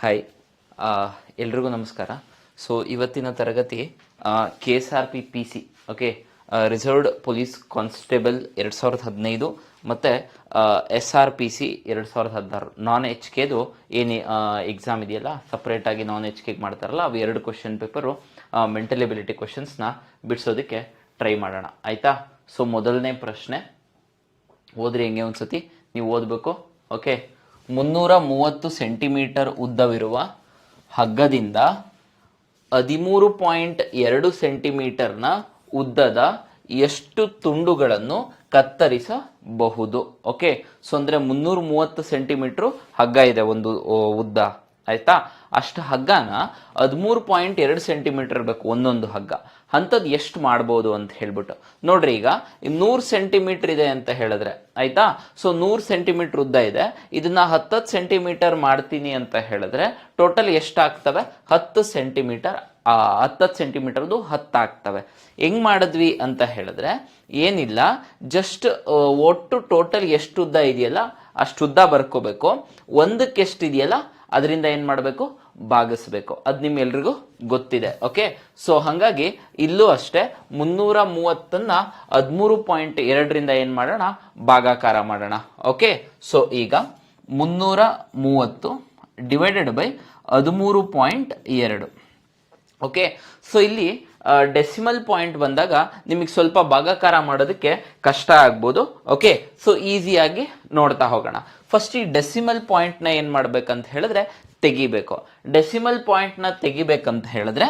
Hi, ಎಲ್ರಿಗೂ ನಮಸ್ಕಾರ. So ಇವತ್ತಿನ ತರಗತಿ KSRP PC, okay, reserved police constable 2015 ಮತ್ತು SRPC 2016 ನಾನ್ HKದು ಏನು ಎಕ್ಸಾಮ್ ಇದೆಯಲ್ಲ, ಸಪ್ರೇಟಾಗಿ ನಾನ್ HKಗೆ ಮಾಡ್ತಾರಲ್ಲ, ಅವು 2 ಕ್ವಶನ್ ಪೇಪರು ಮೆಂಟಲ್ ಎಬಿಲಿಟಿ ಕ್ವಶನ್ಸ್ನ ಬಿಡಿಸೋದಕ್ಕೆ ಟ್ರೈ ಮಾಡೋಣ, ಆಯಿತಾ? ಸೊ ಮೊದಲನೇ ಪ್ರಶ್ನೆ ಓದ್ರಿ, ಹೆಂಗೆ ಒಂದ್ಸತಿ ನೀವು ಓದಬೇಕು, ಓಕೆ. 330 ಸೆಂಟಿಮೀಟರ್ ಉದ್ದವಿರುವ ಹಗ್ಗದಿಂದ 13.2 ಸೆಂಟಿಮೀಟರ್ನ ಉದ್ದದ ಎಷ್ಟು ತುಂಡುಗಳನ್ನು ಕತ್ತರಿಸಬಹುದು? ಓಕೆ, ಸೊ ಅಂದರೆ 330 ಸೆಂಟಿಮೀಟ್ರು ಹಗ್ಗ ಇದೆ ಒಂದು ಉದ್ದ, ಆಯ್ತಾ? ಅಷ್ಟು ಹಗ್ಗನ 13.2 ಸೆಂಟಿಮೀಟರ್ ಬೇಕು ಒಂದೊಂದು ಹಗ್ಗ. ಅಂಥದ್ದು ಎಷ್ಟು ಮಾಡ್ಬೋದು ಅಂತ ಹೇಳ್ಬಿಟ್ಟು ನೋಡ್ರಿ. ಈಗ 100 ಸೆಂಟಿಮೀಟರ್ ಇದೆ ಅಂತ ಹೇಳಿದ್ರೆ, ಆಯ್ತಾ? ಸೊ 100 ಸೆಂಟಿಮೀಟರ್ ಉದ್ದ ಇದೆ, ಇದನ್ನ 10 ಸೆಂಟಿಮೀಟರ್ ಮಾಡ್ತೀನಿ ಅಂತ ಹೇಳಿದ್ರೆ ಟೋಟಲ್ ಎಷ್ಟಾಗ್ತವೆ? 10 ಸೆಂಟಿಮೀಟರ್. 10 ಸೆಂಟಿಮೀಟರ್ದು 10 ಆಗ್ತವೆ. ಹೆಂಗ್ ಮಾಡಿದ್ವಿ ಅಂತ ಹೇಳಿದ್ರೆ ಏನಿಲ್ಲ, ಜಸ್ಟ್ ಒಟ್ಟು ಟೋಟಲ್ ಎಷ್ಟು ಉದ್ದ ಇದೆಯಲ್ಲ ಅಷ್ಟು ಉದ್ದ ಬರ್ಕೋಬೇಕು. ಒಂದಕ್ಕೆ ಎಷ್ಟು ಇದೆಯಲ್ಲ ಅದರಿಂದ ಏನ್ ಮಾಡಬೇಕು? ಭಾಗಿಸ್ಬೇಕು. ಅದು ನಿಮ್ಗೆಲ್ರಿಗೂ ಗೊತ್ತಿದೆ, ಓಕೆ. ಸೊ ಹಾಗಾಗಿ ಇಲ್ಲೂ ಅಷ್ಟೇ 330ನ್ನ 13.2ರಿಂದ ಏನ್ ಮಾಡೋಣ? ಭಾಗಾಕಾರ ಮಾಡೋಣ, ಓಕೆ. ಸೊ ಈಗ 330 ಡಿವೈಡೆಡ್ ಬೈ 13.2, ಓಕೆ. ಸೊ ಇಲ್ಲಿ ಡೆಸಿಮಲ್ ಪಾಯಿಂಟ್ ಬಂದಾಗ ನಿಮಗೆ ಸ್ವಲ್ಪ ಭಾಗಾಕಾರ ಮಾಡೋದಕ್ಕೆ ಕಷ್ಟ ಆಗ್ಬೋದು, ಓಕೆ. ಸೊ ಈಸಿಯಾಗಿ ನೋಡ್ತಾ ಹೋಗೋಣ. ಫಸ್ಟ್ ಈ ಡೆಸಿಮಲ್ ಪಾಯಿಂಟ್ನ ಏನು ಮಾಡ್ಬೇಕಂತ ಹೇಳಿದ್ರೆ ತೆಗಿಬೇಕು. ಡೆಸಿಮಲ್ ಪಾಯಿಂಟ್ನ ತೆಗಿಬೇಕಂತ ಹೇಳಿದ್ರೆ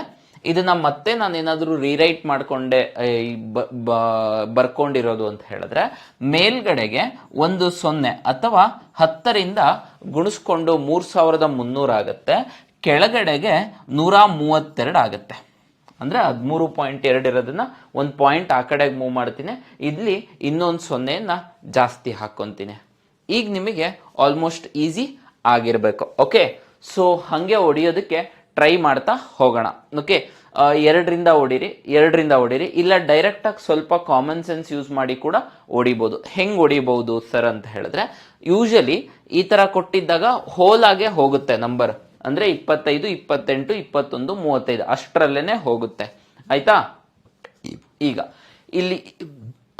ಇದನ್ನ ಮತ್ತೆ ನಾನು ಏನಾದರೂ ರೀರೈಟ್ ಮಾಡ್ಕೊಂಡೆ ಬರ್ಕೊಂಡಿರೋದು ಅಂತ ಹೇಳಿದ್ರೆ ಮೇಲ್ಗಡೆಗೆ ಒಂದು 0 ಅಥವಾ 10ರಿಂದ ಗುಣಿಸ್ಕೊಂಡು 3300 ಆಗುತ್ತೆ, ಕೆಳಗಡೆಗೆ 132 ಆಗುತ್ತೆ. ಅಂದ್ರೆ 13.2 ಇರೋದನ್ನ ಒಂದು ಪಾಯಿಂಟ್ ಆ ಕಡೆಗೆ ಮೂವ್ ಮಾಡ್ತೀನಿ, ಇಲ್ಲಿ ಇನ್ನೊಂದು 0ನ ಜಾಸ್ತಿ ಹಾಕೊಂತೀನಿ. ಈಗ ನಿಮಗೆ ಆಲ್ಮೋಸ್ಟ್ ಈಸಿ ಆಗಿರ್ಬೇಕು, ಓಕೆ. ಸೊ ಹಂಗೆ ಹೊಡಿಯೋದಕ್ಕೆ ಟ್ರೈ ಮಾಡ್ತಾ ಹೋಗೋಣ, ಓಕೆ. 2ರಿಂದ ಹೊಡೀರಿ, ಇಲ್ಲ ಡೈರೆಕ್ಟ್ ಆಗಿ ಸ್ವಲ್ಪ ಕಾಮನ್ ಸೆನ್ಸ್ ಯೂಸ್ ಮಾಡಿ ಕೂಡ ಹೊಡಿಬಹುದು. ಹೆಂಗ್ ಹೊಡಿಬಹುದು ಸರ್ ಅಂತ ಹೇಳಿದ್ರೆ, ಯೂಶಲಿ ಈ ತರ ಕೊಟ್ಟಿದ್ದಾಗ ಹೋಲ್ ಆಗೇ ಹೋಗುತ್ತೆ ನಂಬರ್, ಅಂದ್ರೆ 25, 28, 21, 35 ಅಷ್ಟರಲ್ಲೇನೆ ಹೋಗುತ್ತೆ, ಆಯ್ತಾ? ಈಗ ಇಲ್ಲಿ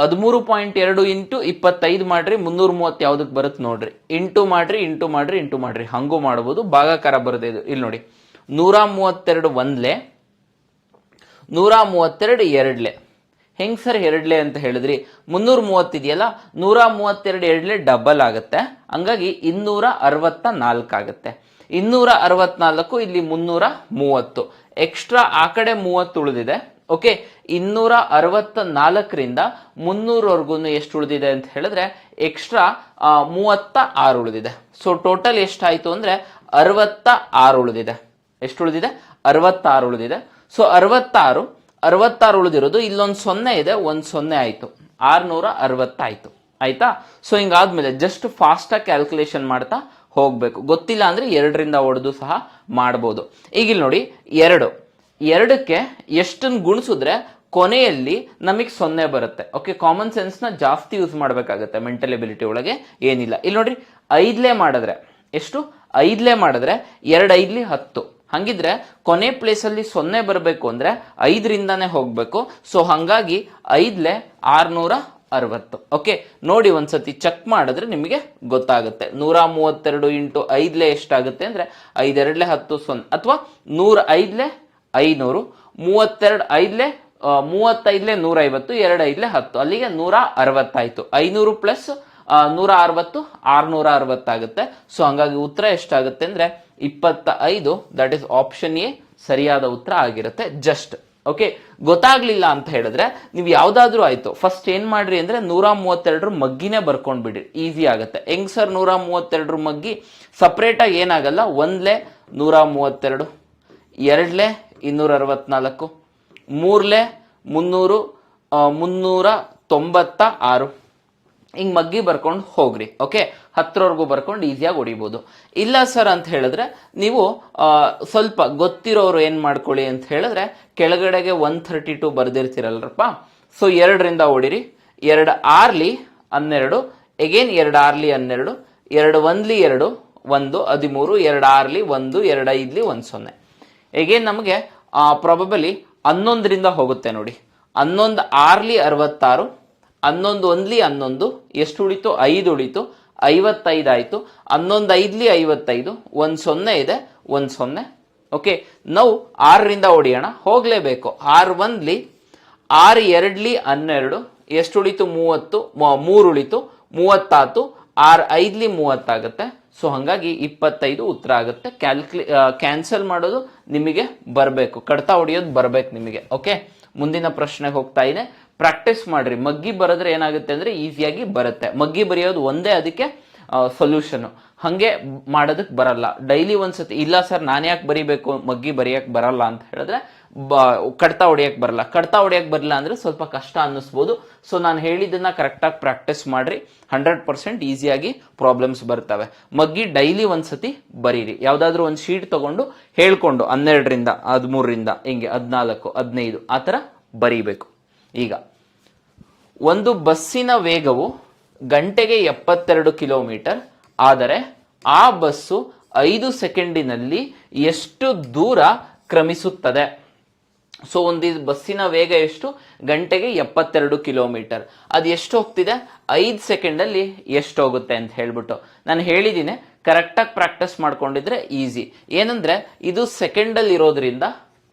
13.2 ಇಂಟು 25 ಮಾಡ್ರಿ, 330 ಯಾವ್ದಕ್ಕೆ ಬರುತ್ತೆ ನೋಡ್ರಿ. ಇಂಟು ಮಾಡ್ರಿ, ಹಂಗೂ ಮಾಡಬಹುದು. ಭಾಗಾಕಾರ ಬರುತ್ತೆ ಇದು. ಇಲ್ಲಿ ನೋಡಿ, 132 ಒಂದ್ಲೆ, 132 ಎರಡ್ಲೆ. ಹೆಂಗ್ ಸರ್ ಎರಡ್ಲೆ ಅಂತ ಹೇಳಿದ್ರಿ? 330 ಇದೆಯಲ್ಲ, 132 ಎರಡ್ಲೆ ಡಬಲ್ ಆಗುತ್ತೆ, ಹಂಗಾಗಿ 264 ಆಗುತ್ತೆ. 264 ಇಲ್ಲಿ 330 ಎಕ್ಸ್ಟ್ರಾ ಆ ಕಡೆ 30 ಉಳಿದಿದೆ, ಓಕೆ. 264ರಿಂದ 300ವರೆಗೂ ಎಷ್ಟು ಉಳಿದಿದೆ ಅಂತ ಹೇಳಿದ್ರೆ ಎಕ್ಸ್ಟ್ರಾ 36 ಉಳಿದಿದೆ. ಸೊ ಟೋಟಲ್ ಎಷ್ಟಾಯ್ತು ಅಂದ್ರೆ 66 ಉಳಿದಿದೆ. ಎಷ್ಟು ಉಳಿದಿದೆ? 66 ಉಳಿದಿದೆ. ಸೊ 66 ಉಳಿದಿರೋದು, ಇಲ್ಲೊಂದು 0 ಇದೆ, ಒಂದು 0 ಆಯ್ತು, 660 ಆಯ್ತು, ಆಯ್ತಾ? ಸೊ ಹಿಂಗಾದ್ಮೇಲೆ ಜಸ್ಟ್ ಫಾಸ್ಟ್ ಆಗಿ ಕ್ಯಾಲ್ಕುಲೇಷನ್ ಮಾಡ್ತಾ ಹೋಗ್ಬೇಕು. ಗೊತ್ತಿಲ್ಲ ಅಂದ್ರೆ 2ರಿಂದ ಹೊಡೆದು ಸಹ ಮಾಡ್ಬೋದು. ಈಗ ಇಲ್ಲಿ ನೋಡಿ, 2ಕ್ಕೆ ಎಷ್ಟನ್ನು ಗುಣಿಸಿದ್ರೆ ಕೊನೆಯಲ್ಲಿ ನಮಗೆ 0 ಬರುತ್ತೆ, ಓಕೆ. ಕಾಮನ್ ಸೆನ್ಸ್ ನ ಜಾಸ್ತಿ ಯೂಸ್ ಮಾಡ್ಬೇಕಾಗತ್ತೆ ಮೆಂಟಲ್ ಎಬಿಲಿಟಿ ಒಳಗೆ, ಏನಿಲ್ಲ. ಇಲ್ಲಿ ನೋಡ್ರಿ, 5ಲೇ ಮಾಡಿದ್ರೆ ಎಷ್ಟು? 5ಲೇ ಮಾಡಿದ್ರೆ 2 5 10. ಹಂಗಿದ್ರೆ ಕೊನೆ ಪ್ಲೇಸ್ ಅಲ್ಲಿ 0 ಬರಬೇಕು ಅಂದ್ರೆ 5ರಿಂದಾನೇ ಹೋಗ್ಬೇಕು. ಸೊ ಹಂಗಾಗಿ 5ಲೇ 660, ಓಕೆ. ನೋಡಿ ಒಂದ್ಸತಿ ಚೆಕ್ ಮಾಡಿದ್ರೆ ನಿಮಗೆ ಗೊತ್ತಾಗುತ್ತೆ. 132 ಇಂಟು 5ಲೇ ಎಷ್ಟಾಗುತ್ತೆ ಅಂದ್ರೆ 5 2 10 0, ಅಥವಾ 105ಲೇ 500, 32 5ಲೇ 35ಲೇ 150, 2 5ಲೇ 10, ಅಲ್ಲಿಗೆ 160 ಆಯ್ತು. 500 ಪ್ಲಸ್ 160 660 ಆಗುತ್ತೆ. ಸೊ ಹಂಗಾಗಿ ಉತ್ತರ ಎಷ್ಟಾಗುತ್ತೆ ಅಂದ್ರೆ 25. ದಟ್ ಇಸ್ ಆಪ್ಷನ್ ಎ ಸರಿಯಾದ ಉತ್ತರ ಆಗಿರುತ್ತೆ. Just okay. ಗೊತ್ತಾಗ್ಲಿಲ್ಲ ಅಂತ ಹೇಳಿದ್ರೆ ನೀವು ಯಾವ್ದಾದ್ರು ಆಯ್ತು, ಫಸ್ಟ್ ಏನ್ ಮಾಡ್ರಿ ಅಂದ್ರೆ 132 ಮಗ್ಗಿನೇ ಬರ್ಕೊಂಡ್ ಬಿಡ್ರಿ, ಈಸಿ ಆಗುತ್ತೆ. ಹೆಂಗ್ ಸರ್ 132 ಮಗ್ಗಿ? ಸಪರೇಟ್ ಆಗಿ ಏನಾಗಲ್ಲ, ಒಂದ್ಲೆ 132, ಎರಡ್ಲೆ 264, ಮೂರ್ಲೆ 300, 396, ಹಿಂಗ್ ಮಗ್ಗಿ ಬರ್ಕೊಂಡು ಹೋಗ್ರಿ, ಓಕೆ. 10ರವರೆಗೂ ಬರ್ಕೊಂಡು ಈಸಿಯಾಗಿ ಹೊಡಿಬಹುದು. ಇಲ್ಲ ಸರ್ ಅಂತ ಹೇಳಿದ್ರೆ ನೀವು ಸ್ವಲ್ಪ ಗೊತ್ತಿರೋರು ಏನ್ ಮಾಡ್ಕೊಳ್ಳಿ ಅಂತ ಹೇಳಿದ್ರೆ ಕೆಳಗಡೆಗೆ 132 ಬರ್ದಿರ್ತೀರಲ್ರಪ್ಪ. So 2ರಿಂದ ಹೊಡಿರಿ, 2 6ಲಿ 12, again 2 6ಲಿ 12, 2 1ಲಿ 2, 1 13 2 6ಲಿ 1 2 5ಲಿ 1 0. ಹೇಗೇನ್ ನಮಗೆ ಪ್ರಾಬಬಲಿ 11ರಿಂದ ಹೋಗುತ್ತೆ ನೋಡಿ. 11 6ಲಿ 66, 11 1ಲಿ 11, ಎಷ್ಟು ಉಳಿತು? 5 ಉಳಿತು, 55 ಆಯ್ತು. 11 5ಲಿ 55, 1 0 ಇದೆ, 1 0. ಓಕೆ, ನಾವು 6ರಿಂದ ಹೊಡಿಯೋಣ, ಹೋಗ್ಲೇಬೇಕು. 6 1ಲಿ 6 2ಲಿ 12, ಎಷ್ಟು ಉಳಿತು? 30, 3 ಉಳಿತು, 30 ಆಯ್ತು. 6 5ಲಿ 30 ಆಗುತ್ತೆ. ಸೊ ಹಂಗಾಗಿ 25 ಉತ್ತರ ಆಗುತ್ತೆ. ಕ್ಯಾನ್ಸಲ್ ಮಾಡೋದು ನಿಮಗೆ ಬರಬೇಕು, ಕಡ್ತಾ ಹೊಡಿಯೋದು ಬರ್ಬೇಕು ನಿಮಗೆ. ಓಕೆ, ಮುಂದಿನ ಪ್ರಶ್ನೆಗೆ ಹೋಗ್ತಾ ಇದೆ. ಪ್ರಾಕ್ಟೀಸ್ ಮಾಡ್ರಿ. ಮಗ್ಗಿ ಬರೆದ್ರೆ ಏನಾಗುತ್ತೆ ಅಂದ್ರೆ ಈಸಿಯಾಗಿ ಬರುತ್ತೆ. ಮಗ್ಗಿ ಬರೆಯೋದು ಒಂದೇ ಅದಕ್ಕೆ ಸೊಲ್ಯೂಷನ್. ಹಂಗೆ ಮಾಡೋದಕ್ಕೆ ಬರಲ್ಲ. ಡೈಲಿ ಒಂದ್ಸತಿ ಇಲ್ಲ ಸರ್ ನಾನು ಯಾಕೆ ಬರಿಬೇಕು, ಮಗ್ಗಿ ಬರೆಯಕ್ ಬರಲ್ಲ ಅಂತ ಹೇಳಿದ್ರೆ ಕಡ್ತಾ ಹೊಡಿಯಕ್ ಬರಲ್ಲ. ಕಡ್ತಾ ಹೊಡಿಯಕ್ ಬರಲ್ಲ ಅಂದ್ರೆ ಸ್ವಲ್ಪ ಕಷ್ಟ ಅನ್ನಿಸ್ಬೋದು. ಸೊ ನಾನು ಹೇಳಿದ್ದನ್ನ ಕರೆಕ್ಟಾಗಿ ಪ್ರಾಕ್ಟೀಸ್ ಮಾಡ್ರಿ, 100% ಈಸಿಯಾಗಿ ಪ್ರಾಬ್ಲಮ್ಸ್ ಬರ್ತವೆ. ಮಗ್ಗಿ ಡೈಲಿ ಒಂದ್ಸತಿ ಬರೀರಿ. ಯಾವ್ದಾದ್ರು ಒಂದು ಶೀಟ್ ತಗೊಂಡು ಹೇಳ್ಕೊಂಡು 12ರಿಂದ 13ರಿಂದ ಹಿಂಗೆ 14 15 ಆ ತರ ಬರೀಬೇಕು. ಈಗ ಒಂದು ಬಸ್ಸಿನ ವೇಗವು ಗಂಟೆಗೆ 72 ಕಿಲೋಮೀಟರ್ ಆದರೆ ಆ ಬಸ್ಸು 5 ಸೆಕೆಂಡಿನಲ್ಲಿ ಎಷ್ಟು ದೂರ ಕ್ರಮಿಸುತ್ತದೆ? ಸೊ ಒಂದು ಬಸ್ಸಿನ ವೇಗ ಎಷ್ಟು? ಗಂಟೆಗೆ 72 ಕಿಲೋಮೀಟರ್. ಅದು ಎಷ್ಟು ಹೋಗ್ತಿದೆ? 5 ಸೆಕೆಂಡ್ ಅಲ್ಲಿ ಎಷ್ಟು ಹೋಗುತ್ತೆ ಅಂತ ಹೇಳ್ಬಿಟ್ಟು ನಾನು ಹೇಳಿದ್ದೀನಿ. ಕರೆಕ್ಟಾಗಿ ಪ್ರಾಕ್ಟೀಸ್ ಮಾಡ್ಕೊಂಡಿದ್ರೆ ಈಸಿ. ಏನಂದ್ರೆ ಇದು ಸೆಕೆಂಡ್ ಅಲ್ಲಿ ಇರೋದ್ರಿಂದ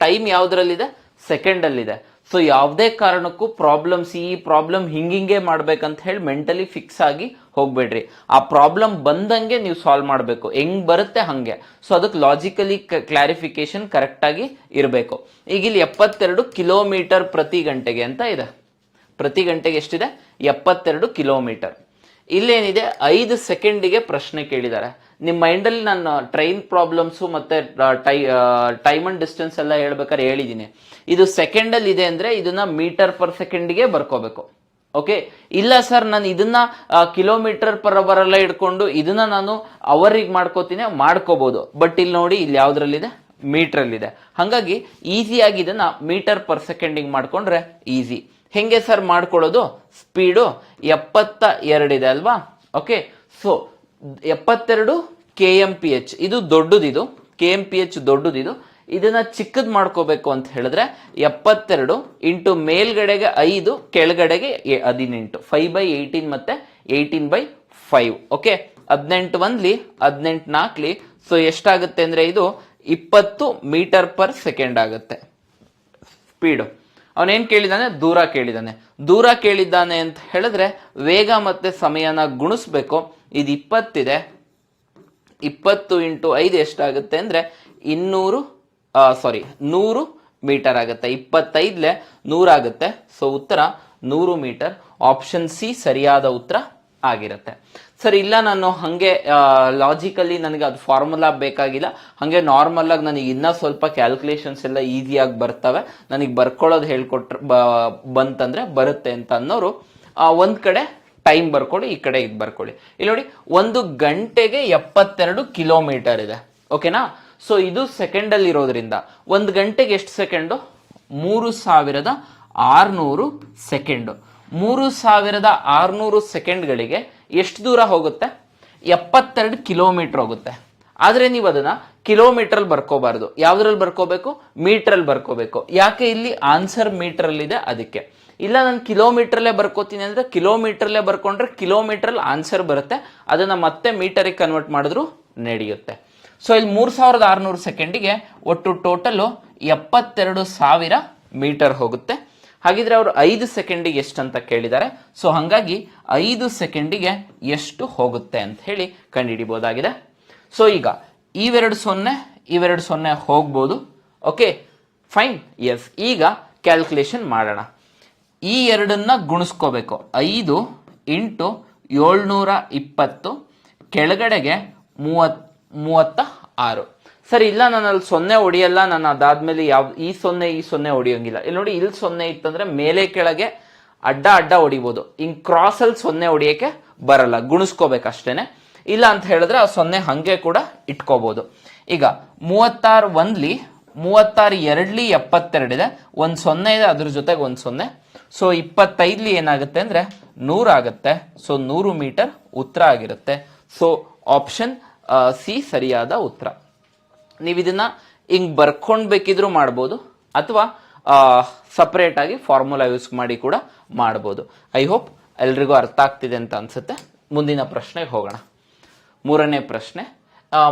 ಟೈಮ್ ಯಾವ್ದ್ರಲ್ಲಿದೆ? ಸೆಕೆಂಡ್ ಅಲ್ಲಿದೆ. ಸೊ ಯಾವುದೇ ಕಾರಣಕ್ಕೂ ಪ್ರಾಬ್ಲಮ್ಸ್, ಈ ಪ್ರಾಬ್ಲಮ್ ಹಿಂಗಿಂಗೆ ಮಾಡ್ಬೇಕಂತ ಹೇಳಿ ಮೆಂಟಲಿ ಫಿಕ್ಸ್ ಆಗಿ ಹೋಗ್ಬೇಡ್ರಿ. ಆ ಪ್ರಾಬ್ಲಮ್ ಬಂದಂಗೆ ನೀವು ಸಾಲ್ವ್ ಮಾಡಬೇಕು, ಹೆಂಗ್ ಬರುತ್ತೆ ಹಂಗೆ. ಸೊ ಅದಕ್ಕೆ ಲಾಜಿಕಲಿ ಕ್ಲಾರಿಫಿಕೇಶನ್ ಕರೆಕ್ಟ್ ಆಗಿ ಇರಬೇಕು. ಈಗ ಇಲ್ಲಿ 72 ಕಿಲೋಮೀಟರ್ ಪ್ರತಿ ಗಂಟೆಗೆ ಅಂತ ಇದೆ. ಪ್ರತಿ ಗಂಟೆಗೆ ಎಷ್ಟಿದೆ? 72 ಕಿಲೋಮೀಟರ್. ಇಲ್ಲೇನಿದೆ? 5 ಸೆಕೆಂಡಿಗೆ ಪ್ರಶ್ನೆ ಕೇಳಿದ್ದಾರೆ. ನಿಮ್ಮ ಮೈಂಡಲ್ಲಿ ನಾನು ಟ್ರೈನ್ ಪ್ರಾಬ್ಲಮ್ಸು ಮತ್ತೆ ಟೈಮ್ ಅಂಡ್ ಡಿಸ್ಟೆನ್ಸ್ ಎಲ್ಲ ಹೇಳ್ಬೇಕಾದ್ರೆ ಹೇಳಿದ್ದೀನಿ. ಇದು ಸೆಕೆಂಡ್ ಅಲ್ಲಿ ಇದೆ ಅಂದ್ರೆ ಇದನ್ನ ಮೀಟರ್ ಪರ್ ಸೆಕೆಂಡ್ಗೆ ಬರ್ಕೋಬೇಕು. ಓಕೆ, ಇಲ್ಲ ಸರ್ ನಾನು ಇದನ್ನ ಕಿಲೋಮೀಟರ್ ಪರ್ ಅವರ್ ಎಲ್ಲ ಇಟ್ಕೊಂಡು ಇದನ್ನ ನಾನು ಅವರಿಗೆ ಮಾಡ್ಕೋತೀನಿ, ಮಾಡ್ಕೋಬಹುದು. ಬಟ್ ಇಲ್ಲಿ ನೋಡಿ, ಇಲ್ಲಿ ಯಾವ್ದ್ರಲ್ಲಿದೆ? ಮೀಟರ್ ಅಲ್ಲಿದೆ. ಹಾಗಾಗಿ ಈಸಿಯಾಗಿ ಇದನ್ನ ಮೀಟರ್ ಪರ್ ಸೆಕೆಂಡಿಗೆ ಮಾಡ್ಕೊಂಡ್ರೆ ಈಸಿ. ಹೆಂಗೆ ಸರ್ ಮಾಡ್ಕೊಳ್ಳೋದು? ಸ್ಪೀಡು 72 ಇದೆ ಅಲ್ವಾ? ಓಕೆ, ಸೊ 72 KMPH, ಇದು ದೊಡ್ಡದಿದು, KMPH ದೊಡ್ಡದಿದು. ಇದನ್ನ ಚಿಕ್ಕದ್ ಮಾಡ್ಕೋಬೇಕು ಅಂತ ಹೇಳಿದ್ರೆ 72 ಇಂಟು ಮೇಲ್ಗಡೆಗೆ 5 ಕೆಳಗಡೆಗೆ 18, 5/18 ಮತ್ತೆ 18/5. ಓಕೆ, 18 1ಲಿ 18 4ಲಿ, ಸೊ ಎಷ್ಟಾಗುತ್ತೆ ಅಂದ್ರೆ ಇದು 20 ಮೀಟರ್ ಪರ್ ಸೆಕೆಂಡ್ ಆಗುತ್ತೆ ಸ್ಪೀಡು. ಅವನೇನ್ ಕೇಳಿದಾನೆ? ದೂರ ಕೇಳಿದಾನೆ. ದೂರ ಕೇಳಿದ್ದಾನೆ ಅಂತ ಹೇಳಿದ್ರೆ ವೇಗ ಮತ್ತೆ ಸಮಯನ ಗುಣಿಸ್ಬೇಕು. ಇದು 20 ಇದೆ, 20 ಇಂಟು 5 ಎಷ್ಟಾಗುತ್ತೆ ಅಂದ್ರೆ 100 ಮೀಟರ್ ಆಗುತ್ತೆ. 25ಲೆ 100 ಆಗುತ್ತೆ. ಸೊ ಉತ್ತರ 100 ಮೀಟರ್. ಆಪ್ಷನ್ ಸಿ ಸರಿಯಾದ ಉತ್ತರ ಆಗಿರುತ್ತೆ. ಸರ್ ಇಲ್ಲ ನಾನು ಹಂಗೆ ಲಾಜಿಕಲಿ ನನಗೆ ಅದು ಫಾರ್ಮುಲಾ ಬೇಕಾಗಿಲ್ಲ, ಹಂಗೆ ನಾರ್ಮಲ್ ಆಗಿ ನನಗೆ ಇನ್ನ ಸ್ವಲ್ಪ ಕ್ಯಾಲ್ಕುಲೇಷನ್ಸ್ ಎಲ್ಲ ಈಸಿಯಾಗಿ ಬರ್ತವೆ, ನನಗೆ ಬರ್ಕೊಳ್ಳೋದು ಹೇಳ್ಕೊಟ್ರೆ ಬಂತಂದ್ರೆ ಬರುತ್ತೆ ಅಂತ ಅನ್ನೋರು ಒಂದ್ ಕಡೆ ಟೈಮ್ ಬರ್ಕೊಳ್ಳಿ, ಈ ಕಡೆ ಇದು ಬರ್ಕೊಳ್ಳಿ. ಇಲ್ಲಿ ನೋಡಿ, 1 ಗಂಟೆಗೆ 72 ಕಿಲೋಮೀಟರ್ ಇದೆ. ಓಕೆನಾ? ಸೊ ಇದು ಸೆಕೆಂಡ್ ಅಲ್ಲಿ ಇರೋದ್ರಿಂದ 1 ಗಂಟೆಗೆ ಎಷ್ಟು ಸೆಕೆಂಡು? 3600 ಸೆಕೆಂಡು. 3600 ಸೆಕೆಂಡ್ಗಳಿಗೆ ಎಷ್ಟು ದೂರ ಹೋಗುತ್ತೆ? 72 ಕಿಲೋಮೀಟರ್ ಹೋಗುತ್ತೆ. ಆದ್ರೆ ನೀವು ಅದನ್ನ ಕಿಲೋಮೀಟರ್ ಬರ್ಕೋಬಾರ್ದು. ಯಾವ್ದ್ರಲ್ಲಿ ಬರ್ಕೋಬೇಕು? ಮೀಟರ್ ಅಲ್ಲಿ ಬರ್ಕೋಬೇಕು. ಯಾಕೆ? ಇಲ್ಲಿ ಆನ್ಸರ್ ಮೀಟರ್ ಅಲ್ಲಿ ಇದೆ, ಅದಕ್ಕೆ. ಇಲ್ಲ ನಾನು ಕಿಲೋಮೀಟರ್ಲೇ ಬರ್ಕೋತೀನಿ ಅಂದ್ರೆ ಕಿಲೋಮೀಟರ್ಲೇ ಬರ್ಕೊಂಡ್ರೆ ಕಿಲೋಮೀಟರ್ ಆನ್ಸರ್ ಬರುತ್ತೆ, ಅದನ್ನ ಮತ್ತೆ ಮೀಟರಿಗೆ ಕನ್ವರ್ಟ್ ಮಾಡಿದ್ರು ನಡೆಯುತ್ತೆ. ಸೊ ಇಲ್ಲಿ 3600 ಸೆಕೆಂಡಿಗೆ ಒಟ್ಟು ಟೋಟಲ್ 72,000 ಮೀಟರ್ ಹೋಗುತ್ತೆ. ಹಾಗಿದ್ರೆ ಅವರು 5 ಸೆಕೆಂಡಿಗೆ ಎಷ್ಟು ಅಂತ ಕೇಳಿದ್ದಾರೆ. ಸೊ ಹಾಗಾಗಿ 5 ಸೆಕೆಂಡಿಗೆ ಎಷ್ಟು ಹೋಗುತ್ತೆ ಅಂತ ಹೇಳಿ ಕಂಡುಹಿಡಿಬಹುದಾಗಿದೆ. ಸೊ ಈಗ ಇವೆರಡು 0 ಹೋಗ್ಬೋದು. Okay fine, yes. ಈಗ ಕ್ಯಾಲ್ಕುಲೇಷನ್ ಮಾಡೋಣ. ಈ ಎರಡನ್ನ ಗುಣಿಸ್ಕೋಬೇಕು. 5 ಇಂಟು 720 ಕೆಳಗಡೆಗೆ 36. ಸರಿ, ಇಲ್ಲ ನಾನು ಅಲ್ಲಿ 0 ಹೊಡಿಯಲ್ಲ, ನಾನು ಅದಾದ್ಮೇಲೆ ಈ 0 ಹೊಡಿಯೋಂಗಿಲ್ಲ. ಇಲ್ಲಿ ನೋಡಿ, ಇಲ್ಲಿ 0 ಇತ್ತಂದ್ರೆ ಮೇಲೆ ಕೆಳಗೆ ಅಡ್ಡ ಹೊಡಿಬೋದು. ಹಿಂಗ್ ಕ್ರಾಸ್ ಅಲ್ಲಿ 0 ಹೊಡಿಯಕ್ಕೆ ಬರಲ್ಲ, ಗುಣಿಸ್ಕೋಬೇಕಷ್ಟೇನೆ. ಇಲ್ಲ ಅಂತ ಹೇಳಿದ್ರೆ ಆ 0 ಹಂಗೆ ಕೂಡ ಇಟ್ಕೋಬಹುದು. ಈಗ 36 1ಲಿ 36 2ಲಿ 72 ಇದೆ, 1 0 ಇದೆ, ಅದ್ರ ಜೊತೆಗೆ 1 0. ಸೊ 25ಲಿ ಏನಾಗುತ್ತೆ ಅಂದ್ರೆ 100 ಆಗುತ್ತೆ. ಸೊ 100 ಮೀಟರ್ ಉತ್ತರ ಆಗಿರುತ್ತೆ. ಸೊ ಆಪ್ಷನ್ ಸಿ ಸರಿಯಾದ ಉತ್ತರ. ನೀವು ಇದನ್ನ ಹಿಂಗ್ ಬರ್ಕೊಂಡ್ ಬೇಕಿದ್ರು ಮಾಡ್ಬೋದು, ಅಥವಾ ಸಪರೇಟ್ ಆಗಿ ಫಾರ್ಮುಲಾ ಯೂಸ್ ಮಾಡಿ ಕೂಡ ಮಾಡ್ಬೋದು. ಐ ಹೋಪ್ ಎಲ್ರಿಗೂ ಅರ್ಥ ಆಗ್ತಿದೆ ಅಂತ ಅನ್ಸುತ್ತೆ. ಮುಂದಿನ ಪ್ರಶ್ನೆಗೆ ಹೋಗೋಣ. 3ನೇ ಪ್ರಶ್ನೆ,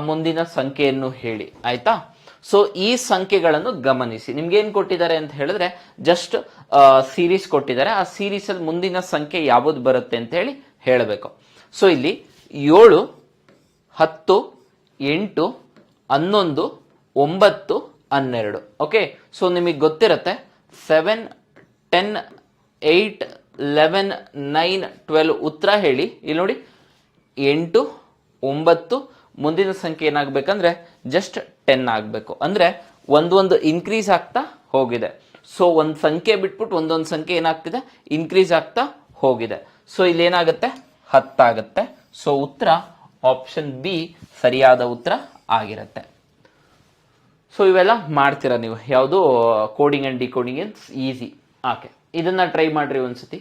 ಮುಂದಿನ ಸಂಖ್ಯೆಯನ್ನು ಹೇಳಿ. ಆಯ್ತಾ? ಸೊ ಈ ಸಂಖ್ಯೆಗಳನ್ನು ಗಮನಿಸಿ. ನಿಮ್ಗೆ ಏನ್ ಕೊಟ್ಟಿದ್ದಾರೆ ಅಂತ ಹೇಳಿದ್ರೆ ಜಸ್ಟ್ ಸೀರೀಸ್ ಕೊಟ್ಟಿದ್ದಾರೆ. ಆ ಸೀರೀಸ್ ಅಲ್ಲಿ ಮುಂದಿನ ಸಂಖ್ಯೆ ಯಾವುದು ಬರುತ್ತೆ ಅಂತ ಹೇಳಿ ಹೇಳಬೇಕು. ಸೊ ಇಲ್ಲಿ 7, 10, 8, 11, 9, 12. ಓಕೆ, ಸೊ ನಿಮಗೆ ಗೊತ್ತಿರತ್ತೆ 7, 10, 8, 11, 9, 12 ಉತ್ತರ ಹೇಳಿ. ಇಲ್ಲಿ ನೋಡಿ 8, 9, ಮುಂದಿನ ಸಂಖ್ಯೆ ಏನಾಗಬೇಕಂದ್ರೆ ಜಸ್ಟ್ 10 ಆಗಬೇಕು. ಅಂದ್ರೆ ಒಂದೊಂದು ಇನ್ಕ್ರೀಸ್ ಆಗ್ತಾ ಹೋಗಿದೆ. ಸೊ ಒಂದು ಸಂಖ್ಯೆ ಬಿಟ್ಬಿಟ್ಟು ಒಂದೊಂದು ಸಂಖ್ಯೆ ಏನಾಗ್ತಿದೆ, ಇನ್ಕ್ರೀಸ್ ಆಗ್ತಾ ಹೋಗಿದೆ. ಸೊ ಇಲ್ಲಿ ಏನಾಗುತ್ತೆ, 10 ಆಗುತ್ತೆ. ಸೊ ಉತ್ತರ ಆಪ್ಷನ್ ಬಿ ಸರಿಯಾದ ಉತ್ತರ ಆಗಿರುತ್ತೆ. ಸೊ ಇವೆಲ್ಲ ಮಾಡ್ತೀರಾ ನೀವು, ಯಾವುದು coding and decoding in easy. Okay, ಇದನ್ನ ಟ್ರೈ ಮಾಡ್ರಿ ಒಂದ್ಸತಿ.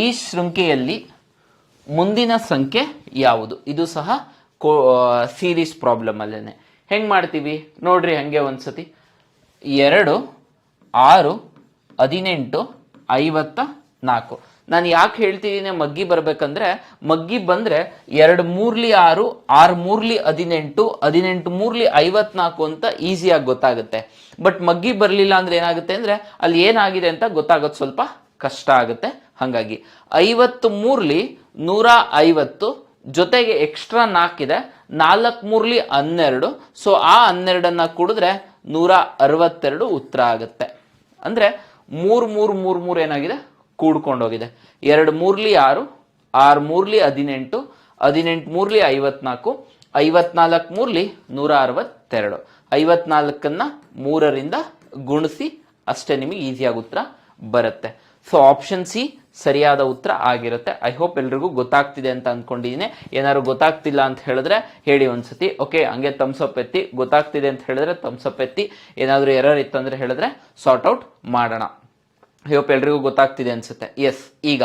ಈ ಶೃಂಖಲೆಯಲ್ಲಿ ಮುಂದಿನ ಸಂಖ್ಯೆ ಯಾವುದು? ಇದು ಸಹ ಸೀರೀಸ್ ಪ್ರಾಬ್ಲಮ್ ಅಲ್ಲೇನೆ. ಹೆಂಗ್ ಮಾಡ್ತೀವಿ ನೋಡ್ರಿ, ಹಂಗೆ ಒಂದ್ಸತಿ. 2, 6, 18, 54. ನಾನು ಯಾಕೆ ಹೇಳ್ತಿದ್ದೀನಿ ಮಗ್ಗಿ ಬರ್ಬೇಕಂದ್ರೆ, ಮಗ್ಗಿ ಬಂದ್ರೆ 2 3 6, 6 3 18, 18 3 54 ಅಂತ ಈಸಿಯಾಗಿ ಗೊತ್ತಾಗುತ್ತೆ. ಬಟ್ ಮಗ್ಗಿ ಬರ್ಲಿಲ್ಲ ಅಂದ್ರೆ ಏನಾಗುತ್ತೆ ಅಂದ್ರೆ ಅಲ್ಲಿ ಏನಾಗಿದೆ ಅಂತ ಗೊತ್ತಾಗೋದು ಸ್ವಲ್ಪ ಕಷ್ಟ ಆಗುತ್ತೆ. ಹಾಗಾಗಿ 53 150 ಜೊತೆಗೆ ಎಕ್ಸ್ಟ್ರಾ 4 ಇದೆ, 4 3 12. ಸೊ ಆ 12 ಕುಡಿದ್ರೆ 162 ಉತ್ತರ ಆಗುತ್ತೆ. ಅಂದ್ರೆ 3 3 3 3 ಏನಾಗಿದೆ, ಕೂಡ್ಕೊಂಡೋಗಿದೆ. 2 3 6, 6 3 18, 18 3 54, 54 3 162. 54ನ್ನ 3ರಿಂದ ಗುಣಿಸಿ ಅಷ್ಟೇ, ನಿಮಗೆ ಈಸಿಯಾಗಿ ಉತ್ತರ ಬರುತ್ತೆ. ಸೊ ಆಪ್ಷನ್ ಸಿ ಸರಿಯಾದ ಉತ್ತರ ಆಗಿರುತ್ತೆ. ಐ ಹೋಪ್ ಎಲ್ರಿಗೂ ಗೊತ್ತಾಗ್ತಿದೆ ಅಂತ ಅನ್ಕೊಂಡಿದ್ದೀನಿ. ಏನಾದ್ರು ಗೊತ್ತಾಗ್ತಿಲ್ಲ ಅಂತ ಹೇಳಿದ್ರೆ ಹೇಳಿ ಒಂದ್ಸತಿ. ಓಕೆ, ಹಂಗೆ ಥಮ್ಸ್ ಅಪ್ ಎತ್ತಿ. ಗೊತ್ತಾಗ್ತಿದೆ ಅಂತ ಹೇಳಿದ್ರೆ ಥಮ್ಸ್ ಅಪ್ ಎತ್ತಿ. ಏನಾದ್ರು ಎರರ್ ಇತ್ತಂದ್ರೆ ಹೇಳಿದ್ರೆ ಸಾರ್ಟ್ ಔಟ್ ಮಾಡೋಣ. ಐ ಹೋಪ್ ಎಲ್ರಿಗೂ ಗೊತ್ತಾಗ್ತಿದೆ ಅನ್ಸುತ್ತೆ. ಎಸ್, ಈಗ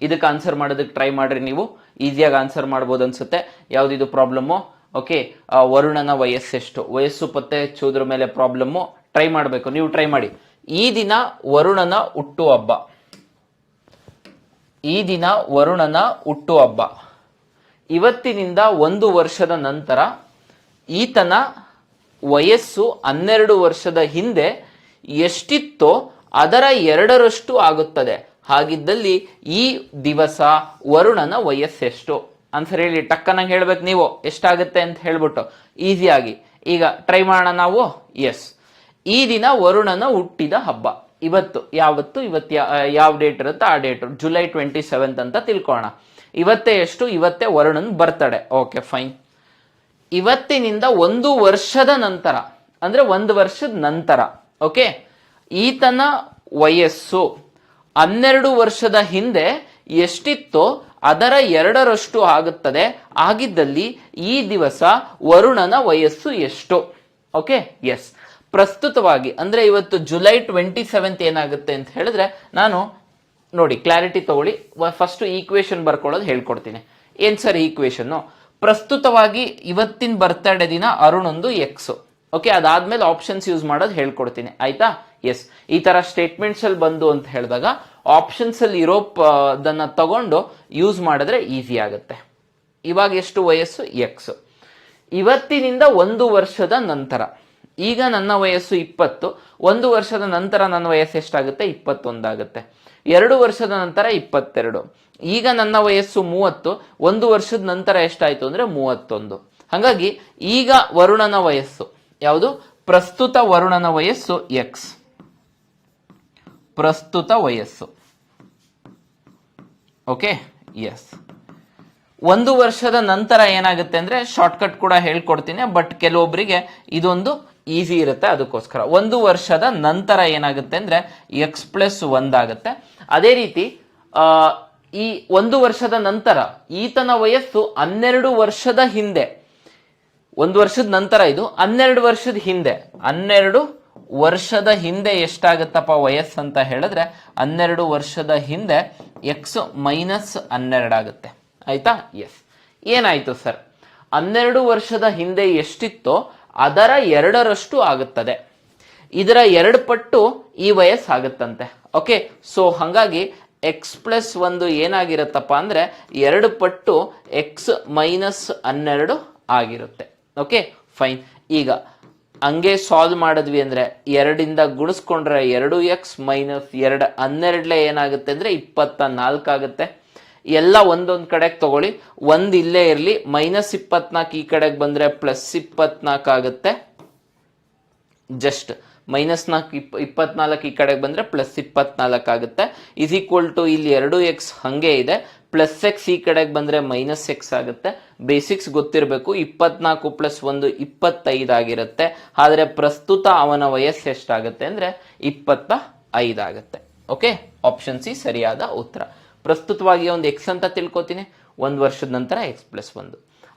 ಇದಕ್ಕೆ ಆನ್ಸರ್ ಮಾಡೋದಕ್ಕೆ ಟ್ರೈ ಮಾಡ್ರಿ. ನೀವು ಈಸಿಯಾಗಿ ಆನ್ಸರ್ ಮಾಡ್ಬೋದು ಅನ್ಸುತ್ತೆ. ಯಾವ್ದಿದು ಪ್ರಾಬ್ಲಮ್ಮು? ಓಕೆ, ವರುಣನ ವಯಸ್ಸೆಷ್ಟು? ವಯಸ್ಸು ಪತ್ತೆ ಹಚ್ಚೋದ್ರ ಮೇಲೆ ಪ್ರಾಬ್ಲಮ್ಮು. ಟ್ರೈ ಮಾಡಬೇಕು, ನೀವು ಟ್ರೈ ಮಾಡಿ. ಈ ದಿನ ವರುಣನ ಹುಟ್ಟುಹಬ್ಬ. ಈ ದಿನ ವರುಣನ ಹುಟ್ಟುಹಬ್ಬ. ಇವತ್ತಿನಿಂದ 1 ವರ್ಷದ ನಂತರ ಈತನ ವಯಸ್ಸು 12 ವರ್ಷದ ಹಿಂದೆ ಎಷ್ಟಿತ್ತೋ ಅದರ 2ರಷ್ಟು ಆಗುತ್ತದೆ. ಹಾಗಿದ್ದಲ್ಲಿ ಈ ದಿವಸ ವರುಣನ ವಯಸ್ಸೆಷ್ಟು? ಆನ್ಸರ್ ಹೇಳಿ, ಟಕ್ಕನಾಗಿ ಹೇಳ್ಬೇಕು ನೀವು, ಎಷ್ಟಾಗುತ್ತೆ ಅಂತ ಹೇಳ್ಬಿಟ್ಟು ಈಸಿಯಾಗಿ. ಈಗ ಟ್ರೈ ಮಾಡೋಣ ನಾವು. ಎಸ್, ಈ ದಿನ ವರುಣನ ಹುಟ್ಟಿದ ಹಬ್ಬ. ಇವತ್ತು ಯಾವತ್ತು? ಇವತ್ತು ಯಾವ ಡೇಟ್ ಇರುತ್ತೆ ಆ ಡೇಟ್, ಜುಲೈ 27 ಅಂತ ತಿಳ್ಕೋಣ. ಇವತ್ತೇ ಎಷ್ಟು? ಇವತ್ತೇ ವರುಣನ್ ಬರ್ತಡೆ. Okay fine. ಇವತ್ತಿನಿಂದ 1 ವರ್ಷದ ನಂತರ ಅಂದ್ರೆ 1 ವರ್ಷದ ನಂತರ. ಓಕೆ, ಈತನ ವಯಸ್ಸು 12 ವರ್ಷದ ಹಿಂದೆ ಎಷ್ಟಿತ್ತೋ ಅದರ 2ರಷ್ಟು ಆಗುತ್ತದೆ. ಆಗಿದ್ದಲ್ಲಿ ಈ ದಿವಸ ವರುಣನ ವಯಸ್ಸು ಎಷ್ಟು? Okay, yes. ಪ್ರಸ್ತುತವಾಗಿ ಅಂದ್ರೆ ಇವತ್ತು ಜುಲೈ 27 ಏನಾಗುತ್ತೆ ಅಂತ ಹೇಳಿದ್ರೆ, ನಾನು ನೋಡಿ ಕ್ಲಾರಿಟಿ ತಗೊಳ್ಳಿ. ಫಸ್ಟ್ ಈಕ್ವೇಶನ್ ಬರ್ಕೊಳ್ಳೋದು ಹೇಳ್ಕೊಡ್ತೀನಿ. ಏನ್ ಸರ್ ಈಕ್ವೇಶನ್? ಪ್ರಸ್ತುತವಾಗಿ ಇವತ್ತಿನ ಬರ್ತಡೇ ದಿನ ಅರುಣೊಂದು ಎಕ್ಸ್. ಓಕೆ, ಅದಾದ್ಮೇಲೆ ಆಪ್ಷನ್ಸ್ ಯೂಸ್ ಮಾಡೋದು ಹೇಳ್ಕೊಡ್ತೀನಿ. ಆಯ್ತಾ? ಎಸ್, ಈ ತರ ಸ್ಟೇಟ್ಮೆಂಟ್ಸ್ ಅಲ್ಲಿ ಬಂದು ಅಂತ ಹೇಳಿದಾಗ ಆಪ್ಷನ್ಸ್ ಅಲ್ಲಿ ಇರೋದನ್ನ ತಗೊಂಡು ಯೂಸ್ ಮಾಡಿದ್ರೆ ಈಸಿ ಆಗುತ್ತೆ. ಇವಾಗ ಎಷ್ಟು ವಯಸ್ಸು? ಎಕ್ಸ್. ಇವತ್ತಿನಿಂದ 1 ವರ್ಷದ ನಂತರ. ಈಗ ನನ್ನ ವಯಸ್ಸು 20. 1 ವರ್ಷದ ನಂತರ ನನ್ನ ವಯಸ್ಸು ಎಷ್ಟಾಗುತ್ತೆ? 21 ಆಗುತ್ತೆ. 2 ವರ್ಷದ ನಂತರ 22. ಈಗ ನನ್ನ ವಯಸ್ಸು 30. 1 ವರ್ಷದ ನಂತರ ಎಷ್ಟಾಯ್ತು ಅಂದ್ರೆ 31. ಹಾಗಾಗಿ ಈಗ ವರುಣನ ವಯಸ್ಸು ಯಾವುದು? ಪ್ರಸ್ತುತ ವರುಣನ ವಯಸ್ಸು ಎಕ್ಸ್. ಪ್ರಸ್ತುತ ವಯಸ್ಸು. Okay, S. 1 ವರ್ಷದ ನಂತರ ಏನಾಗುತ್ತೆ ಅಂದ್ರೆ ಶಾರ್ಟ್ಕಟ್ ಕೂಡ ಹೇಳ್ಕೊಡ್ತೀನಿ, ಬಟ್ ಕೆಲವೊಬ್ಬರಿಗೆ ಇದೊಂದು ಈಸಿ ಇರುತ್ತೆ, ಅದಕ್ಕೋಸ್ಕರ 1 ವರ್ಷದ ನಂತರ ಏನಾಗುತ್ತೆ ಅಂದ್ರೆ ಎಕ್ಸ್ ಪ್ಲಸ್ 1 ಆಗುತ್ತೆ. ಅದೇ ರೀತಿ ಈ 1 ವರ್ಷದ ನಂತರ ಈತನ ವಯಸ್ಸು 12 ವರ್ಷದ ಹಿಂದೆ. 1 ವರ್ಷದ ನಂತರ ಇದು 12 ವರ್ಷದ ಹಿಂದೆ. 12 ವರ್ಷದ ಹಿಂದೆ ಎಷ್ಟಾಗತ್ತಪ್ಪ ವಯಸ್ಸು ಅಂತ ಹೇಳಿದ್ರೆ 12 ವರ್ಷದ ಹಿಂದೆ ಎಕ್ಸ್ ಮೈನಸ್ 12 ಆಗುತ್ತೆ. ಆಯ್ತಾ? ಎಸ್. ಏನಾಯ್ತು ಸರ್? 12 ವರ್ಷದ ಹಿಂದೆ ಎಷ್ಟಿತ್ತೋ ಅದರ 2ರಷ್ಟು ಆಗುತ್ತದೆ. ಇದರ 2 ಪಟ್ಟು ಈ ವಯಸ್ಸಾಗುತ್ತಂತೆ. ಓಕೆ, ಸೊ ಹಾಗಾಗಿ x+1 ಏನಾಗಿರುತ್ತಪ್ಪ ಅಂದ್ರೆ 2 ಪಟ್ಟು x-12 ಆಗಿರುತ್ತೆ. Okay fine. ಈಗ ಹಂಗೆ ಸಾಲ್ವ್ ಮಾಡಿದ್ವಿ ಅಂದ್ರೆ 2ಇಂದ ಗುಣಿಸ್ಕೊಂಡ್ರೆ 2x - 2 12 ಏನಾಗುತ್ತೆ ಅಂದ್ರೆ 24 ಆಗುತ್ತೆ. ಎಲ್ಲ ಒಂದೊಂದ್ ಕಡೆಗೆ ತಗೊಳ್ಳಿ, ಒಂದ್ ಇಲ್ಲೇ ಇರ್ಲಿ, -24 ಈ ಕಡೆಗೆ ಬಂದ್ರೆ +24 ಆಗುತ್ತೆ. ಜಸ್ಟ್ -4 24 ಈ ಕಡೆಗೆ ಬಂದ್ರೆ +24 ಆಗುತ್ತೆ. = ಇಲ್ಲಿ 2x ಹಂಗೆ ಇದೆ, +x ಈ ಕಡೆಗೆ ಬಂದ್ರೆ -x ಆಗುತ್ತೆ. ಬೇಸಿಕ್ಸ್ ಗೊತ್ತಿರಬೇಕು. 24 + 1 25 ಆಗಿರುತ್ತೆ. ಆದ್ರೆ ಪ್ರಸ್ತುತ ಅವನ ವಯಸ್ಸು ಎಷ್ಟಾಗುತ್ತೆ ಅಂದ್ರೆ 25 ಆಗುತ್ತೆ. ಓಕೆ, ಆಪ್ಷನ್ ಸಿ ಸರಿಯಾದ ಉತ್ತರ. ಪ್ರಸ್ತುತವಾಗಿ ಒಂದು x ಅಂತ ತಿಳ್ಕೊತೀನಿ, 1 ವರ್ಷದ ನಂತರ x+1,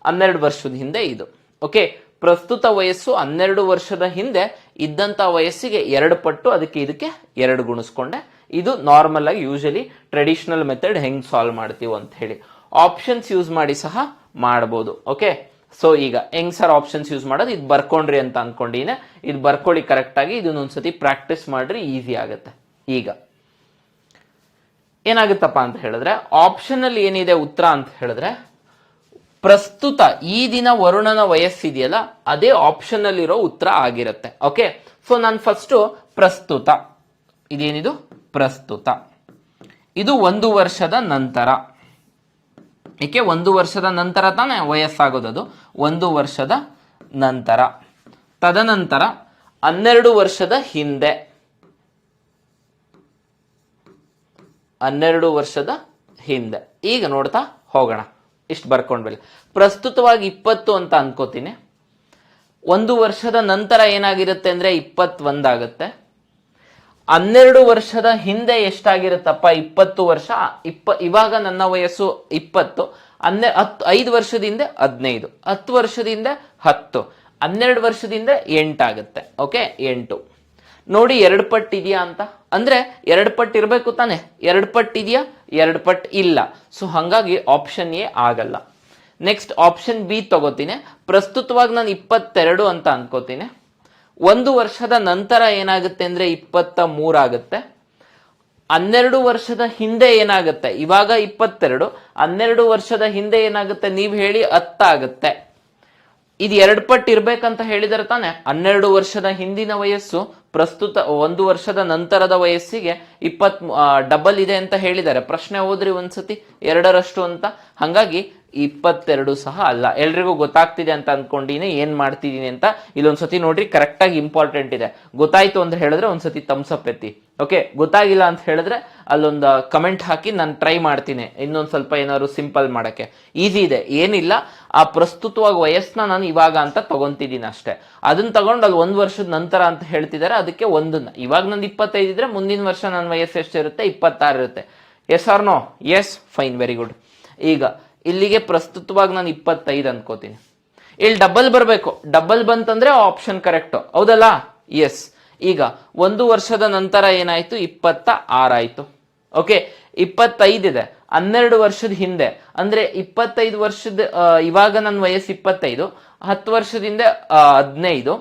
12 ವರ್ಷದ ಹಿಂದೆ ಇದು. ಓಕೆ, ಪ್ರಸ್ತುತ ವಯಸ್ಸು 12 ವರ್ಷದ ಹಿಂದೆ ಇದ್ದಂತ ವಯಸ್ಸಿಗೆ 2 ಪಟ್ಟು, ಅದಕ್ಕೆ ಇದಕ್ಕೆ 2 ಗುಣಿಸ್ಕೊಂಡೆ. ಇದು ನಾರ್ಮಲ್ ಆಗಿ ಯೂಶಲಿ ಟ್ರೆಡಿಷನಲ್ ಮೆಥಡ್ ಹೆಂಗ್ ಸಾಲ್ವ್ ಮಾಡ್ತೀವಿ ಅಂತ ಹೇಳಿ. ಆಪ್ಷನ್ಸ್ ಯೂಸ್ ಮಾಡಿ ಸಹ ಮಾಡಬಹುದು. ಓಕೆ, ಸೊ ಈಗ ಹೆಂಗ್ ಸರ್ ಆಪ್ಷನ್ಸ್ ಯೂಸ್ ಮಾಡೋದು, ಇದು ಬರ್ಕೊಂಡ್ರಿ ಅಂತ ಅನ್ಕೊಂಡಿನೇ, ಇದು ಬರ್ಕೊಳ್ಳಿ ಕರೆಕ್ಟ್ ಆಗಿ. ಇದನ್ನೊಂದ್ಸತಿ ಪ್ರಾಕ್ಟೀಸ್ ಮಾಡ್ರಿ, ಈಸಿ ಆಗುತ್ತೆ. ಈಗ ಏನಾಗುತ್ತಪ್ಪ ಅಂತ ಹೇಳಿದ್ರೆ, ಆಪ್ಷನ್ ಅಲ್ಲಿ ಏನಿದೆ ಉತ್ತರ ಅಂತ ಹೇಳಿದ್ರೆ, ಪ್ರಸ್ತುತ ಈ ದಿನ ವರುಣನ ವಯಸ್ಸಿದೆಯಲ್ಲ ಅದೇ ಆಪ್ಷನ್ ಅಲ್ಲಿರೋ ಉತ್ತರ ಆಗಿರುತ್ತೆ. ಓಕೆ, ಸೊ ನಾನು ಫಸ್ಟ್ ಪ್ರಸ್ತುತ, ಇದೇನಿದು ಪ್ರಸ್ತುತ, ಇದು 1 ವರ್ಷದ ನಂತರ. ಏಕೆ 1 ವರ್ಷದ ನಂತರ ತಾನೇ ವಯಸ್ಸಾಗೋದದು, 1 ವರ್ಷದ ನಂತರ. ತದನಂತರ 12 ವರ್ಷದ ಹಿಂದೆ, 12 ವರ್ಷದ ಹಿಂದೆ. ಈಗ ನೋಡ್ತಾ ಹೋಗೋಣ, ಇಷ್ಟು ಬರ್ಕೊಂಡ್ಮೇಲೆ ಪ್ರಸ್ತುತವಾಗಿ 20 ಅಂತ ಅನ್ಕೋತೀನಿ. 1 ವರ್ಷದ ನಂತರ ಏನಾಗಿರುತ್ತೆ ಅಂದ್ರೆ 21 ಆಗುತ್ತೆ. 12 ವರ್ಷದ ಹಿಂದೆ ಎಷ್ಟಾಗಿರುತ್ತಪ್ಪ, 20 ವರ್ಷ. ಇವಾಗ ನನ್ನ ವಯಸ್ಸು 20, 5 ವರ್ಷದಿಂದ 15, 10 ವರ್ಷದಿಂದ 10, 12 ವರ್ಷದಿಂದ 8 ಆಗುತ್ತೆ. ಓಕೆ, 8 ನೋಡಿ, 2 ಪಟ್ಟು ಇದೆಯಾ ಅಂತ ಅಂದ್ರೆ 2 ಪಟ್ಟು ಇರಬೇಕು ತಾನೆ. 2 ಪಟ್ಟು ಇದೆಯಾ, 2 ಪಟ್ಟು ಇಲ್ಲ. ಸೊ ಹಾಗಾಗಿ ಆಪ್ಷನ್ ಎ ಆಗಲ್ಲ. ನೆಕ್ಸ್ಟ್ ಆಪ್ಷನ್ ಬಿ ತಗೋತೀನಿ. ಪ್ರಸ್ತುತವಾಗಿ ನಾನು 22 ಅಂತ ಅನ್ಕೋತೀನಿ. 1 ವರ್ಷದ ನಂತರ ಏನಾಗುತ್ತೆ ಅಂದ್ರೆ 23 ಆಗುತ್ತೆ. 12 ವರ್ಷದ ಹಿಂದೆ ಏನಾಗುತ್ತೆ, ಇವಾಗ 22, 12 ವರ್ಷದ ಹಿಂದೆ ಏನಾಗುತ್ತೆ ನೀವು ಹೇಳಿ, 10 ಆಗುತ್ತೆ. ಇದು 2 ಪಟ್ಟು ಇರ್ಬೇಕಂತ ಹೇಳಿದರೆ ತಾನೆ. 12 ವರ್ಷದ ಹಿಂದಿನ ವಯಸ್ಸು ಪ್ರಸ್ತುತ 1 ವರ್ಷದ ನಂತರದ ವಯಸ್ಸಿಗೆ ಡಬಲ್ ಇದೆ ಅಂತ ಹೇಳಿದ್ದಾರೆ. ಪ್ರಶ್ನೆ ಓದ್ರಿ ಒಂದ್ಸತಿ, 2ರಷ್ಟು ಅಂತ. ಹಾಗಾಗಿ 22 ಸಹ ಅಲ್ಲ. ಎಲ್ರಿಗೂ ಗೊತ್ತಾಗ್ತಿದೆ ಅಂತ ಅನ್ಕೊಂಡಿನಿ ಏನ್ ಮಾಡ್ತಿದೀನಿ ಅಂತ. ಇಲ್ಲೊಂದ್ಸತಿ ನೋಡ್ರಿ, ಕರೆಕ್ಟ್ ಆಗಿ ಇಂಪಾರ್ಟೆಂಟ್ ಇದೆ. ಗೊತ್ತಾಯ್ತು ಅಂತ ಹೇಳಿದ್ರೆ ಒಂದ್ಸತಿ ಥಮ್ಸ್ ಅಪ್ ಎತ್ತಿ. ಓಕೆ, ಗೊತ್ತಾಗಿಲ್ಲ ಅಂತ ಹೇಳಿದ್ರೆ ಅಲ್ಲೊಂದು ಕಮೆಂಟ್ ಹಾಕಿ, ನಾನು ಟ್ರೈ ಮಾಡ್ತೀನಿ ಇನ್ನೊಂದ್ ಸ್ವಲ್ಪ ಏನಾದ್ರು ಸಿಂಪಲ್ ಮಾಡಕ್ಕೆ. ಈಸಿ ಇದೆ, ಏನಿಲ್ಲ. ಆ ಪ್ರಸ್ತುತವಾಗಿ ವಯಸ್ಸನ್ನ ನಾನು ಇವಾಗ ಅಂತ ತಗೊಂತಿದ್ದೀನಿ ಅಷ್ಟೇ. ಅದನ್ನ ತಗೊಂಡು ಅಲ್ಲಿ 1 ವರ್ಷದ ನಂತರ ಅಂತ ಹೇಳ್ತಿದ್ದಾರೆ, ಅದಕ್ಕೆ ಒಂದನ್ನ. ಇವಾಗ ನಂದು 25 ಇದ್ರೆ ಮುಂದಿನ ವರ್ಷ ನನ್ನ ವಯಸ್ಸು ಎಷ್ಟಿರುತ್ತೆ, 26 ಇರುತ್ತೆ. Yes or no? Yes, fine, very good. ಈಗ ಇಲ್ಲಿಗೆ ಪ್ರಸ್ತುತವಾಗಿ ನಾನು 25 ಅನ್ಕೋತೀನಿ. ಇಲ್ಲಿ ಡಬಲ್ ಬರಬೇಕು. ಡಬಲ್ ಬಂತಂದ್ರೆ ಆಪ್ಷನ್ ಕರೆಕ್ಟ್, ಹೌದಲ್ಲ? ಎಸ್. ಈಗ 1 ವರ್ಷದ ನಂತರ ಏನಾಯ್ತು, 26 ಆಯ್ತು. ಓಕೆ, 25 ಇದೆ. 12 ವರ್ಷದ ಹಿಂದೆ ಅಂದ್ರೆ 25 ವರ್ಷದ, ಇವಾಗ ನನ್ನ ವಯಸ್ಸು 25, 10 ವರ್ಷದಿಂದ 15,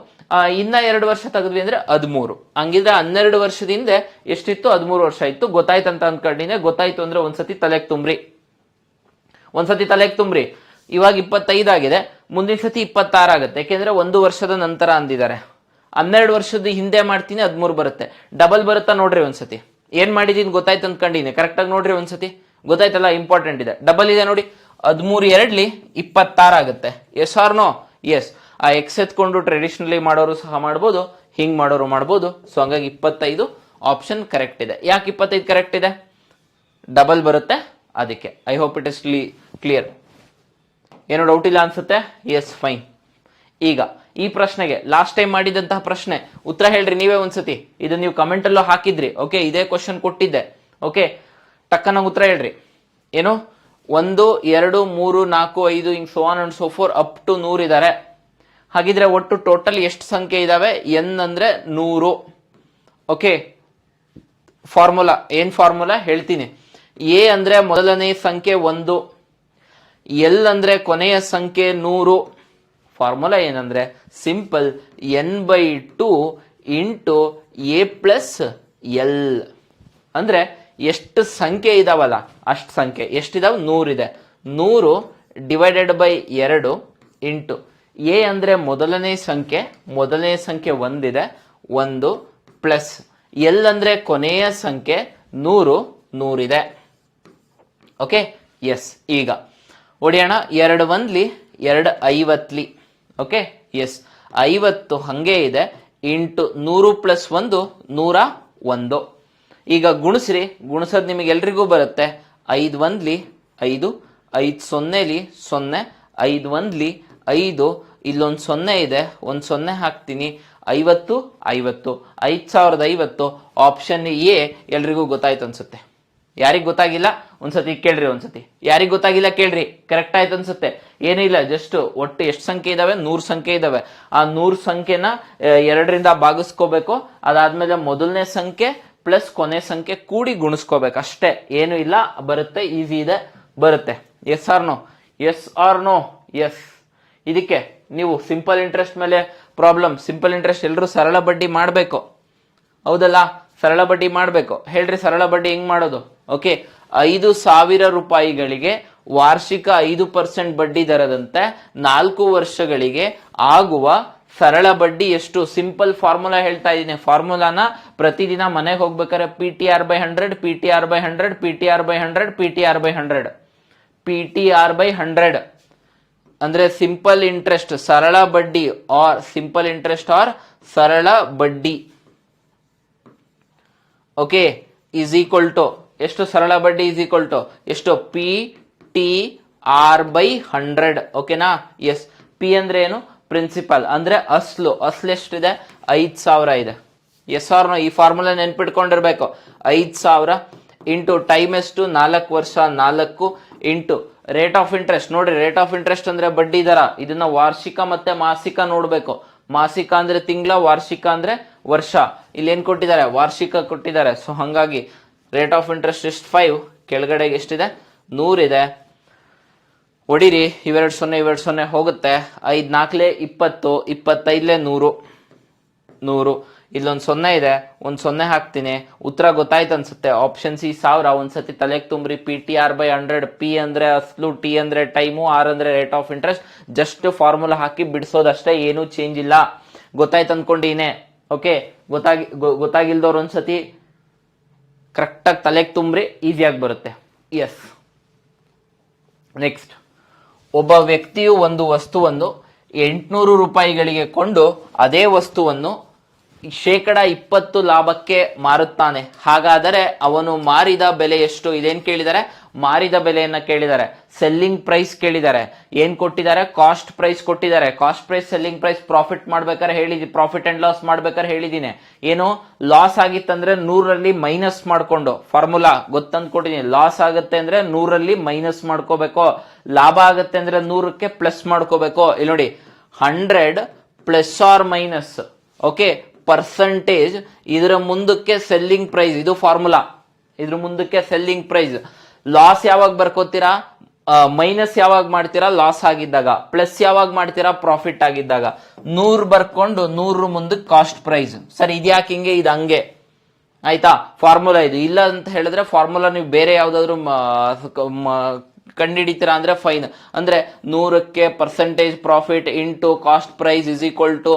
ಇನ್ನ 2 ವರ್ಷ ತೆಗೆದ್ವಿ ಅಂದ್ರೆ 13. ಹಂಗಿದ್ರೆ 12 ವರ್ಷದಿಂದ ಎಷ್ಟಿತ್ತು, 13 ವರ್ಷ ಇತ್ತು. ಗೊತ್ತಾಯ್ತಂತ ಅನ್ಕೊಂಡಿನೇ. ಗೊತ್ತಾಯ್ತು ಅಂದ್ರೆ ಒಂದ್ಸತಿ ತಲೆಗೆ ತುಂಬ್ರಿ. ಇವಾಗ 25 ಆಗಿದೆ, ಮುಂದಿನ ಸತಿ 26 ಆಗುತ್ತೆ. ಯಾಕೆಂದ್ರೆ 1 ವರ್ಷದ ನಂತರ ಅಂದಿದ್ದಾರೆ. 12 ವರ್ಷದ ಹಿಂದೆ ಮಾಡ್ತೀನಿ, 13 ಬರುತ್ತೆ. ಡಬಲ್ ಬರುತ್ತಾ ನೋಡ್ರಿ ಒಂದ್ಸತಿ. ಏನ್ ಮಾಡಿದೀನಿ ಗೊತ್ತಾಯ್ತು ಅನ್ಕೊಂಡಿನಿ. ಕರೆಕ್ಟ್ ಆಗಿ ನೋಡ್ರಿ ಒಂದ್ಸತಿ. ಗೊತ್ತಾಯ್ತಲ್ಲ, ಇಂಪಾರ್ಟೆಂಟ್ ಇದೆ. ಡಬಲ್ ಇದೆ ನೋಡಿ, 13 2 26 ಆಗುತ್ತೆ. Yes or no? ಎಸ್. ಆ ಎಕ್ಸ್ ಎತ್ಕೊಂಡು ಟ್ರೆಡಿಷನಲಿ ಮಾಡೋರು ಸಹ ಮಾಡ್ಬೋದು, ಹಿಂಗ್ ಮಾಡೋರು ಮಾಡ್ಬೋದು. ಸೊ ಹಂಗಾಗಿ 25 ಆಪ್ಷನ್ ಕರೆಕ್ಟ್ ಇದೆ. ಯಾಕೆ 25 ಕರೆಕ್ಟ್ ಇದೆ? ಡಬಲ್ ಬರುತ್ತೆ ಅದಕ್ಕೆ. I hope it is clear. ಏನೋ ಡೌಟ್ ಇಲ್ಲ ಅನ್ಸುತ್ತೆ? Yes, fine. ಈಗ ಈ ಪ್ರಶ್ನೆಗೆ ಲಾಸ್ಟ್ ಟೈಮ್ ಮಾಡಿದಂತಹ ಪ್ರಶ್ನೆ ಉತ್ತರ ಹೇಳ್ರಿ ನೀವೇ ಒಂದ್ಸತಿ. ಇದು ನೀವು ಕಮೆಂಟ್ ಅಲ್ಲೂ ಹಾಕಿದ್ರಿ. ಓಕೆ, ಇದೇ ಕ್ವಶನ್ ಕೊಟ್ಟಿದ್ದೆ. ಓಕೆ, ಟಕ್ಕನ ಉತ್ತರ ಹೇಳ್ರಿ. ಏನು 1 2 3 4 5 ಹಿಂಗ್ so on and so forth up to 100 ಇದಾರೆ. ಹಾಗಿದ್ರೆ ಒಟ್ಟು ಟೋಟಲ್ ಎಷ್ಟು ಸಂಖ್ಯೆ ಇದಾವೆ? ಎನ್ ಅಂದ್ರೆ 100. ಓಕೆ, ಫಾರ್ಮುಲಾ ಏನ್ ಫಾರ್ಮುಲಾ ಹೇಳ್ತೀನಿ. ಎ ಅಂದ್ರೆ ಮೊದಲನೇ ಸಂಖ್ಯೆ 1, ಎಲ್ ಅಂದ್ರೆ ಕೊನೆಯ ಸಂಖ್ಯೆ 100. ಫಾರ್ಮುಲಾ ಏನಂದ್ರೆ simple n/2 into a plus L. ಅಂದ್ರೆ ಎಷ್ಟು ಸಂಖ್ಯೆ ಇದಾವಲ್ಲ ಅಷ್ಟು ಸಂಖ್ಯೆ ಎಷ್ಟಿದಾವೆ 100 ಇದೆ. 100 ಡಿವೈಡೆಡ್ ಬೈ 2 ಇಂಟು ಎ ಅಂದ್ರೆ ಮೊದಲನೇ ಸಂಖ್ಯೆ 1 ಇದೆ 1 ಪ್ಲಸ್ ಎಲ್ ಅಂದ್ರೆ ಕೊನೆಯ ಸಂಖ್ಯೆ 100 ಇದೆ. Okay yes. ಈಗ ಹೊಡಿಯೋಣ 2 1 2 50. ಓಕೆ ಎಸ್ 50 ಹಂಗೆ ಇದೆ ಇಂಟು 100 ಪ್ಲಸ್ 1 101. ಈಗ ಗುಣಿಸ್ರಿ, ಗುಣಿಸೋದು ನಿಮಗೆ ಎಲ್ರಿಗೂ ಬರುತ್ತೆ. 5 1 5, 5 0 0, 5 1 5, ಇಲ್ಲೊಂದು 0 ಇದೆ, ಒಂದು 0 ಹಾಕ್ತೀನಿ. 50 50 5050. ಆಪ್ಷನ್ ಎ ಎಲ್ರಿಗೂ ಗೊತ್ತಾಯ್ತು ಅನ್ಸುತ್ತೆ. ಯಾರಿಗೆ ಗೊತ್ತಾಗಿಲ್ಲ ಒಂದ್ಸತಿ ಕೇಳ್ರಿ, ಒಂದ್ಸತಿ ಯಾರಿಗೆ ಗೊತ್ತಾಗಿಲ್ಲ ಕೇಳ್ರಿ. ಕರೆಕ್ಟ್ ಆಯ್ತು ಅನ್ಸುತ್ತೆ. ಏನಿಲ್ಲ, ಜಸ್ಟ್ ಒಟ್ಟು ಎಷ್ಟು ಸಂಖ್ಯೆ ಇದಾವೆ 100 ಸಂಖ್ಯೆ ಇದಾವೆ. ಆ 100 ಸಂಖ್ಯೆನ 2ರಿಂದ ಭಾಗಿಸ್ಕೋಬೇಕು. ಅದಾದ್ಮೇಲೆ ಮೊದಲನೇ ಸಂಖ್ಯೆ ಪ್ಲಸ್ ಕೊನೆ ಸಂಖ್ಯೆ ಕೂಡಿ ಗುಣಿಸ್ಕೋಬೇಕು ಅಷ್ಟೇ, ಏನು ಇಲ್ಲ. ಬರುತ್ತೆ, ಈಸಿ ಇದೆ, ಬರುತ್ತೆ. Yes or no? Yes or no? Yes. ಇದಕ್ಕೆ ನೀವು ಸಿಂಪಲ್ ಇಂಟ್ರೆಸ್ಟ್ ಮೇಲೆ ಪ್ರಾಬ್ಲಮ್, ಸಿಂಪಲ್ ಇಂಟ್ರೆಸ್ಟ್ ಎಲ್ಲರೂ ಸರಳ ಬಡ್ಡಿ ಮಾಡಬೇಕು, ಹೌದಲ್ಲ? ಸರಳ ಬಡ್ಡಿ ಮಾಡಬೇಕು. ಹೇಳ್ರಿ ಸರಳ ಬಡ್ಡಿ ಹೆಂಗ್ ಮಾಡೋದು? ಓಕೆ, 5,000 ರೂಪಾಯಿಗಳಿಗೆ ವಾರ್ಷಿಕ 5% ಬಡ್ಡಿ ದರದಂತೆ 4 ವರ್ಷಗಳಿಗೆ ಆಗುವ ಸರಳ ಬಡ್ಡಿ ಎಷ್ಟು? ಸಿಂಪಲ್ ಫಾರ್ಮುಲಾ ಹೇಳ್ತಾ ಇದ್ದೀನಿ. ಫಾರ್ಮುಲಾನ ಪ್ರತಿದಿನ ಮನೆಗೆ ಹೋಗ್ಬೇಕಾದ್ರೆ PTR/100, PTR/100, PTR/100, PTR/100, PTR/100 ಅಂದ್ರೆ ಸಿಂಪಲ್ ಇಂಟ್ರೆಸ್ಟ್ ಸರಳ ಬಡ್ಡಿ ಆರ್ ಸಿಂಪಲ್ ಇಂಟ್ರೆಸ್ಟ್ ಆರ್ ಸರಳ ಬಡ್ಡಿ. ಓಕೆ, ಈಸ್ ಈಕ್ವಲ್ ಟು ಎಷ್ಟು? ಸರಳ ಬಡ್ಡಿ ಈಸ್ ಈಕ್ವಲ್ ಟು ಎಷ್ಟು? PTR/100. ಓಕೆನಾ? ಎಸ್. ಪಿ ಅಂದ್ರೆ ಏನು? ಪ್ರಿನ್ಸಿಪಲ್ ಅಂದ್ರೆ ಅಸ್ಲು. ಅಸ್ಲು ಎಷ್ಟಿದೆ? 5,000 ಇದೆ. Yes or no? ಈ ಫಾರ್ಮುಲಾ ನೆನ್ಪಿಟ್ಕೊಂಡಿರ್ಬೇಕು. 5,000 ಇಂಟು ಟೈಮ್ ಎಷ್ಟು? 4 ವರ್ಷ, 4 ಇಂಟು ರೇಟ್ ಆಫ್ ಇಂಟ್ರೆಸ್ಟ್. ನೋಡ್ರಿ, ರೇಟ್ ಆಫ್ ಇಂಟ್ರೆಸ್ಟ್ ಅಂದ್ರೆ ಬಡ್ಡಿ ದರ. ಇದನ್ನ ವಾರ್ಷಿಕ ಮತ್ತೆ ಮಾಸಿಕ ನೋಡ್ಬೇಕು. ಮಾಸಿಕ ಅಂದ್ರೆ ತಿಂಗಳ, ವಾರ್ಷಿಕ ಅಂದ್ರೆ ವರ್ಷ. ಇಲ್ಲಿ ಏನ್ ಕೊಟ್ಟಿದ್ದಾರೆ? ವಾರ್ಷಿಕ ಕೊಟ್ಟಿದ್ದಾರೆ. ಸೊ ಹಂಗಾಗಿ ರೇಟ್ ಆಫ್ ಇಂಟ್ರೆಸ್ಟ್ ಎಷ್ಟು? 5. ಕೆಳಗಡೆಗೆ ಎಷ್ಟಿದೆ? 100 ಇದೆ. ಹೊಡಿರಿ, ಇವೆರಡು 0 ಹೋಗುತ್ತೆ. 5 4 20, 25 100. ಇಲ್ಲೊಂದು 0 ಇದೆ, ಒಂದು 0 ಹಾಕ್ತೀನಿ. ಉತ್ತರ ಗೊತ್ತಾಯ್ತು ಅನ್ಸುತ್ತೆ. Option C 1000. ಒಂದ್ಸತಿ ತಲೆಗೆ ತುಂಬ್ರಿ. PTR/100. ಪಿ ಅಂದ್ರೆ ಅಸ್ಲು, ಟಿ ಅಂದ್ರೆ ಟೈಮು, ಆರ್ ಅಂದ್ರೆ rate of interest. Just formula ಹಾಕಿ ಬಿಡಿಸೋದಷ್ಟೇ, ಏನು ಚೇಂಜ್ ಇಲ್ಲ. ಗೊತ್ತಾಯ್ತು ಅನ್ಕೊಂಡಿನೇ. ಓಕೆ, ಗೊತ್ತಾಗಿಲ್ದವ್ರು ಒಂದ್ಸತಿ ಕರೆಕ್ಟಾಗಿ ತಲೆಗೆ ತುಂಬ್ರಿ, ಈಸಿಯಾಗಿ ಬರುತ್ತೆ. ಎಸ್. ನೆಕ್ಸ್ಟ್, ಒಬ್ಬ ವ್ಯಕ್ತಿಯು ಒಂದು ವಸ್ತುವನ್ನು 800 ರೂಪಾಯಿಗಳಿಗೆ ಕೊಂಡು ಅದೇ ವಸ್ತುವನ್ನು 20% ಲಾಭಕ್ಕೆ ಮಾರುತ್ತಾನೆ. ಹಾಗಾದರೆ ಅವನು ಮಾರಿದ ಬೆಲೆ ಎಷ್ಟು? ಇದೇನ್ ಕೇಳಿದ್ದಾರೆ? ಮಾರಿದ ಬೆಲೆಯನ್ನ ಕೇಳಿದ್ದಾರೆ. ಸೆಲ್ಲಿಂಗ್ ಪ್ರೈಸ್ ಕೇಳಿದ್ದಾರೆ. ಏನ್ ಕೊಟ್ಟಿದ್ದಾರೆ? ಕಾಸ್ಟ್ ಪ್ರೈಸ್ ಕೊಟ್ಟಿದ್ದಾರೆ. Cost price, selling price. Profit ಮಾಡ್ಬೇಕಾದ್ರೆ ಹೇಳಿದೀನಿ, ಪ್ರಾಫಿಟ್ ಅಂಡ್ ಲಾಸ್ ಮಾಡ್ಬೇಕಾದ್ರೆ ಹೇಳಿದೀನಿ. ಏನು ಲಾಸ್ ಆಗಿತ್ತಂದ್ರೆ 100ರಲ್ಲಿ ಮೈನಸ್ ಮಾಡ್ಕೊಂಡು, ಫಾರ್ಮುಲಾ ಗೊತ್ತಂದ್ ಕೊಟ್ಟಿದ್ದೀನಿ. ಲಾಸ್ ಆಗುತ್ತೆ ಅಂದ್ರೆ 100ರಲ್ಲಿ ಮೈನಸ್ ಮಾಡ್ಕೋಬೇಕು. ಲಾಭ ಆಗುತ್ತೆ ಅಂದ್ರೆ 100ಕ್ಕೆ ಪ್ಲಸ್ ಮಾಡ್ಕೋಬೇಕು. ಇಲ್ಲಿ ನೋಡಿ, 100 plus R minus, okay, percentage. ಇದರ ಮುಂದಕ್ಕೆ ಸೆಲ್ಲಿಂಗ್ ಪ್ರೈಸ್. ಇದು ಫಾರ್ಮುಲಾ. ಇದ್ರ ಮುಂದಕ್ಕೆ ಸೆಲ್ಲಿಂಗ್ ಪ್ರೈಸ್. ಲಾಸ್ ಯಾವಾಗ ಬರ್ಕೋತೀರಾ? ಮೈನಸ್ ಯಾವಾಗ ಮಾಡ್ತೀರಾ? ಲಾಸ್ ಆಗಿದ್ದಾಗ. ಪ್ಲಸ್ ಯಾವಾಗ ಮಾಡ್ತೀರಾ? ಪ್ರಾಫಿಟ್ ಆಗಿದ್ದಾಗ. 100 ಬರ್ಕೊಂಡು 100 ಮುಂದಕ್ಕೆ ಕಾಸ್ಟ್ ಪ್ರೈಸ್. ಸರ್ ಇದ್ಯಾಕೆ ಹಿಂಗೆ? ಇದು ಹಂಗೆ, ಆಯ್ತಾ? ಫಾರ್ಮುಲಾ ಇದು. ಇಲ್ಲ ಅಂತ ಹೇಳಿದ್ರೆ ಫಾರ್ಮುಲಾ ನೀವು ಬೇರೆ ಯಾವ್ದಾದ್ರು ಕಂಡುಹಿಡಿತೀರಾ ಅಂದ್ರೆ ಫೈನ್. ಅಂದ್ರೆ 100ಕ್ಕೆ percentage profit into cost price is equal to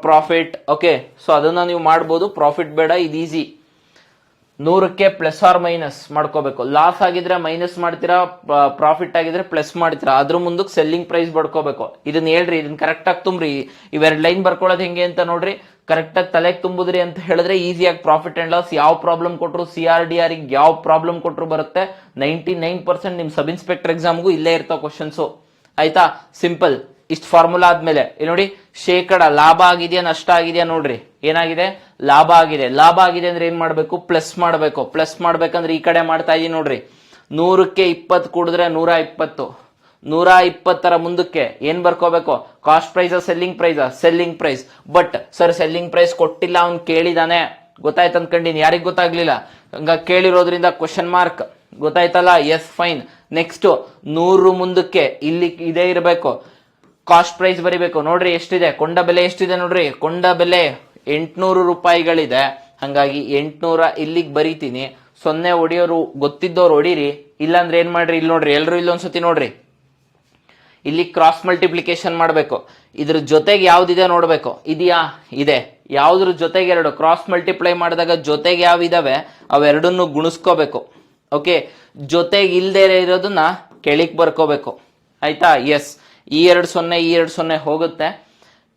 profit. Okay, so ಅದನ್ನ ನೀವು ಮಾಡ್ಬೋದು. ಪ್ರಾಫಿಟ್ ಬೇಡ, ಇದು ಈಸಿ. 100ಕ್ಕೆ ಪ್ಲಸ್ ಆರ್ ಮೈನಸ್ ಮಾಡ್ಕೋಬೇಕು. ಲಾಸ್ ಆಗಿದ್ರೆ ಮೈನಸ್ ಮಾಡ್ತೀರಾ, ಪ್ರಾಫಿಟ್ ಆಗಿದ್ರೆ ಪ್ಲಸ್ ಮಾಡ್ತೀರಾ. ಅದ್ರ ಮುಂದಕ್ಕೆ ಸೆಲ್ಲಿಂಗ್ ಪ್ರೈಸ್ ಬಡ್ಕೋಬೇಕು. ಇದನ್ನ ಹೇಳ್ರಿ, ಇದನ್ನ ಕರೆಕ್ಟ್ ಆಗಿ ತುಂಬ್ರಿ. ಇವೆರಡು ಲೈನ್ ಬರ್ಕೊಳ್ಳೋದು ಹೆಂಗೆ ಅಂತ ನೋಡ್ರಿ. ಕರೆಕ್ಟ್ ಆಗಿ ತಲೆಗೆ ತುಂಬುದ್ರಿ ಅಂತ ಹೇಳಿದ್ರೆ ಈಸಿಯಾಗಿ ಪ್ರಾಫಿಟ್ ಅಂಡ್ ಲಾಸ್ ಯಾವ ಪ್ರಾಬ್ಲಮ್ ಕೊಟ್ಟರು, CRDR ಯಾವ ಪ್ರಾಬ್ಲಮ್ ಕೊಟ್ಟರು ಬರುತ್ತೆ. 99% ನಿಮ್ ಸಬ್ ಇನ್ಸ್ಪೆಕ್ಟರ್ ಎಕ್ಸಾಮ್ಗೂ ಇಲ್ಲೇ ಇರ್ತಾವ ಕ್ವಶನ್ಸ್. ಆಯ್ತಾ? ಸಿಂಪಲ್. ಇಷ್ಟು ಫಾರ್ಮುಲಾ ಆದ್ಮೇಲೆ ಇಲ್ಲಿ ನೋಡಿ, ಶೇಕಡ ಲಾಭ ಆಗಿದೆಯಾ ನಷ್ಟ ಆಗಿದೆಯಾ ನೋಡ್ರಿ. ಏನಾಗಿದೆ? ಲಾಭ ಆಗಿದೆ. ಲಾಭ ಆಗಿದೆ ಅಂದ್ರೆ ಏನ್ ಮಾಡ್ಬೇಕು? ಪ್ಲಸ್ ಮಾಡ್ಬೇಕು. ಪ್ಲಸ್ ಮಾಡ್ಬೇಕಂದ್ರೆ ಈ ಕಡೆ ಮಾಡ್ತಾ ಇದೀನಿ ನೋಡ್ರಿ. 100ಕ್ಕೆ 20 ಕೂಡಿದ್ರೆ 120. 120ರ ಮುಂದಕ್ಕೆ ಏನ್ ಬರ್ಕೋಬೇಕು? Cost price, selling price? Selling price. But sir selling price ಕೊಟ್ಟಿಲ್ಲ, ಅವ್ನು ಕೇಳಿದಾನೆ. ಗೊತ್ತಾಯ್ತು ಅನ್ಕೊಂಡಿನಿ. ಯಾರಿಗ್ ಗೊತ್ತಾಗ್ಲಿಲ್ಲ? ಹಂಗ ಕೇಳಿರೋದ್ರಿಂದ ಕ್ವಶನ್ ಮಾರ್ಕ್. ಗೊತ್ತಾಯ್ತಲ್ಲ? Yes, fine. ನೆಕ್ಸ್ಟ್ 100 ಮುಂದಕ್ಕೆ ಇಲ್ಲಿ ಇದೇ ಇರಬೇಕು, ಕಾಸ್ಟ್ ಪ್ರೈಸ್ ಬರಿಬೇಕು. ನೋಡ್ರಿ ಎಷ್ಟಿದೆ, ಕೊಂಡ ಬೆಲೆ ಎಷ್ಟಿದೆ ನೋಡ್ರಿ, ಕೊಂಡ ಬೆಲೆ 800 ರೂಪಾಯಿಗಳಿದೆ. ಹಂಗಾಗಿ 800 ಇಲ್ಲಿಗೆ ಬರೀತೀನಿ. 0 ಹೊಡಿಯೋರು ಗೊತ್ತಿದ್ದವ್ರು ಹೊಡೀರಿ, ಇಲ್ಲಾಂದ್ರೆ ಏನ್ ಮಾಡ್ರಿ, ಇಲ್ಲಿ ನೋಡ್ರಿ, ಎಲ್ರು ಇಲ್ಲೊಂದ್ಸತಿ ನೋಡ್ರಿ, ಇಲ್ಲಿ ಕ್ರಾಸ್ ಮಲ್ಟಿಪ್ಲಿಕೇಶನ್ ಮಾಡಬೇಕು. ಇದ್ರ ಜೊತೆಗೆ ಯಾವ್ದಿದೆ ನೋಡ್ಬೇಕು, ಇದೆಯಾ? ಇದೆ. ಯಾವ್ದ್ರ ಜೊತೆಗೆ 2 ಕ್ರಾಸ್ ಮಲ್ಟಿಪ್ಲೈ ಮಾಡಿದಾಗ ಜೊತೆಗೆ ಯಾವಿದಾವೆ ಅವೆರಡನ್ನು ಗುಣಿಸ್ಕೋಬೇಕು. ಓಕೆ, ಜೊತೆಗೆ ಇಲ್ದೇ ಇರೋದನ್ನ ಕೆಳಕ್ ಬರ್ಕೋಬೇಕು. ಆಯ್ತಾ? ಎಸ್, ಈ 2 0 ಈ 2 0 ಹೋಗುತ್ತೆ.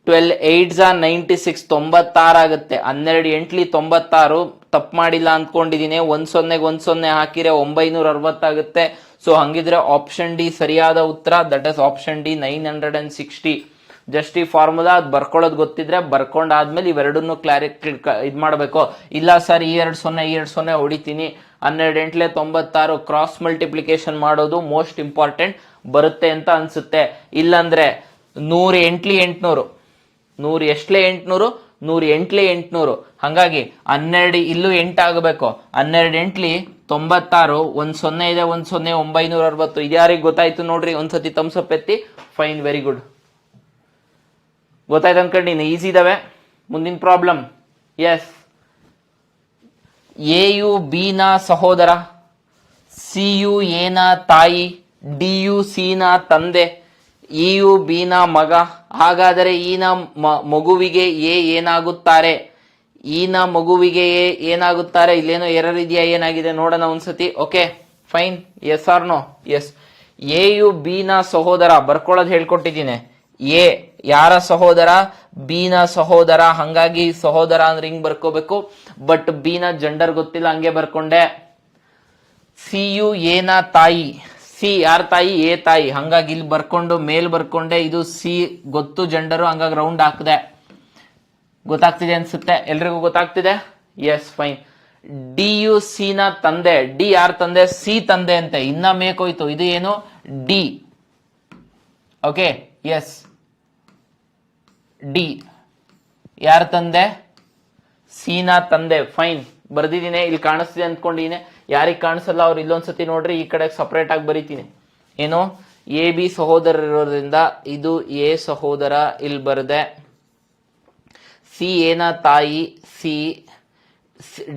12 8 96, 96 ಆಗುತ್ತೆ. 12 8 96. ತಪ್ಪು ಮಾಡಿಲ್ಲ ಅಂದ್ಕೊಂಡಿದ್ದೀನಿ. 1 0 1 0 ಹಾಕಿದ್ರೆ 960 ಆಗುತ್ತೆ. ಸೊ ಹಂಗಿದ್ರೆ ಆಪ್ಷನ್ ಡಿ ಸರಿಯಾದ ಉತ್ತರ. That is option D, 960. Just ಈ ಫಾರ್ಮುಲಾ ಅದು ಬರ್ಕೊಳ್ಳೋದು ಗೊತ್ತಿದ್ರೆ ಬರ್ಕೊಂಡಾದ್ಮೇಲೆ ಇವೆರಡನ್ನು ಇದ್ ಮಾಡಬೇಕು. ಇಲ್ಲ ಸರ್ ಈ 2 0 ಈ 2 0 ಹೊಡಿತೀನಿ, 12 8 96 ಕ್ರಾಸ್ ಮಲ್ಟಿಪ್ಲಿಕೇಶನ್ ಮಾಡೋದು ಮೋಸ್ಟ್ ಇಂಪಾರ್ಟೆಂಟ್ ಬರುತ್ತೆ ಅಂತ ಅನ್ಸುತ್ತೆ. ಇಲ್ಲಾಂದ್ರೆ 100 8 800, 100 ಎಷ್ಟಲೇ 800, 100 8 800. ಹಂಗಾಗಿ 12 ಇಲ್ಲೂ 8 ಆಗಬೇಕು. 12 8 96, 1 0 ಇದೆ, 1 0 960. ಇದ್ಯಾರಿಗೆ ಗೊತ್ತಾಯ್ತು ನೋಡ್ರಿ, ಒಂದ್ಸತಿ ತಮ್ಸಪ್ ಎತ್ತಿ. Fine, very good. ಗೊತ್ತಾಯ್ತು ಅನ್ಕೊಂಡಿನಿ. ಈಸಿ ಇದಾವೆ. ಮುಂದಿನ ಪ್ರಾಬ್ಲಮ್. ಎಸ್, ಎ ಯು ಬಿ ನ ಸಹೋದರ, ಸಿ ಯು ಎ ನ ತಾಯಿ, ಡಿ ಯು ಸಿ ನ ತಂದೆ, ಇ ಯು ಬಿ ನ ಮಗ. ಹಾಗಾದರೆ ಈ ನ ಮಗುವಿಗೆ ಎ ಏನಾಗುತ್ತಾರೆ? ಈ ನ ಮಗುವಿಗೆ ಎ ಏನಾಗುತ್ತಾರೆ? ಇಲ್ಲೇನೋ ಎರರ್ ಇದೆಯಾ, ಏನಾಗಿದೆ ನೋಡೋಣ ಒಂದ್ಸತಿ. Okay, fine. Yes or no? Yes. A ಯು ಬಿ ನ ಸಹೋದರ ಬರ್ಕೊಳ್ಳೋದು ಹೇಳ್ಕೊಟ್ಟಿದ್ದೀನಿ. ಎ ಯಾರ ಸಹೋದರ? ಬಿ ನ ಸಹೋದರ. ಹಂಗಾಗಿ ಸಹೋದರ ಅಂದ್ರೆ ಹಿಂಗ್ ಬರ್ಕೋಬೇಕು. ಬಟ್ ಬಿ ನ ಜೆಂಡರ್ ಗೊತ್ತಿಲ್ಲ, ಹಂಗೆ ಬರ್ಕೊಂಡೆ. ಸಿ ಯು ಎ ನ ತಾಯಿ, ಸಿ ಯಾರ ತಾಯಿ? ಎ ತಾಯಿ. ಹಂಗಾಗಿ ಇಲ್ಲಿ ಬರ್ಕೊಂಡು ಮೇಲ್ ಬರ್ಕೊಂಡೆ. ಇದು ಸಿ ಗೊತ್ತು ಜೆಂಡರು, ಹಂಗಾಗಿ ರೌಂಡ್ ಹಾಕಿದೆ. ಗೊತ್ತಾಗ್ತಿದೆ ಅನ್ಸುತ್ತೆ, ಎಲ್ರಿಗೂ ಗೊತ್ತಾಗ್ತಿದೆ? Yes, fine. D U C ನ ತಂದೆ, ಡಿ ಯಾರ ತಂದೆ? ಸಿ ತಂದೆ ಅಂತೆ. ಇನ್ನ ಮೇಕೋಯ್ತು. ಇದು ಏನು? ಡಿ. Okay, S. ಡಿ ಯಾರ ತಂದೆ? ಸಿ ನ ತಂದೆ. ಫೈನ್, ಬರ್ದಿದ್ದೀನಿ. ಇಲ್ಲಿ ಕಾಣಿಸ್ತಿದೆ ಅಂದ್ಕೊಂಡಿದ್ದೀನಿ. ಯಾರಿಗೆ ಕಾಣಿಸಲ್ಲ ಅವ್ರು ಇಲ್ಲೊಂದ್ಸತಿ ನೋಡ್ರಿ, ಈ ಕಡೆ ಸಪರೇಟ್ ಆಗಿ ಬರೀತೀನಿ. ಏನು? ಎ ಬಿ ಸಹೋದರರಿರೋದ್ರಿಂದ ಇದು ಎ ಸಹೋದರ ಇಲ್ಲಿ ಬರ್ದೆ. ಸಿ ಎ ನ ತಾಯಿ, ಸಿ.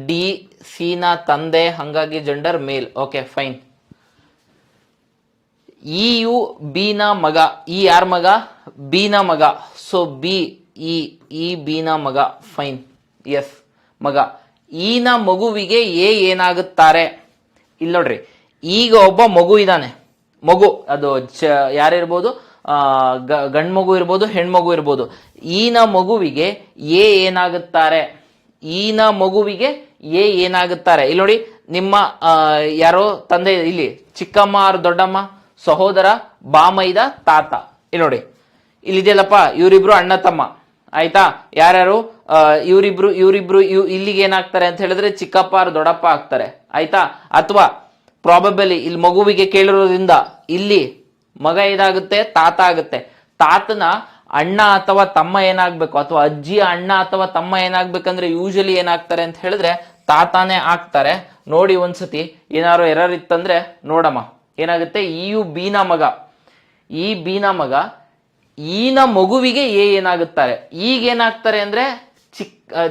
ಡಿ ಸಿ ನ ತಂದೆ, ಹಂಗಾಗಿ ಜೆಂಡರ್ ಮೇಲ್. Okay, fine. E U B ನ ಮಗ. ಈ ಯಾರ ಮಗ? ಬಿ ನ ಮಗ. ಸೊ ಬಿ, ಇ ಬಿ ನ ಮಗ. ಫೈನ್, ಎಸ್, ಮಗ. ಈ ನ ಮಗುವಿಗೆ ಎ ಏನಾಗುತ್ತಾರೆ? ಇಲ್ಲಿ ನೋಡ್ರಿ, ಈಗ ಒಬ್ಬ ಮಗು ಇದ್ದಾನೆ. ಮಗು ಅದು ಯಾರಿರ್ಬೋದು? ಗಂಡ್ ಮಗು ಇರ್ಬೋದು, ಹೆಣ್ಮಗು ಇರ್ಬೋದು. ಈ ನ ಮಗುವಿಗೆ ಎ ಏನಾಗುತ್ತಾರೆ? ಈ ನ ಮಗುವಿಗೆ ಎ ಏನಾಗುತ್ತಾರೆ? ಇಲ್ಲಿ ನೋಡಿ, ನಿಮ್ಮ ಯಾರೋ ತಂದೆ, ಇಲ್ಲಿ ಚಿಕ್ಕಮ್ಮ ಆರ್ ದೊಡ್ಡಮ್ಮ, ಸಹೋದರ, ಬಾಮೈದ, ತಾತ. ಇಲ್ಲಿ ನೋಡಿ, ಇಲ್ಲಿದೆಯಲ್ಲಪ್ಪ, ಇವರಿಬ್ರು ಅಣ್ಣ ತಮ್ಮ. ಆಯ್ತಾ? ಯಾರ್ಯಾರು? ಇವರಿಬ್ರು ಇಲ್ಲಿಗೆ ಏನಾಗ್ತಾರೆ ಅಂತ ಹೇಳಿದ್ರೆ ಚಿಕ್ಕಪ್ಪ ಆರ್ ದೊಡ್ಡಪ್ಪ ಆಗ್ತಾರೆ. ಆಯ್ತಾ? ಅಥವಾ ಪ್ರಾಬಬಲಿ ಇಲ್ಲಿ ಮಗುವಿಗೆ ಕೇಳಿರೋದ್ರಿಂದ ಇಲ್ಲಿ ಮಗ ಏನಾಗುತ್ತೆ? ತಾತ ಆಗುತ್ತೆ. ತಾತನ ಅಣ್ಣ ಅಥವಾ ತಮ್ಮ ಏನಾಗ್ಬೇಕು, ಅಥವಾ ಅಜ್ಜಿಯ ಅಣ್ಣ ಅಥವಾ ತಮ್ಮ ಏನಾಗ್ಬೇಕಂದ್ರೆ ಯೂಶಲಿ ಏನಾಗ್ತಾರೆ ಅಂತ ಹೇಳಿದ್ರೆ ತಾತಾನೇ ಆಗ್ತಾರೆ. ನೋಡಿ ಒಂದ್ಸತಿ, ಏನಾದ್ರು ಎರರ್ ಇತ್ತಂದ್ರೆ ನೋಡಮ್ಮ. ಏನಾಗುತ್ತೆ? ಈ ಯು ಬಿ ನ ಮಗ, ಈ ಬಿ ನ ಮಗ, ಈ ನ ಮಗುವಿಗೆ ಎ ಏನಾಗುತ್ತಾರೆ? ಈಗ ಏನಾಗ್ತಾರೆ ಅಂದ್ರೆ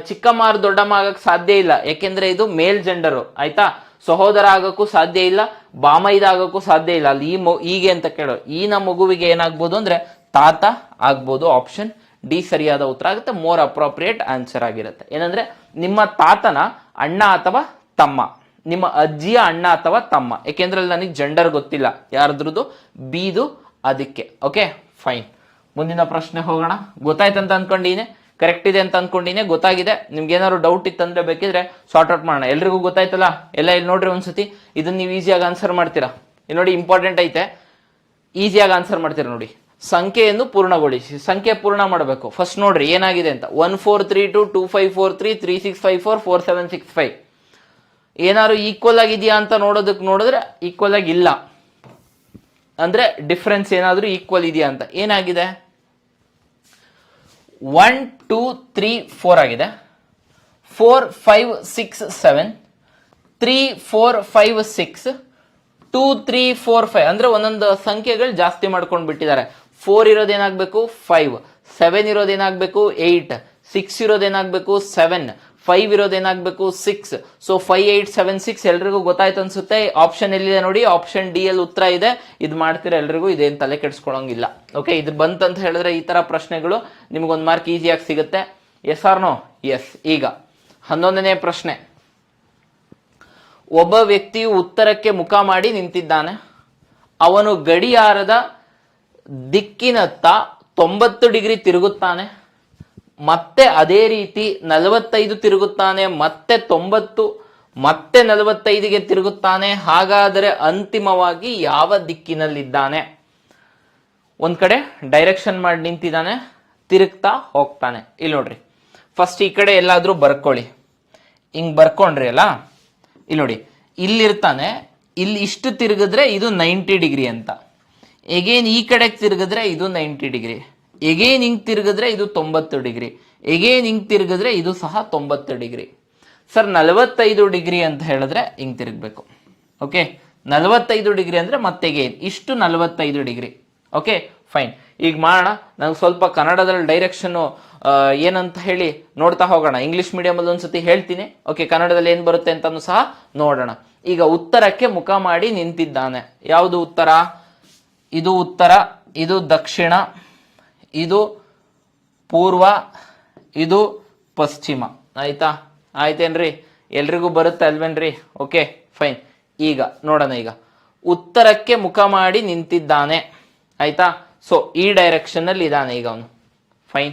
ಚಿಕ್ಕಮ್ಮ ದೊಡ್ಡಮ್ಮ ಆಗಕ್ ಸಾಧ್ಯ ಇಲ್ಲ, ಯಾಕೆಂದ್ರೆ ಇದು ಮೇಲ್ ಜೆಂಡರು. ಆಯ್ತಾ? ಸಹೋದರ ಆಗಕ್ಕೂ ಸಾಧ್ಯ ಇಲ್ಲ, ಬಾಮೈದ ಆಗಕ್ಕೂ ಸಾಧ್ಯ ಇಲ್ಲ. ಅಲ್ಲಿ ಹೀಗೆ ಅಂತ ಕೇಳೋ, ಈ ನ ಮಗುವಿಗೆ ಏನಾಗ್ಬೋದು ಅಂದ್ರೆ ತಾತ ಆಗ್ಬೋದು. ಆಪ್ಷನ್ ಡಿ ಸರಿಯಾದ ಉತ್ತರ ಆಗುತ್ತೆ. ಮೋರ್ ಅಪ್ರೋಪ್ರಿಯೇಟ್ ಆನ್ಸರ್ ಆಗಿರುತ್ತೆ. ಏನಂದ್ರೆ ನಿಮ್ಮ ತಾತನ ಅಣ್ಣ ಅಥವಾ ತಮ್ಮ, ನಿಮ್ಮ ಅಜ್ಜಿಯ ಅಣ್ಣ ಅಥವಾ ತಮ್ಮ. ಯಾಕೆಂದ್ರೆ ಅಲ್ಲಿ ನನಗೆ ಜೆಂಡರ್ ಗೊತ್ತಿಲ್ಲ ಯಾರದ್ರದ್ದು, ಬಿದು, ಅದಕ್ಕೆ. Okay, fine. ಮುಂದಿನ ಪ್ರಶ್ನೆ ಹೋಗೋಣ. ಗೊತ್ತಾಯ್ತಂತ ಅನ್ಕೊಂಡಿನಿ, ಕರೆಕ್ಟ್ ಇದೆ ಅಂತ ಅನ್ಕೊಂಡಿನಿ, ಗೊತ್ತಾಗಿದೆ. ನಿಮ್ಗೆ ಏನಾದ್ರು ಡೌಟ್ ಇತ್ತಂದ್ರೆ ಬೇಕಿದ್ರೆ ಸಾರ್ಟ್ ಔಟ್ ಮಾಡೋಣ. ಎಲ್ರಿಗೂ ಗೊತ್ತಾಯ್ತಲ್ಲ? ಎಲ್ಲ ಇಲ್ಲಿ ನೋಡ್ರಿ ಒಂದ್ಸತಿ, ಇದನ್ನ ನೀವು ಈಸಿಯಾಗಿ ಆನ್ಸರ್ ಮಾಡ್ತೀರಾ. ಇಲ್ಲಿ ನೋಡಿ, ಇಂಪಾರ್ಟೆಂಟ್ ಐತೆ, ಈಸಿಯಾಗಿ ಆನ್ಸರ್ ಮಾಡ್ತೀರಾ ನೋಡಿ. ಸಂಖ್ಯೆಯನ್ನು ಪೂರ್ಣಗೊಳಿಸಿ. ಸಂಖ್ಯೆ ಪೂರ್ಣ ಮಾಡಬೇಕು. ಫಸ್ಟ್ ನೋಡ್ರಿ ಏನಾಗಿದೆ ಅಂತ. 1432 2543 3654 4765. ಏನಾದ್ರು ಈಕ್ವಲ್ ಆಗಿದೆಯಾ ಅಂತ ನೋಡಿದ್ರೆ ಈಕ್ವಲ್ ಆಗಿ ಇಲ್ಲ. ಅಂದ್ರೆ ಡಿಫ್ರೆನ್ಸ್ ಏನಾದ್ರೂ ಈಕ್ವಲ್ ಇದೆಯಾ ಅಂತ. ಏನಾಗಿದೆ? 1 2 3 4 ಆಗಿದೆ. 4 5 6 7 3 4 5 6 2 3 4 5 ಅಂದ್ರೆ ಒಂದೊಂದು ಸಂಖ್ಯೆಗಳು ಜಾಸ್ತಿ ಮಾಡ್ಕೊಂಡು ಬಿಟ್ಟಿದ್ದಾರೆ. 4 ಇರೋದೇನಾಗಬೇಕು 5, 7 ಇರೋದೇನಾಗಬೇಕು 8, 6 ಇರೋದೇನಾಗಬೇಕು 7, 5 ಇರೋದೇನಾಗಬೇಕು 6. ಸೊ 5 8 7 6 ಎಲ್ರಿಗೂ ಗೊತ್ತಾಯ್ತು ಅನ್ಸುತ್ತೆ. ಆಪ್ಷನ್ ಎಲ್ಲಿದೆ ನೋಡಿ, ಆಪ್ಷನ್ ಡಿ ಅಲ್ಲಿ ಉತ್ತರ ಇದೆ. ಇದು ಮಾಡ್ತೀರಾ ಎಲ್ರಿಗೂ, ಇದೇನು ತಲೆ ಕೆಡಿಸ್ಕೊಳಂಗಿಲ್ಲ. ಓಕೆ, ಇದು ಬಂತಂತ ಹೇಳಿದ್ರೆ ಈ ತರ ಪ್ರಶ್ನೆಗಳು ನಿಮ್ಗೊಂದು ಮಾರ್ಕ್ ಈಸಿಯಾಗಿ ಸಿಗುತ್ತೆ. Yes or no? ಎಸ್. ಈಗ 11ನೇ ಪ್ರಶ್ನೆ. ಒಬ್ಬ ವ್ಯಕ್ತಿಯು ಉತ್ತರಕ್ಕೆ ಮುಖ ಮಾಡಿ ನಿಂತಿದ್ದಾನೆ. ಅವನು ಗಡಿಯಾರದ ದಿಕ್ಕಿನತ್ತ 90 ಡಿಗ್ರಿ ತಿರುಗುತ್ತಾನೆ, ಮತ್ತೆ ಅದೇ ರೀತಿ 45 ತಿರುಗುತ್ತಾನೆ, ಮತ್ತೆ 90, ಮತ್ತೆ 45ಗೆ ತಿರುಗುತ್ತಾನೆ. ಹಾಗಾದರೆ ಅಂತಿಮವಾಗಿ ಯಾವ ದಿಕ್ಕಿನಲ್ಲಿದ್ದಾನೆ? ಒಂದ್ ಕಡೆ ಡೈರೆಕ್ಷನ್ ಮಾಡಿ ನಿಂತಿದ್ದಾನೆ, ತಿರುಗ್ತಾ ಹೋಗ್ತಾನೆ. ಇಲ್ಲಿ ನೋಡ್ರಿ, ಫಸ್ಟ್ ಈ ಕಡೆ ಎಲ್ಲಾದ್ರೂ ಬರ್ಕೊಳ್ಳಿ. ಹಿಂಗ್ ಬರ್ಕೊಂಡ್ರಿ ಅಲ್ಲ, ಇಲ್ಲಿ ನೋಡಿ, ಇಲ್ಲಿರ್ತಾನೆ. ಇಲ್ಲಿ ಇಷ್ಟು ತಿರುಗಿದ್ರೆ ಇದು 90 ಡಿಗ್ರಿ ಅಂತ. ಎಗೇನ್ ಈ ಕಡೆ ತಿರುಗಿದ್ರೆ ಇದು 90 ಡಿಗ್ರಿ. ಎಗೇನ್ ಹಿಂಗ್ ತಿರುಗಿದ್ರೆ ಇದು 90 ಡಿಗ್ರಿ. ಎಗೇನ್ ಹಿಂಗ್ ತಿರುಗಿದ್ರೆ ಇದು ಸಹ 90 ಡಿಗ್ರಿ. ಸರ್ 45 ಡಿಗ್ರಿ ಅಂತ ಹೇಳಿದ್ರೆ ಹಿಂಗ್ ತಿರುಗಬೇಕು. ಓಕೆ, 45 ಡಿಗ್ರಿ ಅಂದ್ರೆ ಮತ್ತೆ ಎಗೇನ್ ಇಷ್ಟು 45 ಡಿಗ್ರಿ. Okay fine. ಈಗ ಮಾಡೋಣ. ನಂಗೆ ಸ್ವಲ್ಪ ಕನ್ನಡದಲ್ಲಿ ಡೈರೆಕ್ಷನ್ ಏನಂತ ಹೇಳಿ ನೋಡ್ತಾ ಹೋಗೋಣ. ಇಂಗ್ಲಿಷ್ ಮೀಡಿಯಂ ಅಲ್ಲಿ ಒಂದ್ಸತಿ ಹೇಳ್ತೀನಿ. ಓಕೆ, ಕನ್ನಡದಲ್ಲಿ ಏನ್ ಬರುತ್ತೆ ಅಂತಾನು ಸಹ ನೋಡೋಣ. ಈಗ ಉತ್ತರಕ್ಕೆ ಮುಖ ಮಾಡಿ ನಿಂತಿದ್ದಾನೆ. ಯಾವುದು ಉತ್ತರ? ಇದು ಉತ್ತರ, ಇದು ದಕ್ಷಿಣ, ಇದು ಪೂರ್ವ, ಇದು ಪಶ್ಚಿಮ. ಆಯ್ತಾ? ಆಯ್ತೇನ್ರಿ? ಎಲ್ರಿಗೂ ಬರುತ್ತೆ ಅಲ್ವೇನ್ರಿ? Okay fine. ಈಗ ನೋಡೋಣ. ಈಗ ಉತ್ತರಕ್ಕೆ ಮುಖ ಮಾಡಿ ನಿಂತಿದ್ದಾನೆ. ಆಯ್ತಾ? ಸೊ ಈ ಡೈರೆಕ್ಷನ್ ಅಲ್ಲಿ ಇದ್ದಾನೆ ಈಗ ಅವನು. ಫೈನ್.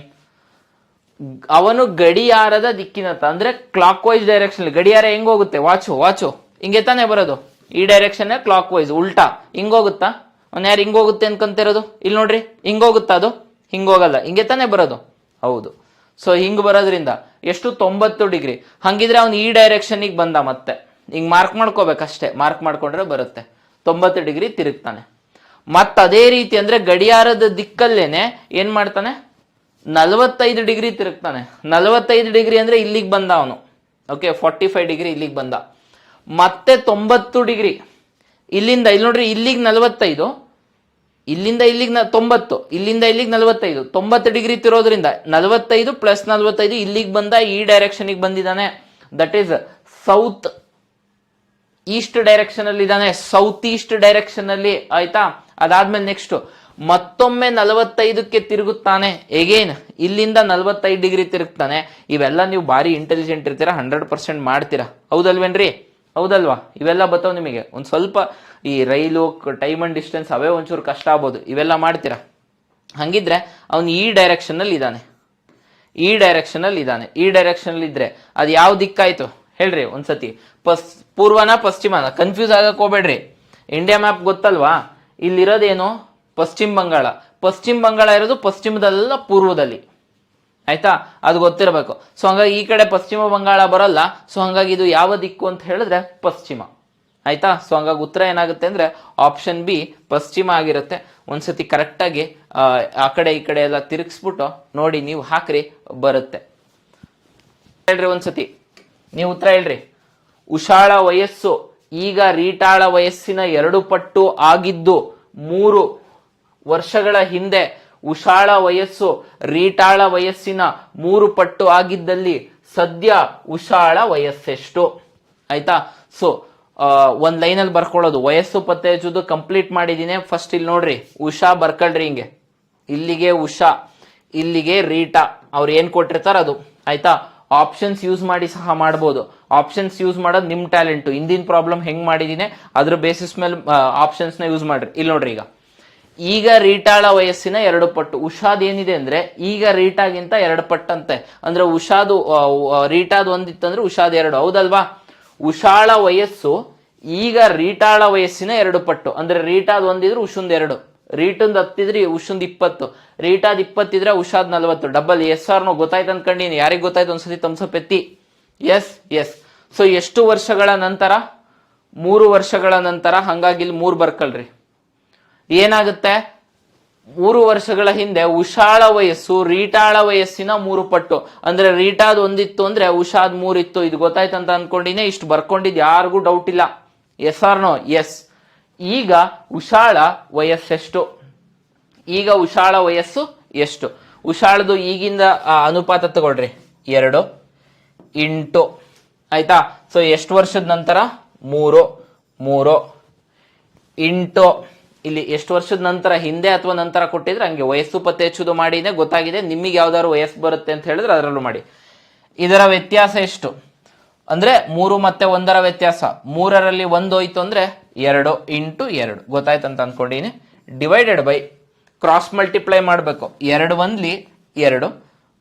ಅವನು ಗಡಿಯಾರದ ದಿಕ್ಕಿನತ್ತ ಅಂದ್ರೆ ಕ್ಲಾಕ್ ವೈಸ್ ಡೈರೆಕ್ಷನ್. ಗಡಿಯಾರ ಹೆಂಗ್ ಹೋಗುತ್ತೆ? ವಾಚು ಹಿಂಗೆ ತಾನೇ ಬರೋದು. ಈ ಡೈರೆಕ್ಷನ್ ಕ್ಲಾಕ್ ವೈಸ್, ಉಲ್ಟಾ ಹಿಂಗೋಗುತ್ತಾ? ಅವ್ನು ಯಾರು ಹಿಂಗೋಗುತ್ತೆ ಅನ್ಕೊಂತಿರೋದು? ಇಲ್ಲಿ ನೋಡ್ರಿ, ಹಿಂಗೋಗುತ್ತಾ? ಅದು ಹಿಂಗೋಗಲ್ಲ, ಹಿಂಗೆ ತಾನೇ ಬರೋದು. ಹೌದು. ಸೊ ಹಿಂಗ್ ಬರೋದ್ರಿಂದ ಎಷ್ಟು? 90 ಡಿಗ್ರಿ. ಹಂಗಿದ್ರೆ ಅವ್ನು ಈ ಡೈರೆಕ್ಷನ್ಗೆ ಬಂದ. ಮತ್ತೆ ಹಿಂಗ್ ಮಾರ್ಕ್ ಮಾಡ್ಕೋಬೇಕಷ್ಟೇ. ಮಾರ್ಕ್ ಮಾಡ್ಕೊಂಡ್ರೆ ಬರುತ್ತೆ. 90 ಡಿಗ್ರಿ ತಿರುಗ್ತಾನೆ. ಮತ್ತ ಅದೇ ರೀತಿ ಅಂದ್ರೆ ಗಡಿಯಾರದ ದಿಕ್ಕಲ್ಲೇನೆ ಏನ್ ಮಾಡ್ತಾನೆ? 45 ಡಿಗ್ರಿ ತಿರುಗ್ತಾನೆ. 45 ಡಿಗ್ರಿ ಅಂದ್ರೆ ಇಲ್ಲಿಗೆ ಬಂದ ಅವನು. ಓಕೆ, 45 ಡಿಗ್ರಿ ಇಲ್ಲಿಗೆ ಬಂದ. ಮತ್ತೆ 90 ಡಿಗ್ರಿ ಇಲ್ಲಿಂದ, ಇಲ್ಲಿ ನೋಡ್ರಿ, ಇಲ್ಲಿಗೆ 45, ಇಲ್ಲಿಂದ ಇಲ್ಲಿಗೆ 90, ಇಲ್ಲಿಂದ ಇಲ್ಲಿಗೆ 45, 90 ಡಿಗ್ರಿ ತಿರೋದ್ರಿಂದ 45 ಪ್ಲಸ್ 45 ಇಲ್ಲಿಗೆ ಬಂದ. ಈ ಡೈರೆಕ್ಷನ್ಗೆ ಬಂದಿದ್ದಾನೆ. That is south East direction ಅಲ್ಲಿ ಇದ್ದಾನೆ. ಸೌತ್ ಈಸ್ಟ್ ಡೈರೆಕ್ಷನ್ ಅಲ್ಲಿ. ಆಯ್ತಾ? ಅದಾದ್ಮೇಲೆ ನೆಕ್ಸ್ಟ್ ಮತ್ತೊಮ್ಮೆ 45ಕ್ಕೆ ತಿರುಗುತ್ತಾನೆ. ಎಗೇನ್ ಇಲ್ಲಿಂದ 45 ಡಿಗ್ರಿ ತಿರುಗ್ತಾನೆ. ಇವೆಲ್ಲ ನೀವು ಭಾರಿ ಇಂಟೆಲಿಜೆಂಟ್ ಇರ್ತೀರಾ, 100% ಮಾಡ್ತೀರಾ. ಹೌದಲ್ವೇನ್ರಿ? ಹೌದಲ್ವಾ? ಇವೆಲ್ಲ ಬರ್ತಾವ ನಿಮಗೆ. ಒಂದ್ ಸ್ವಲ್ಪ ಈ ರೈಲು, ಟೈಮ್ ಅಂಡ್ ಡಿಸ್ಟೆನ್ಸ್ ಅವೇ ಒಂಚೂರು ಕಷ್ಟ ಆಗ್ಬೋದು. ಇವೆಲ್ಲ ಮಾಡ್ತೀರಾ. ಹಂಗಿದ್ರೆ ಅವನು ಈ ಡೈರೆಕ್ಷನ್ ಅಲ್ಲಿ ಇದ್ದಾನೆ. ಈ ಡೈರೆಕ್ಷನ್ ಅಲ್ಲಿ ಇದ್ದಾನೆ. ಈ ಡೈರೆಕ್ಷನ್ ಅಲ್ಲಿ ಇದ್ರೆ ಅದು ಯಾವ ದಿಕ್ಕಾಯ್ತು ಹೇಳ್ರಿ ಒಂದ್ಸತಿ? ಪೂರ್ವನ ಪಶ್ಚಿಮನ? ಕನ್ಫ್ಯೂಸ್ ಆಗಕ್ ಹೋಗ್ಬೇಡ್ರಿ. ಇಂಡಿಯಾ ಮ್ಯಾಪ್ ಗೊತ್ತಲ್ವಾ? ಇಲ್ಲಿರೋದೇನು? ಪಶ್ಚಿಮ ಬಂಗಾಳ. ಪಶ್ಚಿಮ ಬಂಗಾಳ ಇರೋದು ಪಶ್ಚಿಮದಲ್ಲ, ಪೂರ್ವದಲ್ಲಿ. ಆಯ್ತಾ? ಅದು ಗೊತ್ತಿರಬೇಕು. ಸೊ ಹಂಗಾಗಿ ಈ ಕಡೆ ಪಶ್ಚಿಮ ಬಂಗಾಳ ಬರಲ್ಲ. ಸೊ ಹಂಗಾಗಿ ಇದು ಯಾವ ದಿಕ್ಕು ಅಂತ ಹೇಳಿದ್ರೆ ಪಶ್ಚಿಮ. ಆಯ್ತಾ? ಸೊ ಹಂಗಾಗಿ ಉತ್ತರ ಏನಾಗುತ್ತೆ ಅಂದ್ರೆ ಆಪ್ಷನ್ ಬಿ ಪಶ್ಚಿಮ ಆಗಿರುತ್ತೆ. ಒಂದ್ಸತಿ ಕರೆಕ್ಟ್ ಆಗಿ ಆ ಕಡೆ ಈ ಕಡೆ ಎಲ್ಲ ತಿರುಗಿಸ್ಬಿಟ್ಟು ನೋಡಿ, ನೀವು ಹಾಕ್ರಿ, ಬರುತ್ತೆ. ಹೇಳ್ರಿ ಒಂದ್ಸತಿ, ನೀವು ಉತ್ತರ ಹೇಳ್ರಿ. ಉಷಾಳ ವಯಸ್ಸು ಈಗ ರೀಟಾಳ ವಯಸ್ಸಿನ 2 ಪಟ್ಟು ಆಗಿದ್ದು 3 ವರ್ಷಗಳ ಹಿಂದೆ ಉಷಾಳ ವಯಸ್ಸು ರೀಟಾಳ ವಯಸ್ಸಿನ 3 ಪಟ್ಟು ಆಗಿದ್ದಲ್ಲಿ ಸದ್ಯ ಉಷಾಳ ವಯಸ್ಸೆಷ್ಟು? ಆಯ್ತಾ? ಸೊ ಒಂದ್ ಲೈನ್ ಅಲ್ಲಿ ಬರ್ಕೊಳ್ಳೋದು. ವಯಸ್ಸು ಪತ್ತೆ ಹಚ್ಚೋದು ಕಂಪ್ಲೀಟ್ ಮಾಡಿದೀನಿ. ಫಸ್ಟ್ ಇಲ್ಲಿ ನೋಡ್ರಿ, ಉಷಾ ಬರ್ಕೊಳ್ರಿ ಹಿಂಗೆ. ಇಲ್ಲಿಗೆ ಉಷಾ, ಇಲ್ಲಿಗೆ ರೀಟಾ. ಅವ್ರು ಏನ್ ಕೊಟ್ಟಿರ್ತಾರ ಅದು. ಆಯ್ತಾ? ಆಪ್ಷನ್ಸ್ ಯೂಸ್ ಮಾಡಿ ಸಹ ಮಾಡ್ಬೋದು. ಆಪ್ಷನ್ಸ್ ಯೂಸ್ ಮಾಡೋದು ನಿಮ್ ಟ್ಯಾಲೆಂಟ್. ಹಿಂದಿನ ಪ್ರಾಬ್ಲಮ್ ಹೆಂಗ್ ಮಾಡಿದೀನಿ ಅದ್ರ ಬೇಸಿಸ್ ಮೇಲೆ ಆಪ್ಷನ್ಸ್ ನ ಯೂಸ್ ಮಾಡ್ರಿ. ಇಲ್ಲಿ ನೋಡ್ರಿ, ಈಗ ರೀಟಾಳ ವಯಸ್ಸಿನ 2 ಪಟ್ಟು. ಉಷಾದ್ ಏನಿದೆ ಅಂದ್ರೆ ಈಗ ರೀಟಾಗಿಂತ 2 ಪಟ್ಟಂತೆ. ಅಂದ್ರೆ ಉಷಾದು ರೀಟಾದ್ ಒಂದಿತ್ತಂದ್ರೆ ಉಷಾದ್ 2. ಹೌದಲ್ವಾ? ಉಷಾಳ ವಯಸ್ಸು ಈಗ ರೀಟಾಳ ವಯಸ್ಸಿನ 2 ಪಟ್ಟು. ಅಂದ್ರೆ ರೀಟಾದ್ ಒಂದಿದ್ರೆ ಉಷುಂದ್ 2, ರೀಟಂದ್ 10 ಇದ್ರೆ ಉಷುಂದ್ 20, ರೀಟಾದ್ 20 ಇದ್ರೆ ಉಷಾದ್ 40. ಡಬಲ್. Yes or no? ಗೊತ್ತಾಯ್ತು ಅನ್ಕೊಂಡಿನಿ. ಯಾರಿಗ್ ಗೊತ್ತಾಯ್ತು ಒಂದ್ಸತಿ ತಮ್ಸಪ್ ಎತ್ತಿ. S S. ಸೊ ಎಷ್ಟು ವರ್ಷಗಳ ನಂತರ? 3 ವರ್ಷಗಳ ನಂತರ. ಹಂಗಾಗಿ ಇಲ್ಲಿ 3 ಬರ್ಕಳ್ರಿ. ಏನಾಗುತ್ತೆ? 3 ವರ್ಷಗಳ ಹಿಂದೆ ಉಷಾಳ ವಯಸ್ಸು ರೀಟಾಳ ವಯಸ್ಸಿನ 3 ಪಟ್ಟು. ಅಂದ್ರೆ ರೀಟಾದ್ ಒಂದಿತ್ತು ಅಂದ್ರೆ ಉಷಾದ್ 3 ಇತ್ತು. ಇದು ಗೊತ್ತಾಯ್ತಂತ ಅನ್ಕೊಂಡಿನೇ ಇಷ್ಟು ಬರ್ಕೊಂಡಿದ್, ಯಾರಿಗೂ ಡೌಟ್ ಇಲ್ಲ. Yes or no? ಎಸ್. ಈಗ ಉಷಾಳ ವಯಸ್ಸೆಷ್ಟು? ಈಗ ಉಷಾಳ ವಯಸ್ಸು ಎಷ್ಟು? ಉಷಾಳದು ಈಗಿಂದ ಅನುಪಾತ ತಗೊಳ್ರಿ 2 ಇಂಟು, ಆಯ್ತಾ? ಸೊ ಎಷ್ಟು ವರ್ಷದ ನಂತರ? 3 ಇಂಟು ಇಲ್ಲಿ ಎಷ್ಟು ವರ್ಷದ ನಂತರ, ಹಿಂದೆ ಅಥವಾ ನಂತರ ಕೊಟ್ಟಿದ್ರೆ ಹಂಗೆ ವಯಸ್ಸು ಪತ್ತೆ ಹಚ್ಚುದು ಮಾಡಿನೇ ಗೊತ್ತಾಗಿದೆ. ನಿಮಗೆ ಯಾವ್ದಾದ್ರು ವಯಸ್ಸು ಬರುತ್ತೆ ಅಂತ ಹೇಳಿದ್ರೆ ಅದರಲ್ಲೂ ಮಾಡಿ. ಇದರ ವ್ಯತ್ಯಾಸ ಎಷ್ಟು ಅಂದ್ರೆ 3 ಮತ್ತೆ 1ರ ವ್ಯತ್ಯಾಸ, 3ರಲ್ಲಿ 1 ಹೋಯ್ತು ಅಂದ್ರೆ 2 ಇಂಟು 2 ಗೊತ್ತಾಯ್ತಂತ ಅನ್ಕೊಂಡಿನಿ. ಡಿವೈಡೆಡ್ ಬೈ ಕ್ರಾಸ್ ಮಲ್ಟಿಪ್ಲೈ ಮಾಡಬೇಕು. 2 1ಲಿ 2,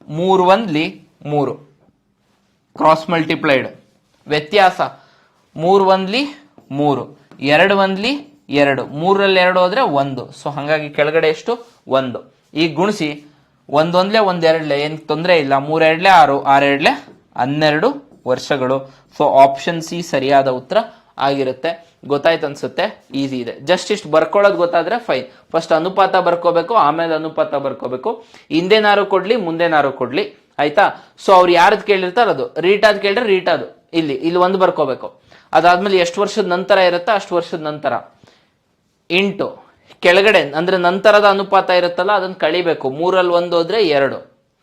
3 1ಲಿ 3 ಕ್ರಾಸ್ ಮಲ್ಟಿಪ್ಲೈಡ್. ವ್ಯತ್ಯಾಸ 3 1ಲಿ 3, 2 1ಲಿ 2, 3ರಲ್ಲಿ 2 ಹೋದ್ರೆ 1. ಸೊ ಹಾಗಾಗಿ ಕೆಳಗಡೆ ಎಷ್ಟು? 1. ಈಗ ಗುಣಿಸಿ 1 1ಲೆ 1 2ಲೆ ಏನ್ ತೊಂದರೆ ಇಲ್ಲ. 3 2ಲೆ 6, 6 2ಲೆ 12 ವರ್ಷಗಳು. ಸೊ ಆಪ್ಷನ್ ಸಿ ಸರಿಯಾದ ಉತ್ತರ ಆಗಿರುತ್ತೆ. ಗೊತ್ತಾಯ್ತು ಅನ್ಸುತ್ತೆ, ಈಸಿ ಇದೆ. ಜಸ್ಟ್ ಇಷ್ಟು ಬರ್ಕೊಳ್ಳೋದು ಗೊತ್ತಾದ್ರೆ ಫೈನ್. ಫಸ್ಟ್ ಅನುಪಾತ ಬರ್ಕೋಬೇಕು, ಆಮೇಲೆ ಅನುಪಾತ ಬರ್ಕೋಬೇಕು. ಹಿಂದೆನಾರು ಕೊಡ್ಲಿ ಮುಂದೆನಾರು ಕೊಡ್ಲಿ, ಆಯ್ತಾ? ಸೊ ಅವ್ರು ಯಾರದ್ ಕೇಳಿರ್ತಾರ ಅದು ರೀಟಾದ್ ಕೇಳಿದ್ರೆ ರೀಟಾದು ಇಲ್ಲಿ 1 ಬರ್ಕೋಬೇಕು. ಅದಾದ್ಮೇಲೆ ಎಷ್ಟು ವರ್ಷದ ನಂತರ ಇರುತ್ತಾ ಅಷ್ಟು ವರ್ಷದ ನಂತರ ಇಂಟು ಕೆಳಗಡೆ ಅಂದ್ರೆ ನಂತರದ ಅನುಪಾತ ಇರುತ್ತಲ್ಲ ಅದನ್ನ ಕಳಿಬೇಕು. 3ರಲ್ಲಿ 1 ಹೋದ್ರೆ 2,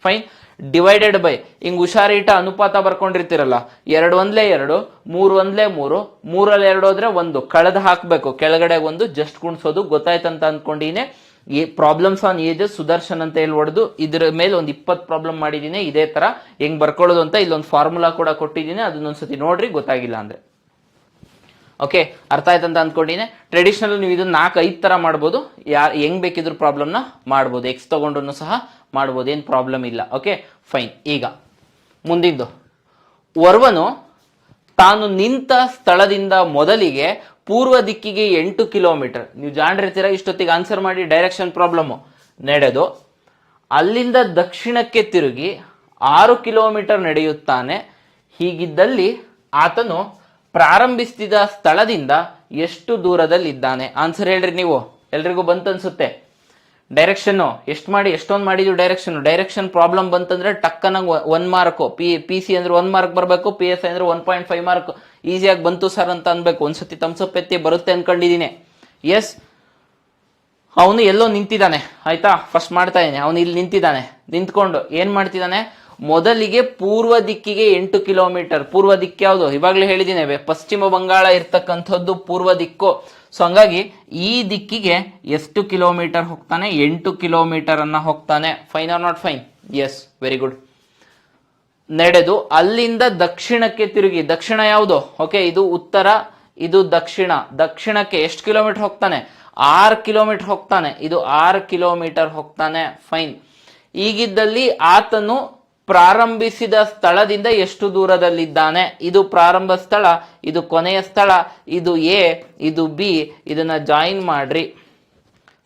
ಫೈನ್. ಡಿವೈಡೆಡ್ ಬೈ ಹಿಂಗ್ ಹುಷಾರಿಟ ಅನುಪಾತ ಬರ್ಕೊಂಡಿರ್ತಿರಲ್ಲ, 2 1ಲೆ 2, 3 1ಲೆ 3, 3ರಲ್ಲಿ 2 ಹೋದ್ರೆ 1 ಕಳೆದು ಹಾಕ್ಬೇಕು, ಕೆಳಗಡೆ 1 ಜಸ್ಟ್ ಗುಣಿಸೋದು. ಗೊತ್ತಾಯ್ತಂತ ಅನ್ಕೊಂಡಿನೇ. ಈ ಪ್ರಾಬ್ಲಮ್ಸ್ ಆನ್ ಏಜ್ ಸುದರ್ಶನ್ ಅಂತ ಹೇಳಿ ಹೊಡೆದು ಇದ್ರ ಮೇಲೆ ಒಂದು 20 ಪ್ರಾಬ್ಲಮ್ ಮಾಡಿದೀನಿ ಇದೇ ತರ ಹೆಂಗ್ ಬರ್ಕೊಳ್ಳೋದು ಅಂತ. ಇಲ್ಲೊಂದು ಫಾರ್ಮುಲಾ ಕೂಡ ಕೊಟ್ಟಿದ್ದೀನಿ, ಅದನ್ನೊಂದ್ಸತಿ ನೋಡ್ರಿ ಗೊತ್ತಾಗಿಲ್ಲ ಅಂದ್ರೆ. ಓಕೆ, ಅರ್ಥ ಆಯ್ತಂತ ಅನ್ಕೊಂಡಿನಿ. ಟ್ರೆಡಿಷನಲ್ ನೀವು ಇದನ್ನ 4-5 ತರ ಮಾಡ್ಬೋದು, ಹೆಂಗ್ ಬೇಕಿದ್ರು ಪ್ರಾಬ್ಲಮ್ನ ಮಾಡ್ಬೋದು. ಎಕ್ಸ್ ತಗೊಂಡ್ರು ಸಹ ಮಾಡ್ಬೋದು, ಏನ್ ಪ್ರಾಬ್ಲಮ್ ಇಲ್ಲ. Okay fine. ಈಗ ಮುಂದಿದ್ದು, ಓರ್ವನು ತಾನು ನಿಂತ ಸ್ಥಳದಿಂದ ಮೊದಲಿಗೆ ಪೂರ್ವ ದಿಕ್ಕಿಗೆ 8 ಕಿಲೋಮೀಟರ್, ನೀವು ಜಾಣಿರ್ತೀರ ಇಷ್ಟೊತ್ತಿಗೆ ಆನ್ಸರ್ ಮಾಡಿ, ಡೈರೆಕ್ಷನ್ ಪ್ರಾಬ್ಲಮ್ ನಡೆದು ಅಲ್ಲಿಂದ ದಕ್ಷಿಣಕ್ಕೆ ತಿರುಗಿ 6 ಕಿಲೋಮೀಟರ್ ನಡೆಯುತ್ತಾನೆ. ಹೀಗಿದ್ದಲ್ಲಿ ಆತನು ಪ್ರಾರಂಭಿಸಿದ ಸ್ಥಳದಿಂದ ಎಷ್ಟು ದೂರದಲ್ಲಿದ್ದಾನೆ? ಆನ್ಸರ್ ಹೇಳ್ರಿ ನೀವು. ಎಲ್ರಿಗೂ ಬಂತನ್ಸುತ್ತೆ. ಡೈರೆಕ್ಷನ್ ಎಷ್ಟು ಮಾಡಿ ಎಷ್ಟೊಂದು ಮಾಡಿದ್ವಿ. ಡೈರೆಕ್ಷನ್ ಪ್ರಾಬ್ಲಮ್ ಬಂತಂದ್ರೆ ಟಕ್ಕನಾಗ 1 ಮಾರ್ಕ್, ಪಿ ಸಿ ಅಂದ್ರೆ 1 ಮಾರ್ಕ್ ಬರಬೇಕು, ಪಿ ಎಸ್ ಐ ಅಂದ್ರೆ 1.5 ಮಾರ್ಕ್. ಈಸಿಯಾಗಿ ಬಂತು ಸರ್ ಅಂತ ಅನ್ಬೇಕು. ಒಂದ್ಸತಿ ತಮ್ಸಪ್ ಎತ್ತಿ ಬರುತ್ತೆ ಅನ್ಕೊಂಡಿದೀನಿ. ಎಸ್, ಅವನು ಎಲ್ಲೋ ನಿಂತಿದ್ದಾನೆ, ಆಯ್ತಾ? ಫಸ್ಟ್ ಮಾಡ್ತಾ ಇದ್ದೀನಿ. ಅವನು ಇಲ್ಲಿ ನಿಂತಿದ್ದಾನೆ. ನಿಂತ್ಕೊಂಡು ಏನ್ ಮಾಡ್ತಿದ್ದಾನೆ? ಮೊದಲಿಗೆ ಪೂರ್ವ ದಿಕ್ಕಿಗೆ 8 ಕಿಲೋಮೀಟರ್. ಪೂರ್ವ ದಿಕ್ಕು ಯಾವುದು? ಇವಾಗ್ಲೇ ಹೇಳಿದ್ದೀನಿ, ಪಶ್ಚಿಮ ಬಂಗಾಳ ಇರ್ತಕ್ಕಂಥದ್ದು ಪೂರ್ವ ದಿಕ್ಕು. ಸೊ ಹಂಗಾಗಿ ಈ ದಿಕ್ಕಿಗೆ ಎಷ್ಟು ಕಿಲೋಮೀಟರ್ ಹೋಗ್ತಾನೆ? 8 ಕಿಲೋಮೀಟರ್ ಅನ್ನ ಹೋಗ್ತಾನೆ. Fine or not fine? Yes, very good. ನಡೆದು ಅಲ್ಲಿಂದ ದಕ್ಷಿಣಕ್ಕೆ ತಿರುಗಿ, ದಕ್ಷಿಣ ಯಾವುದು? ಓಕೆ, ಇದು ಉತ್ತರ, ಇದು ದಕ್ಷಿಣ. ದಕ್ಷಿಣಕ್ಕೆ ಎಷ್ಟು ಕಿಲೋಮೀಟರ್ ಹೋಗ್ತಾನೆ? 6 ಕಿಲೋಮೀಟರ್ ಹೋಗ್ತಾನೆ. ಇದು 6 ಕಿಲೋಮೀಟರ್ ಹೋಗ್ತಾನೆ. ಫೈನ್. ಈಗಿದ್ದಲ್ಲಿ ಆತನು ಪ್ರಾರಂಭಿಸಿದ ಸ್ಥಳದಿಂದ ಎಷ್ಟು ದೂರದಲ್ಲಿದ್ದಾನೆ? ಇದು ಪ್ರಾರಂಭ ಸ್ಥಳ, ಇದು ಕೊನೆಯ ಸ್ಥಳ, ಇದು ಎ, ಇದು ಬಿ. ಇದನ್ನ ಜಾಯಿನ್ ಮಾಡ್ರಿ.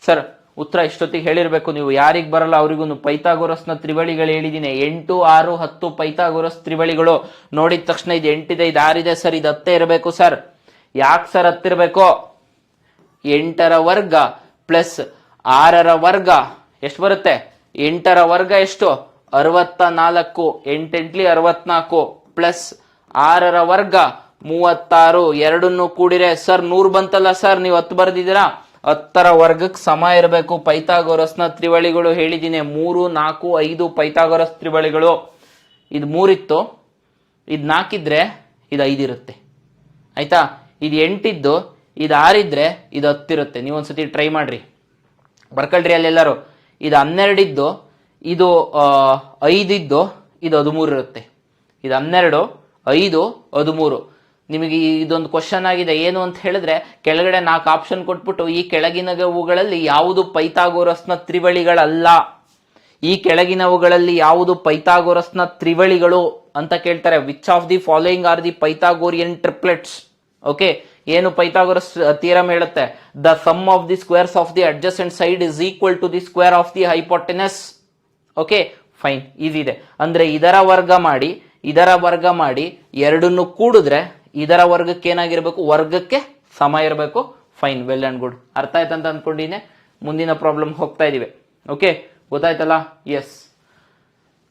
ಸರ್ ಉತ್ತರ ಇಷ್ಟೊತ್ತಿಗೆ ಹೇಳಿರ್ಬೇಕು ನೀವು. ಯಾರಿಗ್ ಬರಲ್ಲ ಅವರಿಗೂ ಪೈಥಾಗೋರಸ್ನ ತ್ರಿವಳಿಗಳು ಹೇಳಿದೀನಿ. 8, 6, 10 ಪೈಥಾಗೋರಸ್ ತ್ರಿವಳಿಗಳು. ನೋಡಿದ ತಕ್ಷಣ ಇದು 8 ಇದೆ, ಇದು 6 ಇದೆ ಸರ್, ಇದು 10 ಇರಬೇಕು ಸರ್. ಯಾಕೆ ಸರ್ 10 ಇರಬೇಕು? 8ರ ವರ್ಗ ಪ್ಲಸ್ 6ರ ವರ್ಗ ಎಷ್ಟು ಬರುತ್ತೆ? 8ರ ವರ್ಗ ಎಷ್ಟು? 64. 8 8ಲಿ 64 ಪ್ಲಸ್ 6ರ ವರ್ಗ 36. ಎರಡನ್ನು ಕೂಡಿರೆ ಸರ್ 100 ಬಂತಲ್ಲ ಸರ್, ನೀವು 10 ಬರ್ದಿದ್ದೀರಾ. 10ರ ವರ್ಗಕ್ಕೆ ಸಮ ಇರಬೇಕು. ಪೈಥಾಗೋರಸ್ನ ತ್ರಿವಳಿಗಳು ಹೇಳಿದ್ದೀನಿ 3, 4, 5 ಪೈಥಾಗೋರಸ್ ತ್ರಿವಳಿಗಳು. ಇದು 3 ಇತ್ತು, ಇದು 4 ಇದ್ರೆ ಇದು 5 ಇರುತ್ತೆ, ಆಯ್ತಾ? ಇದು 8 ಇದ್ದು ಇದು 6 ಇದ್ರೆ ಇದು 10 ಇರುತ್ತೆ. ನೀವು ಒಂದ್ಸತಿ ಟ್ರೈ ಮಾಡ್ರಿ, ಬರ್ಕಳ್ರಿ ಅಲ್ಲೆಲ್ಲರೂ. ಇದು 12 ಇದ್ದು, ಇದು 5 ಇದ್ದು, ಇದು 13 ಇರುತ್ತೆ. ಇದು 12, 5, 13. ನಿಮಗೆ ಇದೊಂದು ಕ್ವಶನ್ ಆಗಿದೆ. ಏನು ಅಂತ ಹೇಳಿದ್ರೆ, ಕೆಳಗಡೆ 4 ಆಪ್ಷನ್ ಕೊಟ್ಬಿಟ್ಟು ಈ ಕೆಳಗಿನವುಗಳಲ್ಲಿ ಯಾವುದು ಪೈಥಾಗೋರಸ್ನ ತ್ರಿವಳಿಗಳಲ್ಲ, ಈ ಕೆಳಗಿನವುಗಳಲ್ಲಿ ಯಾವುದು ಪೈಥಾಗೋರಸ್ನ ತ್ರಿವಳಿಗಳು ಅಂತ ಕೇಳ್ತಾರೆ. Which of the following are the Pythagorean triplets? Okay, ಏನು ಪೈಥಾಗೋರಸ್ ಥಿಯರಮ್ ಹೇಳುತ್ತೆ? The sum of the squares of the adjacent side is equal to the square of the hypotenuse. Okay fine, easy ಇದೆ. ಅಂದ್ರೆ ಇದರ ವರ್ಗ ಮಾಡಿ ಇದರ ವರ್ಗ ಮಾಡಿ ಎರಡನ್ನು ಕೂಡಿದ್ರೆ ಇದರ ವರ್ಗಕ್ಕೆ ಏನಾಗಿರ್ಬೇಕು? ವರ್ಗಕ್ಕೆ ಸಮ ಇರಬೇಕು. Fine, well and good. ಅರ್ಥ ಆಯ್ತಂತ ಅನ್ಕೊಂಡಿನೇ ಮುಂದಿನ ಪ್ರಾಬ್ಲಮ್ ಹೋಗ್ತಾ ಇದೀವಿ. ಓಕೆ, ಗೊತ್ತಾಯ್ತಲ್ಲ? ಎಸ್.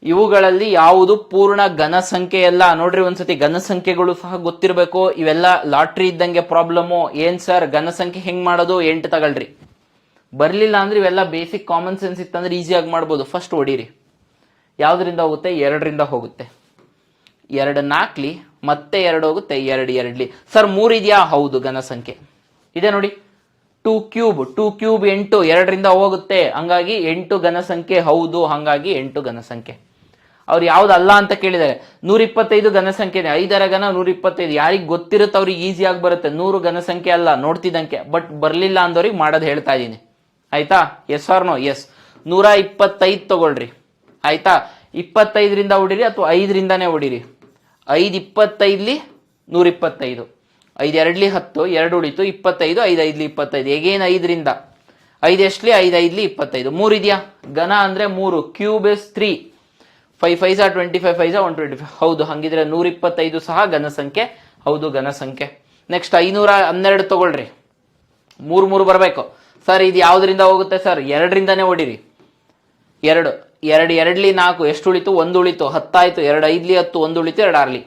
ಇವುಗಳಲ್ಲಿ ಯಾವುದು ಪೂರ್ಣ ಘನ ಸಂಖ್ಯೆ ಅಲ್ಲ. ನೋಡ್ರಿ ಒಂದ್ಸತಿ ಘನ ಸಂಖ್ಯೆಗಳು ಸಹ ಗೊತ್ತಿರಬೇಕು. ಇವೆಲ್ಲ ಲಾಟ್ರಿ ಇದ್ದಂಗೆ ಪ್ರಾಬ್ಲಮು. ಏನ್ ಸರ್ ಘನ ಸಂಖ್ಯೆ ಹೆಂಗ್ ಮಾಡೋದು? 8 ತಗೊಳ್ರಿ. ಬರ್ಲಿಲ್ಲ ಅಂದ್ರೆ ಇವೆಲ್ಲ ಬೇಸಿಕ್ ಕಾಮನ್ ಸೆನ್ಸ್ ಇತ್ತಂದ್ರೆ ಈಸಿಯಾಗಿ ಮಾಡ್ಬೋದು. ಫಸ್ಟ್ ಹೊಡೀರಿ. ಯಾವ್ದ್ರಿಂದ ಹೋಗುತ್ತೆ? 2ರಿಂದ ಹೋಗುತ್ತೆ. 2 4ಲಿ ಮತ್ತೆ 2 ಹೋಗುತ್ತೆ. 2 2ಲಿ. ಸರ್ 3 ಇದೆಯಾ? ಹೌದು, ಘನ ಸಂಖ್ಯೆ ಇದೆ ನೋಡಿ. 2 ಕ್ಯೂಬ್ 8 2ರಿಂದ ಹೋಗುತ್ತೆ, ಹಂಗಾಗಿ 8 ಘನ ಸಂಖ್ಯೆ. ಹೌದು, ಹಂಗಾಗಿ 8 ಘನ ಸಂಖ್ಯೆ. ಅವ್ರು ಯಾವ್ದಲ್ಲ ಅಂತ ಕೇಳಿದ್ದಾರೆ. 125 ಘನ ಸಂಖ್ಯೆನೆ. 5ರ ಘನ 125. ಯಾರಿಗೆ ಗೊತ್ತಿರುತ್ತೆ ಅವ್ರಿಗೆ ಈಸಿಯಾಗಿ ಬರುತ್ತೆ. 100 ಘನ ಸಂಖ್ಯೆ ಅಲ್ಲ ನೋಡ್ತಿದ್ದಂಗೆ. ಬಟ್ ಬರ್ಲಿಲ್ಲ ಅಂದವ್ರಿಗೆ ಮಾಡೋದು ಹೇಳ್ತಾ ಇದೀನಿ. ಆಯ್ತಾ? Yes or no? ಎಸ್. 125 ತಗೊಳ್ರಿ. ಆಯ್ತಾ? 25ರಿಂದ ಹೊಡಿರಿ ಅಥವಾ 5ರಿಂದಾನೇ ಹೊಡಿರಿ. 5 25ಲಿ 125. 5 2ಲಿ 10, 2 ಉಳಿತು 25. 5 5ಲಿ 25. ಎಗೇನ್ 5ರಿಂದ 5 ಎಷ್ಟಲಿ? 5 5ಲಿ 25. 3 ಇದೆಯಾ? ಘನ ಅಂದ್ರೆ 3. Cube is 3. 5 5 25, 5 125. ಹೌದು, ಹಂಗಿದ್ರೆ 125 ಸಹ ಘನ ಸಂಖ್ಯೆ. ಹೌದು, ಘನ ಸಂಖ್ಯೆ. ನೆಕ್ಸ್ಟ್ 512 ತಗೊಳ್ರಿ. 3 3 ಬರಬೇಕು. ಸರ್ ಇದು ಯಾವ್ದ್ರಿಂದ ಹೋಗುತ್ತೆ? ಸರ್ 2ರಿಂದಾನೇ ಹೊಡಿರಿ. 2 2 2ಲಿ 4 ಎಷ್ಟು ಉಳಿತು? 1 ಉಳಿತು. 10 ಆಯ್ತು. 2 5ಲಿ 10, 1 ಉಳಿತು. 2 6ಲಿ.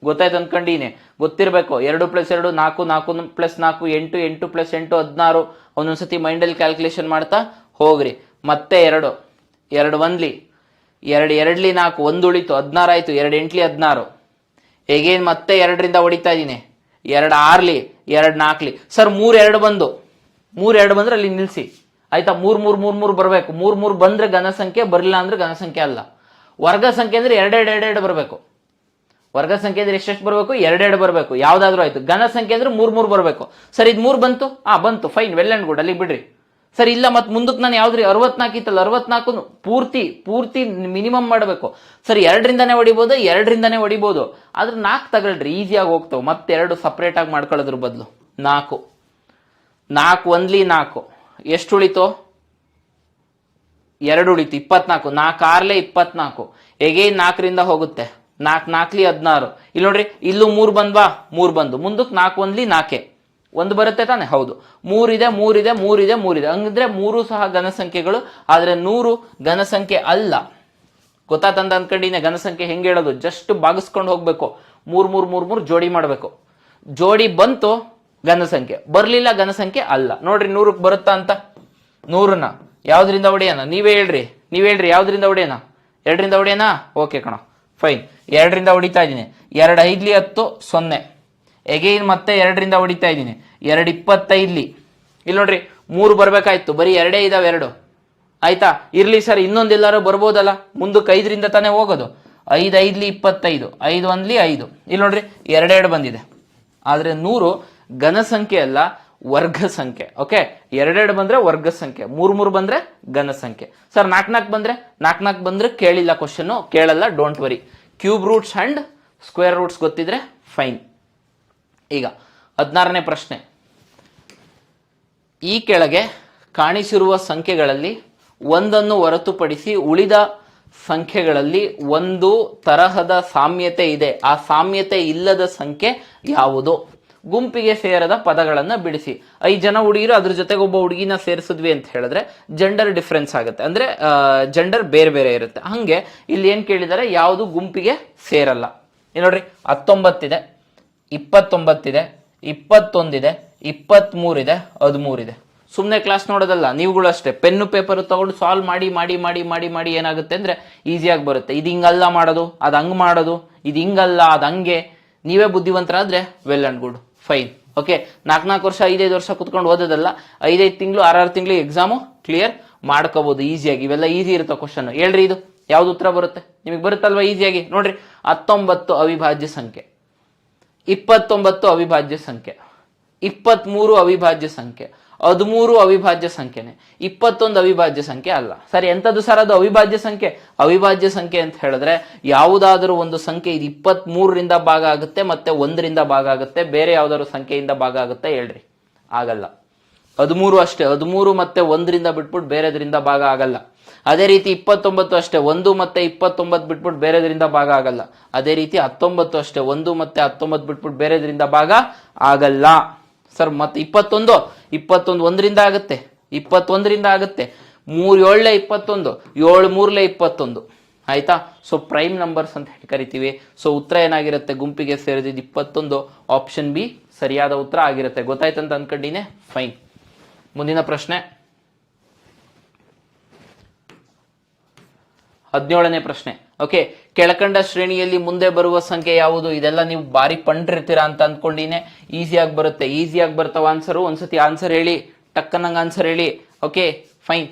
ಗೊತ್ತಾಯ್ತು ಅನ್ಕೊಂಡಿನಿ. ಗೊತ್ತಿರಬೇಕು. 2 + 2 4, 4 + 4 8, 8 + 8 16. ಒಂದೊಂದ್ಸತಿ ಮೈಂಡಲ್ಲಿ ಕ್ಯಾಲ್ಕುಲೇಷನ್ ಮಾಡ್ತಾ ಹೋಗ್ರಿ. ಮತ್ತೆ 2 2 1ಲಿ 2 2ಲಿ 4, 1 ಉಳಿತು. 16 ಆಯ್ತು. 2 8ಲಿ 16. ಹೇಗೇನ್ ಮತ್ತೆ 2ರಿಂದ ಹೊಡಿತಾ ಇದ್ದೀನಿ. 2 6ಲಿ 2 4ಲಿ. ಸರ್ 3 2 ಬಂದು 3 2 ಬಂದ್ರೆ ಅಲ್ಲಿ ನಿಲ್ಸಿ. ಆಯ್ತಾ? 3 3 3 3 ಬರಬೇಕು. 3 3 ಬಂದ್ರೆ ಘನ ಸಂಖ್ಯೆ, ಬರಲಿಲ್ಲ ಅಂದ್ರೆ ಘನ ಸಂಖ್ಯೆ ಅಲ್ಲ. ವರ್ಗ ಸಂಖ್ಯೆ ಅಂದ್ರೆ 2 2 2 2 ಬರಬೇಕು. ವರ್ಗ ಸಂಖ್ಯೆ ಅಂದ್ರೆ ಎಷ್ಟೆಷ್ಟು ಬರಬೇಕು? 2 2 ಬರಬೇಕು. ಯಾವ್ದಾದ್ರು ಆಯ್ತು. ಘನ ಸಂಖ್ಯೆ ಅಂದ್ರೆ 3 3 ಬರಬೇಕು. ಸರ್ ಇದು 3 ಬಂತು. ಬಂತು, ಫೈನ್, ವೆಲ್ ಅಂಡ್ ಗುಡ್, ಅಲ್ಲಿ ಬಿಡ್ರಿ. ಸರ್ ಇಲ್ಲ, ಮತ್ತೆ ಮುಂದಕ್ಕೆ ನಾನು ಯಾವ್ದ್ರಿ 64 ಇತ್ತಲ್ಲ, 64 ಪೂರ್ತಿ ಮಿನಿಮಮ್ ಮಾಡಬೇಕು. ಸರ್ 2ರಿಂದಾನೇ ಹೊಡಿಬೋದು, 2ರಿಂದಾನೇ ಹೊಡಿಬೋದು. ಆದ್ರೆ 4 ತಗೊಳ್ರಿ, ಈಸಿಯಾಗಿ ಹೋಗ್ತಾವೆ. ಮತ್ತೆ 2 ಸಪ್ರೇಟ್ ಆಗಿ ಮಾಡ್ಕೊಳ್ಳೋದ್ರ ಬದಲು 4 4 1ಲಿ 4 ಎಷ್ಟು ಉಳಿತು? 2 ಉಳಿತು. 24. 4 6ಲೆ 24. ಎಗೇನ್ 4ರಿಂದ ಹೋಗುತ್ತೆ. 4 4ಲಿ 16. ಇಲ್ಲಿ ನೋಡ್ರಿ, ಇಲ್ಲೂ 3 ಬಂದ್ವಾ? 3 ಬಂದು. ಮುಂದಕ್ಕೆ 4 1ಲಿ 4 1 ಬರುತ್ತೆ ತಾನೆ? ಹೌದು. 3 ಇದೆ 3 ಇದೆ 3 ಇದೆ 3 ಇದೆ. ಹಂಗಿದ್ರೆ 3 ಸಹ ಘನ ಸಂಖ್ಯೆಗಳು. ಆದ್ರೆ 100 ಘನ ಸಂಖ್ಯೆ ಅಲ್ಲ. ಗೊತ್ತಾತಂತ ಅನ್ಕೊಂಡಿನೇ. ಘನ ಸಂಖ್ಯೆ ಹೆಂಗೆ ಹೇಳೋದು? ಜಸ್ಟ್ ಭಾಗಿಸ್ಕೊಂಡು ಹೋಗ್ಬೇಕು. 3 3 3 3 ಜೋಡಿ ಮಾಡ್ಬೇಕು. ಜೋಡಿ ಬಂತು, ಘನ ಸಂಖ್ಯೆ. ಬರ್ಲಿಲ್ಲ, ಘನ ಸಂಖ್ಯೆ ಅಲ್ಲ. ನೋಡ್ರಿ 100ಕ್ಕೆ ಬರುತ್ತಾ ಅಂತ? 100ನ ಯಾವ್ದ್ರಿಂದ ಹೊಡೆಯೋಣ? ನೀವೇ ಹೇಳ್ರಿ ಯಾವ್ದ್ರಿಂದ ಹೊಡೆಯೋಣ? 2ರಿಂದ ಹೊಡೆಯೋಣ? ಓಕೆ ಕಣ, ಫೈನ್. 2ರಿಂದ ಹೊಡಿತಾ ಇದ್ದೀನಿ. 2 5ಲಿ 10 0. ಎಗೈನ್ ಮತ್ತೆ 2ರಿಂದ ಹೊಡಿತಾ ಇದ್ದೀನಿ. 2 25ಲಿ. ಇಲ್ಲಿ ನೋಡ್ರಿ 3 ಬರ್ಬೇಕಾಯ್ತು. ಬರೀ 2 ಇದಾವೆ 2. ಆಯ್ತಾ? ಇರ್ಲಿ ಸರ್, ಇನ್ನೊಂದೆಲ್ಲಾರು ಬರ್ಬೋದಲ್ಲ. ಮುಂದಕ್ಕೆ 5ರಿಂದ ತಾನೇ ಹೋಗೋದು. 5 5ಲಿ 25. 5 1ಲಿ 5. ಇಲ್ಲಿ ನೋಡ್ರಿ 2 2 ಬಂದಿದೆ. ಆದ್ರೆ 100 ಘನ ಸಂಖ್ಯೆ ಅಲ್ಲ, ವರ್ಗ ಸಂಖ್ಯೆ. ಓಕೆ, 2 2 ಬಂದ್ರೆ ವರ್ಗ ಸಂಖ್ಯೆ, 3 3 ಬಂದ್ರೆ ಘನ ಸಂಖ್ಯೆ. ಸರ್ 4 4 ಬಂದ್ರೆ ಕೇಳಿಲ್ಲ ಕ್ವಶನ್, ಕೇಳಲ್ಲ, don't worry. Cube roots and square roots ಗೊತ್ತಿದ್ರೆ ಫೈನ್. ಈಗ 16ನೇ ಪ್ರಶ್ನೆ. ಈ ಕೆಳಗೆ ಕಾಣಿಸಿರುವ ಸಂಖ್ಯೆಗಳಲ್ಲಿ ಒಂದನ್ನು ಹೊರತುಪಡಿಸಿ ಉಳಿದ ಸಂಖ್ಯೆಗಳಲ್ಲಿ ಒಂದು ತರಹದ ಸಾಮ್ಯತೆ ಇದೆ. ಆ ಸಾಮ್ಯತೆ ಇಲ್ಲದ ಸಂಖ್ಯೆ ಯಾವುದು? ಗುಂಪಿಗೆ ಸೇರದ ಪದಗಳನ್ನ ಬಿಡಿಸಿ. 5 ಜನ ಹುಡುಗಿರು, ಅದ್ರ ಜೊತೆಗೆ ಒಬ್ಬ ಹುಡುಗಿನ ಸೇರಿಸಿದ್ವಿ ಅಂತ ಹೇಳಿದ್ರೆ ಜೆಂಡರ್ ಡಿಫ್ರೆನ್ಸ್ ಆಗುತ್ತೆ. ಅಂದ್ರೆ ಜೆಂಡರ್ ಬೇರೆ ಬೇರೆ ಇರುತ್ತೆ. ಹಂಗೆ ಇಲ್ಲಿ ಏನ್ ಕೇಳಿದರೆ, ಯಾವುದು ಗುಂಪಿಗೆ ಸೇರಲ್ಲ. ನೋಡ್ರಿ 19 ಇದೆ, 29 ಇದೆ, 21 ಇದೆ, 23 ಇದೆ, 13 ಇದೆ. ಸುಮ್ಮನೆ ಕ್ಲಾಸ್ ನೋಡೋದಲ್ಲ, ನೀವುಗಳು ಅಷ್ಟೇ ಪೆನ್ನು ಪೇಪರ್ ತಗೊಂಡು ಸಾಲ್ವ್ ಮಾಡಿ ಮಾಡಿ ಮಾಡಿ ಮಾಡಿ ಮಾಡಿ ಏನಾಗುತ್ತೆ ಅಂದ್ರೆ ಈಸಿಯಾಗಿ ಬರುತ್ತೆ. ಇದು ಹಿಂಗಲ್ಲ ಮಾಡೋದು, ಅದು ಹಂಗ್ ಮಾಡೋದು, ಇದು ಹಿಂಗಲ್ಲ ಅದು ಹಂಗೆ. ನೀವೇ ಬುದ್ಧಿವಂತರಾದ್ರೆ well and good, fine. Okay, 4 ವರ್ಷ 5 ವರ್ಷ ಕುತ್ಕೊಂಡು ಓದೋದಲ್ಲ, 5 ತಿಂಗಳು 6 ತಿಂಗಳು ಎಕ್ಸಾಮು ಕ್ಲಿಯರ್ ಮಾಡ್ಕೋಬಹುದು ಈಸಿಯಾಗಿ. ಇವೆಲ್ಲ ಈಸಿ ಇರುತ್ತೆ ಕ್ವಶನ್. ಹೇಳ್ರಿ, ಇದು ಯಾವ್ದು ಉತ್ತರ ಬರುತ್ತೆ? ನಿಮಗೆ ಬರುತ್ತಲ್ವಾ ಈಸಿಯಾಗಿ? ನೋಡ್ರಿ 19 ಅವಿಭಾಜ್ಯ ಸಂಖ್ಯೆ, 29 ಅವಿಭಾಜ್ಯ ಸಂಖ್ಯೆ, 23 ಅವಿಭಾಜ್ಯ ಸಂಖ್ಯೆ, 13 ಅವಿಭಾಜ್ಯ ಸಂಖ್ಯೆನೆ, 21 ಅವಿಭಾಜ್ಯ ಸಂಖ್ಯೆ ಅಲ್ಲ. ಸರಿ, ಎಂತದ್ದು ಸರ್ ಅದು ಅವಿಭಾಜ್ಯ ಸಂಖ್ಯೆ? ಅವಿಭಾಜ್ಯ ಸಂಖ್ಯೆ ಅಂತ ಹೇಳಿದ್ರೆ ಯಾವುದಾದರೂ ಒಂದು ಸಂಖ್ಯೆ ಇದು 23ರಿಂದ ಭಾಗ ಆಗುತ್ತೆ ಮತ್ತೆ 1ರಿಂದ ಭಾಗ ಆಗುತ್ತೆ, ಬೇರೆ ಯಾವ್ದಾದ್ರು ಸಂಖ್ಯೆಯಿಂದ ಭಾಗ ಆಗುತ್ತೆ? ಹೇಳ್ರಿ, ಆಗಲ್ಲ. 13 ಅಷ್ಟೇ, 13 ಮತ್ತೆ 1ರಿಂದ ಬಿಟ್ಬಿಟ್ಟು ಬೇರೆದ್ರಿಂದ ಭಾಗ ಆಗಲ್ಲ. ಅದೇ ರೀತಿ 29 ಅಷ್ಟೇ, 1 ಮತ್ತೆ 29 ಬಿಟ್ಬಿಟ್ಟು ಬೇರೆದ್ರಿಂದ ಭಾಗ ಆಗಲ್ಲ. ಅದೇ ರೀತಿ 19 ಅಷ್ಟೇ, 1 ಮತ್ತೆ 19 ಬಿಟ್ಬಿಟ್ಟು ಬೇರೆದ್ರಿಂದ ಭಾಗ ಆಗಲ್ಲ. ಸರ್ ಮತ್ತೆ 21 1ರಿಂದ ಆಗುತ್ತೆ, 21ರಿಂದ ಆಗುತ್ತೆ. 3 7 21, 7 3 21. ಆಯ್ತಾ. ಸೊ ಪ್ರೈಮ್ ನಂಬರ್ಸ್ ಅಂತ ಹೇಳಿ ಕರಿತೀವಿ. ಸೊ ಉತ್ತರ ಏನಾಗಿರುತ್ತೆ, ಗುಂಪಿಗೆ ಸೇರಿದ 21 ಆಪ್ಷನ್ ಬಿ ಸರಿಯಾದ ಉತ್ತರ ಆಗಿರುತ್ತೆ. ಗೊತ್ತಾಯ್ತಂತ ಅನ್ಕೊಂಡಿನೇ, ಫೈನ್. ಮುಂದಿನ ಪ್ರಶ್ನೆ 17ನೇ ಪ್ರಶ್ನೆ. ಓಕೆ, ಕೆಳಕಂಡ ಶ್ರೇಣಿಯಲ್ಲಿ ಮುಂದೆ ಬರುವ ಸಂಖ್ಯೆ ಯಾವುದು? ಇದೆಲ್ಲ ನೀವು ಬಾರಿ ಪಂಡ್ರಿರ್ತೀರಾ ಅಂತ ಅಂದ್ಕೊಂಡಿನೇ, ಈಸಿಯಾಗಿ ಬರುತ್ತೆ. ಈಸಿಯಾಗಿ ಬರ್ತಾವ ಆನ್ಸರು. ಒಂದ್ಸತಿ ಆನ್ಸರ್ ಹೇಳಿ, ಟಕ್ಕನಂಗೆ ಆನ್ಸರ್ ಹೇಳಿ. Okay fine.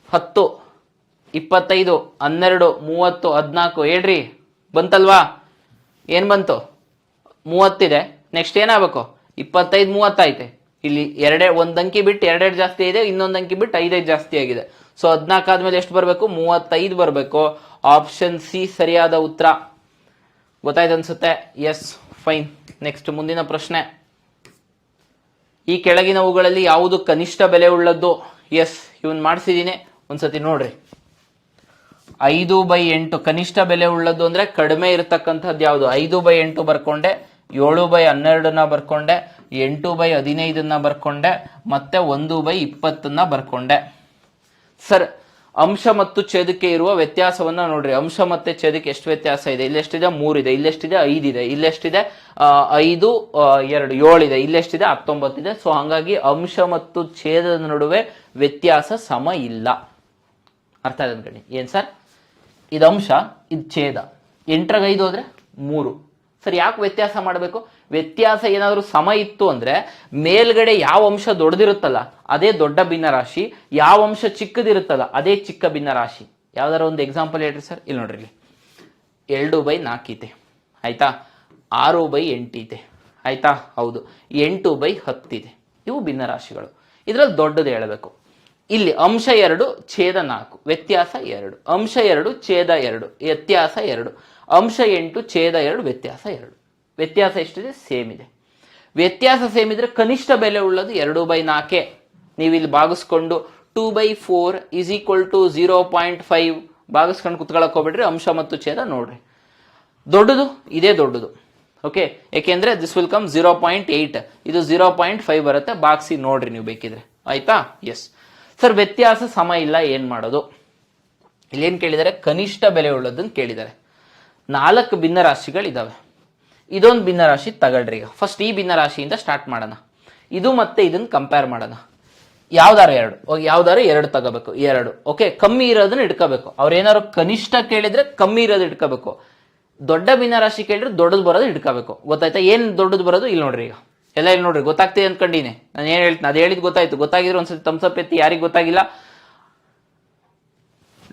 10, 25, 12, 30, 14 ಹೇಳ್ರಿ. ಬಂತಲ್ವಾ? ಏನ್ ಬಂತು? 30 ಇದೆ. ನೆಕ್ಸ್ಟ್ ಏನಾಗಬೇಕು? 25, 30 ಐತೆ. ಇಲ್ಲಿ ಒಂದ್ ಅಂಕಿ ಬಿಟ್ಟು ಎರಡೆರಡು ಜಾಸ್ತಿ ಇದೆ, ಇನ್ನೊಂದು ಅಂಕಿ ಬಿಟ್ಟು 5 ಜಾಸ್ತಿ ಆಗಿದೆ. ಸೊ 14 ಆದ್ಮೇಲೆ ಎಷ್ಟು ಬರಬೇಕು? 35 ಬರಬೇಕು. ಆಪ್ಷನ್ ಸಿ ಸರಿಯಾದ ಉತ್ತರ. ಗೊತ್ತಾಯ್ತು ಅನ್ಸುತ್ತೆ. Yes, fine. ನೆಕ್ಸ್ಟ್ ಮುಂದಿನ ಪ್ರಶ್ನೆ. ಈ ಕೆಳಗಿನವುಗಳಲ್ಲಿ ಯಾವುದು ಕನಿಷ್ಠ ಬೆಲೆ ಉಳ್ಳದ್ದು? ಎಸ್, ಇವನ್ ಮಾಡಿಸಿದೀನಿ, ಒಂದ್ಸತಿ ನೋಡ್ರಿ. 5/8 ಕನಿಷ್ಠ ಬೆಲೆ ಉಳ್ಳದ್ದು ಅಂದ್ರೆ ಕಡಿಮೆ ಇರತಕ್ಕಂಥದ್ದು ಯಾವುದು? 5/8 ಬರ್ಕೊಂಡೆ, 7/12 ಬರ್ಕೊಂಡೆ, 8/15 ಬರ್ಕೊಂಡೆ, ಮತ್ತೆ 1/20 ಬರ್ಕೊಂಡೆ. ಸರ್, ಅಂಶ ಮತ್ತು ಛೇದಕ್ಕೆ ಇರುವ ವ್ಯತ್ಯಾಸವನ್ನ ನೋಡ್ರಿ. ಅಂಶ ಮತ್ತೆ ಛೇದಕ್ಕೆ ಎಷ್ಟು ವ್ಯತ್ಯಾಸ ಇದೆ? ಇಲ್ಲೆಷ್ಟಿದೆ? 3 ಇದೆ. ಇಲ್ಲೆಷ್ಟಿದೆ? 5 ಇದೆ. ಇಲ್ಲೆಷ್ಟಿದೆ? 5, 2, 7 ಇದೆ. ಇಲ್ಲೆಷ್ಟಿದೆ? 19 ಇದೆ. ಸೊ ಹಾಗಾಗಿ ಅಂಶ ಮತ್ತು ಛೇದದ ನಡುವೆ ವ್ಯತ್ಯಾಸ ಸಮ ಇಲ್ಲ. ಅರ್ಥ ಆಯ್ತು ಅನ್ಕೊಳ್ಳಿ. ಏನ್ ಸರ್, ಇದು ಅಂಶ, ಇದು ಛೇದ. 8ರ 5 ಹೋದ್ರೆ 3. ಸರ್, ಯಾಕೆ ವ್ಯತ್ಯಾಸ ಮಾಡಬೇಕು? ವ್ಯತ್ಯಾಸ ಏನಾದರೂ ಸಮ ಇತ್ತು ಅಂದ್ರೆ ಮೇಲ್ಗಡೆ ಯಾವ ಅಂಶ ದೊಡ್ಡದಿರುತ್ತಲ್ಲ ಅದೇ ದೊಡ್ಡ ಭಿನ್ನರಾಶಿ, ಯಾವ ಅಂಶ ಚಿಕ್ಕದಿರುತ್ತಲ್ಲ ಅದೇ ಚಿಕ್ಕ ಭಿನ್ನರಾಶಿ. ಯಾವ್ದಾರ ಒಂದು ಎಕ್ಸಾಂಪಲ್ ಹೇಳ್ರಿ ಸರ್. ಇಲ್ಲಿ ನೋಡ್ರಿ, ಇಲ್ಲಿ 2/4 ಇದೆ. ಆಯ್ತಾ? 6/8 ಇದೆ. ಆಯ್ತಾ? ಹೌದು. 8/10 ಇದೆ. ಇವು ಭಿನ್ನರಾಶಿಗಳು. ಇದ್ರಲ್ಲಿ ದೊಡ್ಡದು ಹೇಳಬೇಕು. ಇಲ್ಲಿ ಅಂಶ 2 ಛೇದ 4 ವ್ಯತ್ಯಾಸ 2, ಅಂಶ 2 ಛೇದ 2 ವ್ಯತ್ಯಾಸ 2, ಅಂಶ 8 ಛೇದ 2 ವ್ಯತ್ಯಾಸ 2. ವ್ಯತ್ಯಾಸ ಎಷ್ಟಿದೆ? ಸೇಮ್ ಇದೆ. ವ್ಯತ್ಯಾಸ ಸೇಮ್ ಇದ್ರೆ ಕನಿಷ್ಠ ಬೆಲೆ ಉಳ್ಳದು 2/4. ನೀವು ಇಲ್ಲಿ ಭಾಗಿಸ್ಕೊಂಡು 2/4 is equal to 0.5 ಭಾಗಿಸ್ಕೊಂಡು ಕುತ್ಕೊಳ್ಳಕ್ ಹೋಗ್ಬಿಡ್ರಿ. ಅಂಶ ಮತ್ತು ಛೇದ ನೋಡ್ರಿ. ದೊಡ್ಡದು ಇದೇ ದೊಡ್ಡದು. ಓಕೆ, ಯಾಕೆಂದ್ರೆ ದಿಸ್ ವಿಲ್ ಕಮ್ 0.8, ಇದು 0.5 ಬರುತ್ತೆ. ಬಾಗಿಸಿ ನೋಡ್ರಿ ನೀವು ಬೇಕಿದ್ರೆ. ಆಯ್ತಾ? ಎಸ್ ಸರ್, ವ್ಯತ್ಯಾಸ ಸಮ ಇಲ್ಲ, ಏನ್ ಮಾಡೋದು? ಇಲ್ಲೇನ್ ಕೇಳಿದ್ದಾರೆ? ಕನಿಷ್ಠ ಬೆಲೆ ಉಳ್ಳದನ್ನು ಕೇಳಿದ್ದಾರೆ. 4 ಭಿನ್ನರಾಶಿಗಳಿದಾವೆ. ಇದೊಂದು ಭಿನ್ನರಾಶಿ ತಗೊಳ್ರಿ. ಈಗ ಫಸ್ಟ್ ಈ ಭಿನ್ನರಾಶಿಯಿಂದ ಸ್ಟಾರ್ಟ್ ಮಾಡೋಣ. ಇದು ಮತ್ತೆ ಇದನ್ನ ಕಂಪೇರ್ ಮಾಡೋಣ. ಯಾವ್ದಾರು 2 ತಗೋಬೇಕು. 2 ಓಕೆ, ಕಮ್ಮಿ ಇರೋದನ್ನ ಇಟ್ಕೋಬೇಕು. ಅವ್ರೇನಾದ್ರು ಕನಿಷ್ಠ ಕೇಳಿದ್ರೆ ಕಮ್ಮಿ ಇರೋದು ಇಟ್ಕೋಬೇಕು. ದೊಡ್ಡ ಭಿನ್ನರಾಶಿ ಕೇಳಿದ್ರೆ ದೊಡ್ಡದು ಬರೋದು ಇಟ್ಕೋಬೇಕು. ಗೊತ್ತಾಯ್ತಾ? ಏನ್ ದೊಡ್ಡದು ಬರೋದು ಇಲ್ಲಿ ನೋಡ್ರಿ. ಈಗ ಎಲ್ಲ ಇಲ್ಲಿ ನೋಡ್ರಿ, ಗೊತ್ತಾಗ್ತಿದೆ ಅನ್ಕೊಂಡಿನಿ. ನಾನು ಏನ್ ಹೇಳ್ತೀನಿ ಅದು ಹೇಳಿದ್ ಗೊತ್ತಾಯ್ತು. ಗೊತ್ತಾಗಿದ್ರೆ ಒಂದ್ಸತಿ ಥಮ್ಸಪ್ ಎತ್ತಿ. ಯಾರಿಗೆ ಗೊತ್ತಾಗಿಲ್ಲ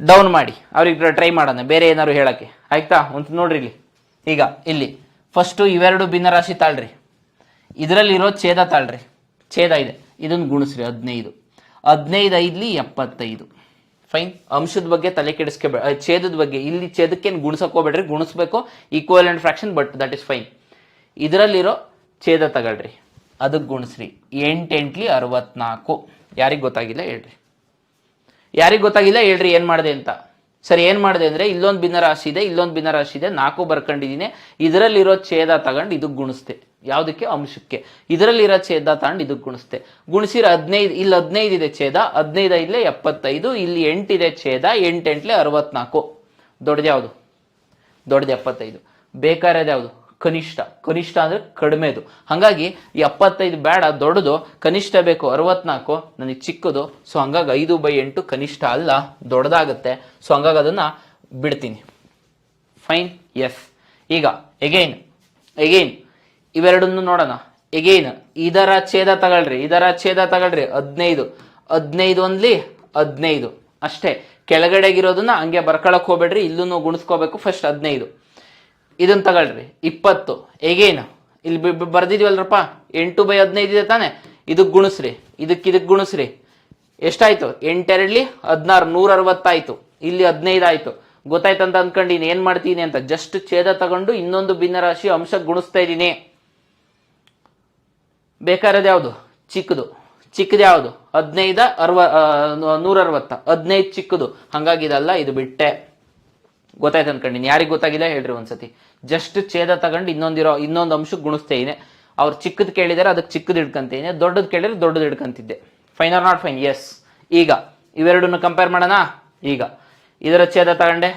ಡೌನ್ ಮಾಡಿ, ಅವ್ರಿಗೆ ಟ್ರೈ ಮಾಡೋಣ ಬೇರೆ ಏನಾದ್ರು ಹೇಳಕ್ಕೆ. ಆಯ್ತಾ? ಒಂದು ನೋಡ್ರಿ ಇಲ್ಲಿ. ಈಗ ಇಲ್ಲಿ ಫಸ್ಟ್ ಇವೆರಡು ಭಿನ್ನರಾಶಿ ತಾಳ್ರಿ. ಇದರಲ್ಲಿರೋ ಛೇದ ತಾಳ್ರಿ. ಛೇದ ಇದೆ, ಇದನ್ನು ಗುಣಿಸ್ರಿ. 15 5 75. ಫೈನ್. ಅಂಶದ ಬಗ್ಗೆ ತಲೆ ಕೆಡಿಸ್ಕೋಬೇಡ. ಛೇದದ ಬಗ್ಗೆ ಇಲ್ಲಿ ಛೇದಕ್ಕೇನು ಗುಣಿಸಕ್ ಹೋಗ್ಬೇಡ್ರಿ. ಗುಣಿಸ್ಬೇಕು equivalent fraction, but that is fine. ಇದರಲ್ಲಿರೋ ಛೇದ ತಗೊಳ್ರಿ, ಅದಕ್ಕೆ ಗುಣಿಸ್ರಿ. 8 8 64. ಯಾರಿಗೆ ಗೊತ್ತಾಗಿಲ್ಲ ಹೇಳ್ರಿ. ಯಾರಿಗೆ ಗೊತ್ತಾಗಿಲ್ಲ ಹೇಳ್ರಿ ಏನ್ ಮಾಡಿದೆ ಅಂತ. ಸರಿ, ಏನ್ ಮಾಡಿದೆ ಅಂದ್ರೆ ಇಲ್ಲೊಂದು ಭಿನ್ನರಾಶಿ ಇದೆ, ಇಲ್ಲೊಂದು ಭಿನ್ನರಾಶಿ ಇದೆ, 4 ಬರ್ಕೊಂಡಿದ್ದೀನಿ. ಇದರಲ್ಲಿರೋ ಛೇದ ತಗೊಂಡು ಇದಕ್ಕೆ ಗುಣಿಸ್ತೆ. ಯಾವುದಕ್ಕೆ? ಅಂಶಕ್ಕೆ. ಇದರಲ್ಲಿರೋ ಛೇದ ತಗೊಂಡು ಇದಕ್ಕೆ ಗುಣಿಸ್ತೆ. ಗುಣಿಸಿರ 15. ಇಲ್ಲಿ 15 ಇದೆ ಛೇದ, 15 5 75. ಇಲ್ಲಿ 8 ಇದೆ ಛೇದ, 8 8 64. ದೊಡ್ಡದು ಯಾವುದು? ದೊಡ್ಡದು 75. ಬೇಕಾರದ ಯಾವುದು? ಕನಿಷ್ಠ. ಕನಿಷ್ಠ ಅಂದ್ರೆ ಕಡಿಮೆದು. ಹಾಗಾಗಿ 75 ಬೇಡ, ದೊಡ್ಡದು. ಕನಿಷ್ಠ ಬೇಕು 64, ನನಗೆ ಚಿಕ್ಕದು. ಸೊ ಹಂಗಾಗಿ 5/8 ಕನಿಷ್ಠ ಅಲ್ಲ, ದೊಡ್ಡದಾಗುತ್ತೆ. ಸೊ ಹಂಗಾಗಿ ಅದನ್ನ ಬಿಡ್ತೀನಿ. ಫೈನ್. ಎಸ್. ಈಗ ಎಗೈನ್ ಇವೆರಡನ್ನು ನೋಡೋಣ. ಎಗೈನ್ ಇದರ ಛೇದ ತಗೊಳ್ರಿ. 15 15 15 ಅಷ್ಟೇ. ಕೆಳಗಡೆಗಿರೋದನ್ನ ಹಂಗೆ ಬರ್ಕೊಳಕ್ ಹೋಗ್ಬೇಡ್ರಿ. ಇಲ್ಲೂ ಗುಣಿಸ್ಕೋಬೇಕು. ಫಸ್ಟ್ 15. ಇದನ್ನ ತಗೊಳ್ರಿ. 20. ಎಗೇನ್ ಇಲ್ಲಿ ಬರ್ದಿದ್ವಲ್ರಪ್ಪ, 8/15 ಇದೆ ತಾನೆ. ಇದಕ್ ಗುಣಿಸ್ರಿ, ಇದಕ್ಕೆ ಗುಣಿಸ್ರಿ. ಎಷ್ಟಾಯ್ತು? 8 2 16, 160 ಆಯ್ತು. ಇಲ್ಲಿ 15 ಆಯ್ತು. ಗೊತ್ತಾಯ್ತಂತ ಅನ್ಕೊಂಡಿನಿ ಏನ್ ಮಾಡ್ತೀನಿ ಅಂತ. ಜಸ್ಟ್ ಛೇದ ತಗೊಂಡು ಇನ್ನೊಂದು ಭಿನ್ನರಾಶಿ ಅಂಶ ಗುಣಿಸ್ತಾ ಇದ್ದೀನಿ. ಬೇಕಾರದ ಯಾವುದು? ಚಿಕ್ಕದು. ಚಿಕ್ಕದು ಯಾವುದು? 15 160. 15 ಚಿಕ್ಕದು. ಹಂಗಾಗಿ ಇದಲ್ಲ, ಇದು ಬಿಟ್ಟೆ. ಗೊತ್ತಾಯ್ತು ಅನ್ಕೊಂಡಿನಿ. ಯಾರಿಗೆ ಗೊತ್ತಾಗಿಲ್ಲ ಹೇಳ್ರಿ ಒಂದ್ಸತಿ. ಜಸ್ಟ್ ಛೇದ ತಗೊಂಡು ಇನ್ನೊಂದು ಅಂಶಕ್ಕೆ ಗುಣಿಸ್ತಾ ಇದೀನಿ. ಅವ್ರು ಚಿಕ್ಕದ್ ಕೇಳಿದಾರೆ, ಅದಕ್ಕೆ ಚಿಕ್ಕದ್ ಹಿಡ್ಕಂತೀನಿ. ದೊಡ್ಡದ್ ಕೇಳಿದ್ರೆ ದೊಡ್ಡದು ಹಿಡ್ಕಂತಿದ್ದೆ. Fine or not fine? Yes. ಈಗ ಇವೆರಡನ್ನು ಕಂಪೇರ್ ಮಾಡೋಣ. ಈಗ ಇದರ ಛೇದ ತಗೊಂಡೆ,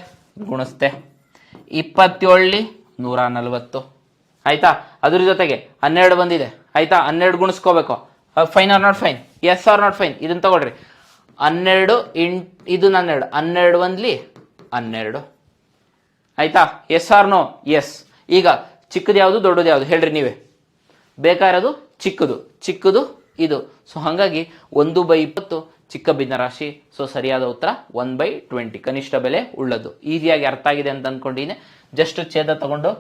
ಗುಣಿಸ್ತೆ 27 140 ಆಯ್ತಾ. ಅದ್ರ ಜೊತೆಗೆ 12 ಬಂದಿದೆ ಆಯ್ತಾ. 12 ಗುಣಿಸ್ಕೋಬೇಕು. Fine or not fine? Yes or not fine? ಇದನ್ನ ತಗೊಳ್ರಿ. 12 ಇದು 12 12 ಒಂದ್ಲಿ 12 ಆಯ್ತಾ. Yes or no? ಎಸ್. ಈಗ ಚಿಕ್ಕದು ಯಾವುದು ದೊಡ್ಡದು ಯಾವುದು ಹೇಳ್ರಿ ನೀವೇ. ಬೇಕಾಗಿರೋದು ಚಿಕ್ಕದು ಇದು. ಸೊ ಹಾಗಾಗಿ 1/20 ಚಿಕ್ಕ ಭಿನ್ನರಾಶಿ. ಸೊ ಸರಿಯಾದ ಉತ್ತರ 1/20 ಕನಿಷ್ಠ ಬೆಲೆ ಉಳ್ಳದ್ದು. ಈಸಿಯಾಗಿ ಅರ್ಥ ಆಗಿದೆ ಅಂತ ಅನ್ಕೊಂಡಿದ್ದೀನಿ. ಜಸ್ಟ್ ಛೇದ ತಗೊಂಡು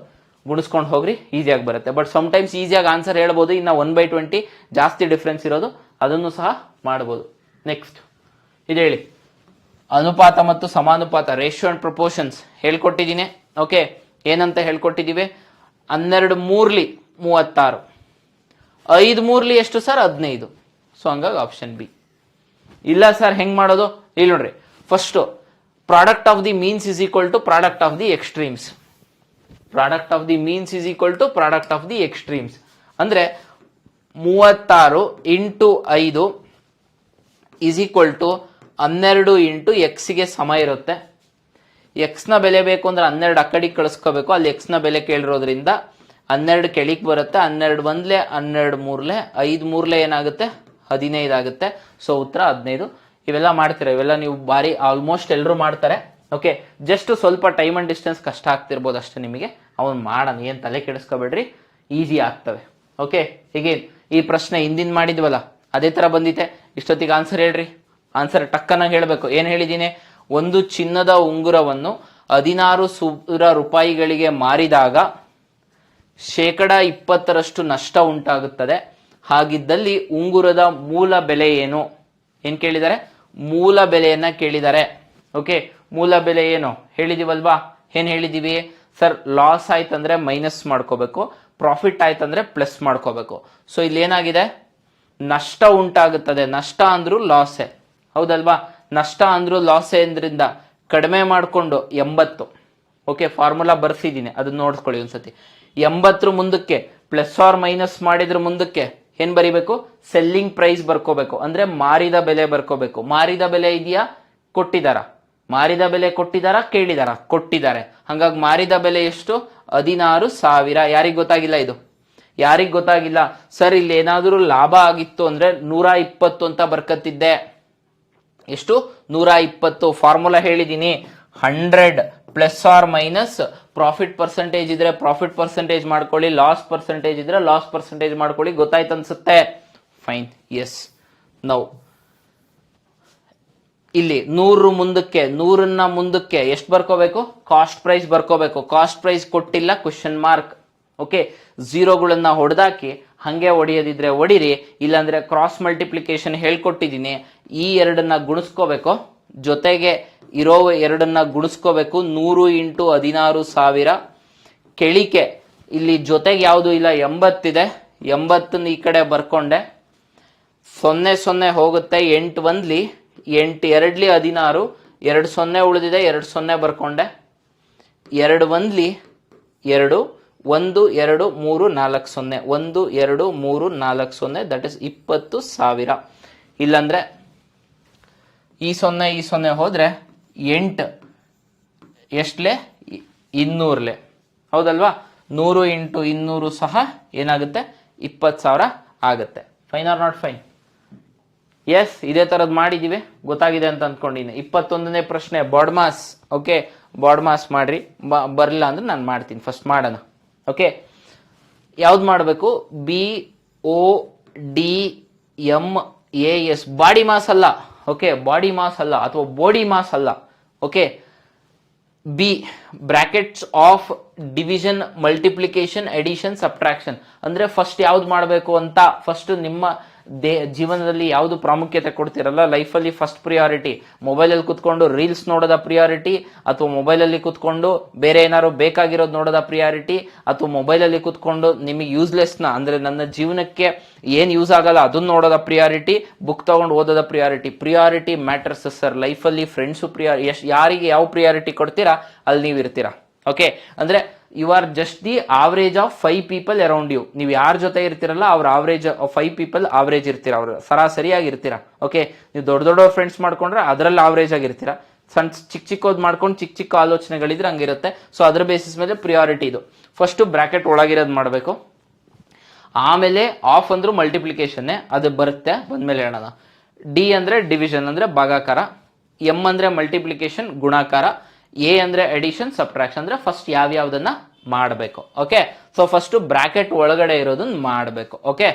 ಗುಣಿಸ್ಕೊಂಡು ಹೋಗ್ರಿ, ಈಸಿಯಾಗಿ ಬರುತ್ತೆ. ಬಟ್ ಸಮ್ಟೈಮ್ಸ್ ಈಸಿಯಾಗಿ ಆನ್ಸರ್ ಹೇಳ್ಬೋದು. ಇನ್ನು 1/20 ಜಾಸ್ತಿ ಡಿಫ್ರೆನ್ಸ್ ಇರೋದು, ಅದನ್ನು ಸಹ ಮಾಡ್ಬೋದು. ನೆಕ್ಸ್ಟ್ ಇದು ಹೇಳಿ. ಅನುಪಾತ ಮತ್ತು ಸಮಾನುಪಾತ, ರೇಷಿಯೋ ಅಂಡ್ ಪ್ರಪೋರ್ಷನ್ಸ್ ಹೇಳ್ಕೊಟ್ಟಿದ್ದೀನಿ. ಓಕೆ, ಏನಂತ ಹೇಳ್ಕೊಟ್ಟಿದ್ದೀವಿ? 12 3 36, 5 3 ಎಷ್ಟು ಸರ್? 15. ಸೊ ಹಂಗಾಗಿ ಆಪ್ಷನ್ ಬಿ. ಇಲ್ಲ ಸರ್ ಹೆಂಗ್ ಮಾಡೋದು? ಇಲ್ಲಿ ನೋಡ್ರಿ. First product of the means is equal to product of the extremes. Product of the means is equal to product of the extremes ಅಂದ್ರೆ 36 into 5 is equal to 12 into x ಗೆ ಸಮ ಇರುತ್ತೆ. X ನ ಬೆಲೆ ಬೇಕು ಅಂದ್ರೆ 12 ಆ ಕಡೆಗೆ ಕಳಿಸ್ಕೋಬೇಕು. ಅಲ್ಲಿ ಎಕ್ಸ್ ನ ಬೆಲೆ ಕೇಳಿರೋದ್ರಿಂದ 12 ಕೆಳಿಕ್ ಬರುತ್ತೆ. 12 1 12 3 5 3 ಏನಾಗುತ್ತೆ? 15 ಆಗುತ್ತೆ. ಸೊ ಉತ್ತರ 15. ಇವೆಲ್ಲ ಮಾಡ್ತೀರಾ, ಇವೆಲ್ಲ ನೀವು ಬಾರಿ ಆಲ್ಮೋಸ್ಟ್ ಎಲ್ಲರೂ ಮಾಡ್ತಾರೆ. ಓಕೆ, ಜಸ್ಟ್ ಸ್ವಲ್ಪ ಟೈಮ್ ಅಂಡ್ ಡಿಸ್ಟೆನ್ಸ್ ಕಷ್ಟ ಆಗ್ತಿರ್ಬೋದು ಅಷ್ಟೇ ನಿಮಗೆ. ಅವನು ಮಾಡೋಣ, ಏನ್ ತಲೆ ಕೆಡಿಸ್ಕೋಬೇಡ್ರಿ, ಈಸಿ ಆಗ್ತವೆ. ಓಕೆ, ಹೀಗೆ ಈ ಪ್ರಶ್ನೆ ಹಿಂದಿನ ಮಾಡಿದ್ವಲ್ಲ ಅದೇ ತರ ಬಂದಿತ್ತೆ. ಇಷ್ಟೊತ್ತಿಗೆ ಆನ್ಸರ್ ಹೇಳ್ರಿ. ಆನ್ಸರ್ ಟಕ್ಕನಾಗಿ ಹೇಳ್ಬೇಕು. ಏನ್ ಹೇಳಿದ್ದೀನಿ? ಒಂದು ಚಿನ್ನದ ಉಂಗುರವನ್ನು 16,000 ರೂಪಾಯಿಗಳಿಗೆ ಮಾರಿದಾಗ 20% ನಷ್ಟ ಉಂಟಾಗುತ್ತದೆ. ಹಾಗಿದ್ದಲ್ಲಿ ಉಂಗುರದ ಮೂಲ ಬೆಲೆ ಏನು? ಏನ್ ಕೇಳಿದ್ದಾರೆ? ಮೂಲ ಬೆಲೆಯನ್ನ ಕೇಳಿದ್ದಾರೆ. ಓಕೆ, ಮೂಲ ಬೆಲೆ ಏನು ಹೇಳಿದೀವಲ್ವಾ? ಏನ್ ಹೇಳಿದೀವಿ ಸರ್? ಲಾಸ್ ಆಯ್ತಂದ್ರೆ ಮೈನಸ್ ಮಾಡ್ಕೋಬೇಕು, ಪ್ರಾಫಿಟ್ ಆಯ್ತಂದ್ರೆ ಪ್ಲಸ್ ಮಾಡ್ಕೋಬೇಕು. ಸೊ ಇಲ್ಲಿ ಏನಾಗಿದೆ? ನಷ್ಟ ಉಂಟಾಗುತ್ತದೆ. ನಷ್ಟ ಅಂದ್ರೂ ಲಾಸೆ, ಹೌದಲ್ವಾ? ನಷ್ಟ ಅಂದ್ರೂ ಲಾಸೆ ಅಂದ್ರಿಂದ ಕಡಿಮೆ ಮಾಡ್ಕೊಂಡು 80. ಓಕೆ, ಫಾರ್ಮುಲಾ ಬರ್ಸಿದ್ದೀನಿ, ಅದನ್ನ ನೋಡ್ಕೊಳ್ಳಿ ಒಂದ್ಸತಿ. 80 ಮುಂದಕ್ಕೆ ಪ್ಲಸ್ ಆರ್ ಮೈನಸ್ ಮಾಡಿದ್ರ ಮುಂದಕ್ಕೆ ಏನ್ ಬರಿಬೇಕು? ಸೆಲ್ಲಿಂಗ್ ಪ್ರೈಸ್ ಬರ್ಕೋಬೇಕು. ಅಂದ್ರೆ ಮಾರಿದ ಬೆಲೆ ಬರ್ಕೋಬೇಕು. ಮಾರಿದ ಬೆಲೆ ಇದೆಯಾ? ಕೊಟ್ಟಿದಾರ? ಮಾರಿದ ಬೆಲೆ ಕೊಟ್ಟಿದಾರ? ಕೇಳಿದಾರ? ಕೊಟ್ಟಿದ್ದಾರೆ. ಹಂಗಾಗಿ ಮಾರಿದ ಬೆಲೆ ಎಷ್ಟು? 16,000. ಯಾರಿಗ್ ಗೊತ್ತಾಗಿಲ್ಲ ಇದು? ಯಾರಿಗ್ ಗೊತ್ತಾಗಿಲ್ಲ? ಸರ್ ಇಲ್ಲಿ ಏನಾದ್ರೂ ಲಾಭ ಆಗಿತ್ತು ಅಂದ್ರೆ 120 ಅಂತ ಬರ್ಕತ್ತಿದ್ದೆ. ಎಷ್ಟು? 120. ಫಾರ್ಮುಲಾ ಹೇಳಿದೀನಿ. 100 plus R minus profit percentage ಇದ್ರೆ ಪ್ರಾಫಿಟ್ ಪರ್ಸೆಂಟೇಜ್ ಮಾಡ್ಕೊಳ್ಳಿ, ಲಾಸ್ ಪರ್ಸೆಂಟೇಜ್ ಇದ್ರೆ ಲಾಸ್ ಪರ್ಸೆಂಟೇಜ್ ಮಾಡ್ಕೊಳ್ಳಿ. ಗೊತ್ತಾಯ್ತು ಅನ್ಸುತ್ತೆ? Fine, S. ನೌ ಇಲ್ಲಿ 100 ಮುಂದಕ್ಕೆ 100ನ್ನ ಮುಂದಕ್ಕೆ ಎಷ್ಟು ಬರ್ಕೋಬೇಕು? ಕಾಸ್ಟ್ ಪ್ರೈಸ್ ಬರ್ಕೋಬೇಕು. ಕಾಸ್ಟ್ ಪ್ರೈಸ್ ಕೊಟ್ಟಿಲ್ಲ, ಕ್ವಶನ್ ಮಾರ್ಕ್. ಓಕೆ, ಝೀರೋಗಳನ್ನ ಹೊಡೆದಾಕಿ ಹಂಗೆ ಹೊಡೆಯೋದಿದ್ರೆ ಹೊಡಿರಿ, ಇಲ್ಲಾಂದ್ರೆ ಕ್ರಾಸ್ ಮಲ್ಟಿಪ್ಲಿಕೇಶನ್ ಹೇಳ್ಕೊಟ್ಟಿದ್ದೀನಿ. ಈ ಎರಡನ್ನ ಗುಣಿಸ್ಕೋಬೇಕು, ಜೊತೆಗೆ ಇರೋ ಎರಡನ್ನ ಗುಣಿಸ್ಕೋಬೇಕು. 100 ಇಂಟು 16,000 ಕೆಳಿಕೆ ಇಲ್ಲಿ ಜೊತೆಗೆ ಯಾವುದು ಇಲ್ಲ, 80 ಇದೆ. 80 ಈ ಕಡೆ ಬರ್ಕೊಂಡೆ. 0 0 ಹೋಗುತ್ತೆ. 8 1 8 2 16, 2 0 ಉಳಿದಿದೆ. 2 0 ಬರ್ಕೊಂಡೆ. 2 1 2 1 2 3 4 0 1 2 3 4 0 ದಟ್ ಇಸ್ 20,000. ಇಲ್ಲಂದ್ರೆ ಈ 0 ಹೋದ್ರೆ 8 ಎಷ್ಟಲೆ? 200ಲೆ, ಹೌದಲ್ವಾ? 100 ಇಂಟು 200 ಸಹ ಏನಾಗುತ್ತೆ? 20,000 ಆಗುತ್ತೆ. Fine or not fine? Yes, ಇದೇ ತರದ್ ಮಾಡಿದೀವಿ, ಗೊತ್ತಾಗಿದೆ ಅಂತ ಅಂದ್ಕೊಂಡಿನಿ. 21ನೇ ಪ್ರಶ್ನೆ BODMAS. Okay, BODMAS ಮಾಡ್ರಿ. ಬರಲಿಲ್ಲ ಅಂದ್ರೆ ನಾನು ಮಾಡ್ತೀನಿ. ಫಸ್ಟ್ ಮಾಡೋಣ. ಓಕೆ, ಯಾವ್ದು ಮಾಡಬೇಕು? BODMAS, ಬಾಡಿ ಮಾಸ್ ಅಲ್ಲ. ಓಕೆ, ಬಾಡಿ ಮಾಸ್ ಅಲ್ಲ ಅಥವಾ ಬಾಡಿ ಮಾಸ್ ಅಲ್ಲ. Okay, B brackets of division, multiplication, addition, subtraction. ಅಂದ್ರೆ ಫಸ್ಟ್ ಯಾವ್ದು ಮಾಡಬೇಕು ಅಂತ, ಫಸ್ಟ್ ನಿಮ್ಮ ಜೀವನದಲ್ಲಿ ಯಾವುದು ಪ್ರಾಮುಖ್ಯತೆ ಕೊಡ್ತಿರಲ್ಲ ಲೈಫಲ್ಲಿ, ಫಸ್ಟ್ ಪ್ರಿಯಾರಿಟಿ ಮೊಬೈಲಲ್ಲಿ ಕುತ್ಕೊಂಡು ರೀಲ್ಸ್ ನೋಡೋದ ಪ್ರಿಯಾರಿಟಿ, ಅಥವಾ ಮೊಬೈಲಲ್ಲಿ ಕುತ್ಕೊಂಡು ಬೇರೆ ಏನಾದ್ರು ಬೇಕಾಗಿರೋದು ನೋಡೋದ ಪ್ರಿಯಾರಿಟಿ, ಅಥವಾ ಮೊಬೈಲಲ್ಲಿ ಕುತ್ಕೊಂಡು ನಿಮಗೆ ಯೂಸ್ಲೆಸ್ನ ಅಂದ್ರೆ ನನ್ನ ಜೀವನಕ್ಕೆ ಏನ್ ಯೂಸ್ ಆಗಲ್ಲ ಅದನ್ನ ನೋಡೋದ ಪ್ರಿಯಾರಿಟಿ, ಬುಕ್ ತಗೊಂಡು ಓದೋದ ಪ್ರಿಯಾರಿಟಿ. ಪ್ರಿಯಾರಿಟಿ ಮ್ಯಾಟರ್ಸ್ ಸರ್ ಲೈಫಲ್ಲಿ. ಫ್ರೆಂಡ್ಸು ಯಾರಿಗೆ ಯಾವ ಪ್ರಿಯಾರಿಟಿ ಕೊಡ್ತೀರಾ ಅಲ್ಲಿ ನೀವು ಇರ್ತೀರಾ. ಓಕೆ, ಅಂದ್ರೆ you are just the average of 5 people around you. ನೀವು ಯಾರ ಜೊತೆ ಇರ್ತಿರಲ್ಲ ಅವ್ರ ಆವರೇಜ್ 5 ಪೀಪಲ್ ಆವರೇಜ್ ಇರ್ತೀರಾ, ಅವ್ರು ಸರಾಸರಿಯಾಗಿ ಇರ್ತೀರಾ. ಓಕೆ, ನೀವು ದೊಡ್ಡ ಫ್ರೆಂಡ್ಸ್ ಮಾಡ್ಕೊಂಡ್ರೆ ಅದರಲ್ಲಿ ಆವರೇಜ್ ಆಗಿರ್ತೀರಾ. ಸಣ್ಣ ಚಿಕ್ಕದ್ ಮಾಡ್ಕೊಂಡು ಚಿಕ್ಕ ಆಲೋಚನೆಗಳಿದ್ರೆ ಹಂಗಿರುತ್ತೆ. ಸೊ ಅದ್ರ ಬೇಸಿಸ್ ಮೇಲೆ ಪ್ರಿಯಾರಿಟಿ ಇದು. ಫಸ್ಟ್ ಬ್ರಾಕೆಟ್ ಒಳಗಿರೋದು ಮಾಡಬೇಕು, ಆಮೇಲೆ ಆಫ್ ಅಂದ್ರೂ ಮಲ್ಟಿಪ್ಲಿಕೇಶನ್ನೇ, ಅದು ಬರುತ್ತೆ ಬಂದ್ಮೇಲೆ ಹೇಳೋಣ. ಡಿ ಅಂದ್ರೆ ಡಿವಿಷನ್ ಅಂದ್ರೆ ಭಾಗಾಕಾರ, ಎಂ ಅಂದ್ರೆ ಮಲ್ಟಿಪ್ಲಿಕೇಶನ್ ಗುಣಾಕಾರ, ಎ ಅಂದ್ರೆ ಅಡಿಷನ್ ಸಬ್ಟ್ರಾಕ್ಷನ್ ಅಂದ್ರೆ ಫಸ್ಟ್ ಯಾವ್ಯಾವ್ದನ್ನ ಮಾಡಬೇಕು. ಓಕೆ, ಸೊ ಫಸ್ಟ್ ಬ್ರಾಕೆಟ್ ಒಳಗಡೆ ಇರೋದನ್ನ ಮಾಡಬೇಕು. ಓಕೆ,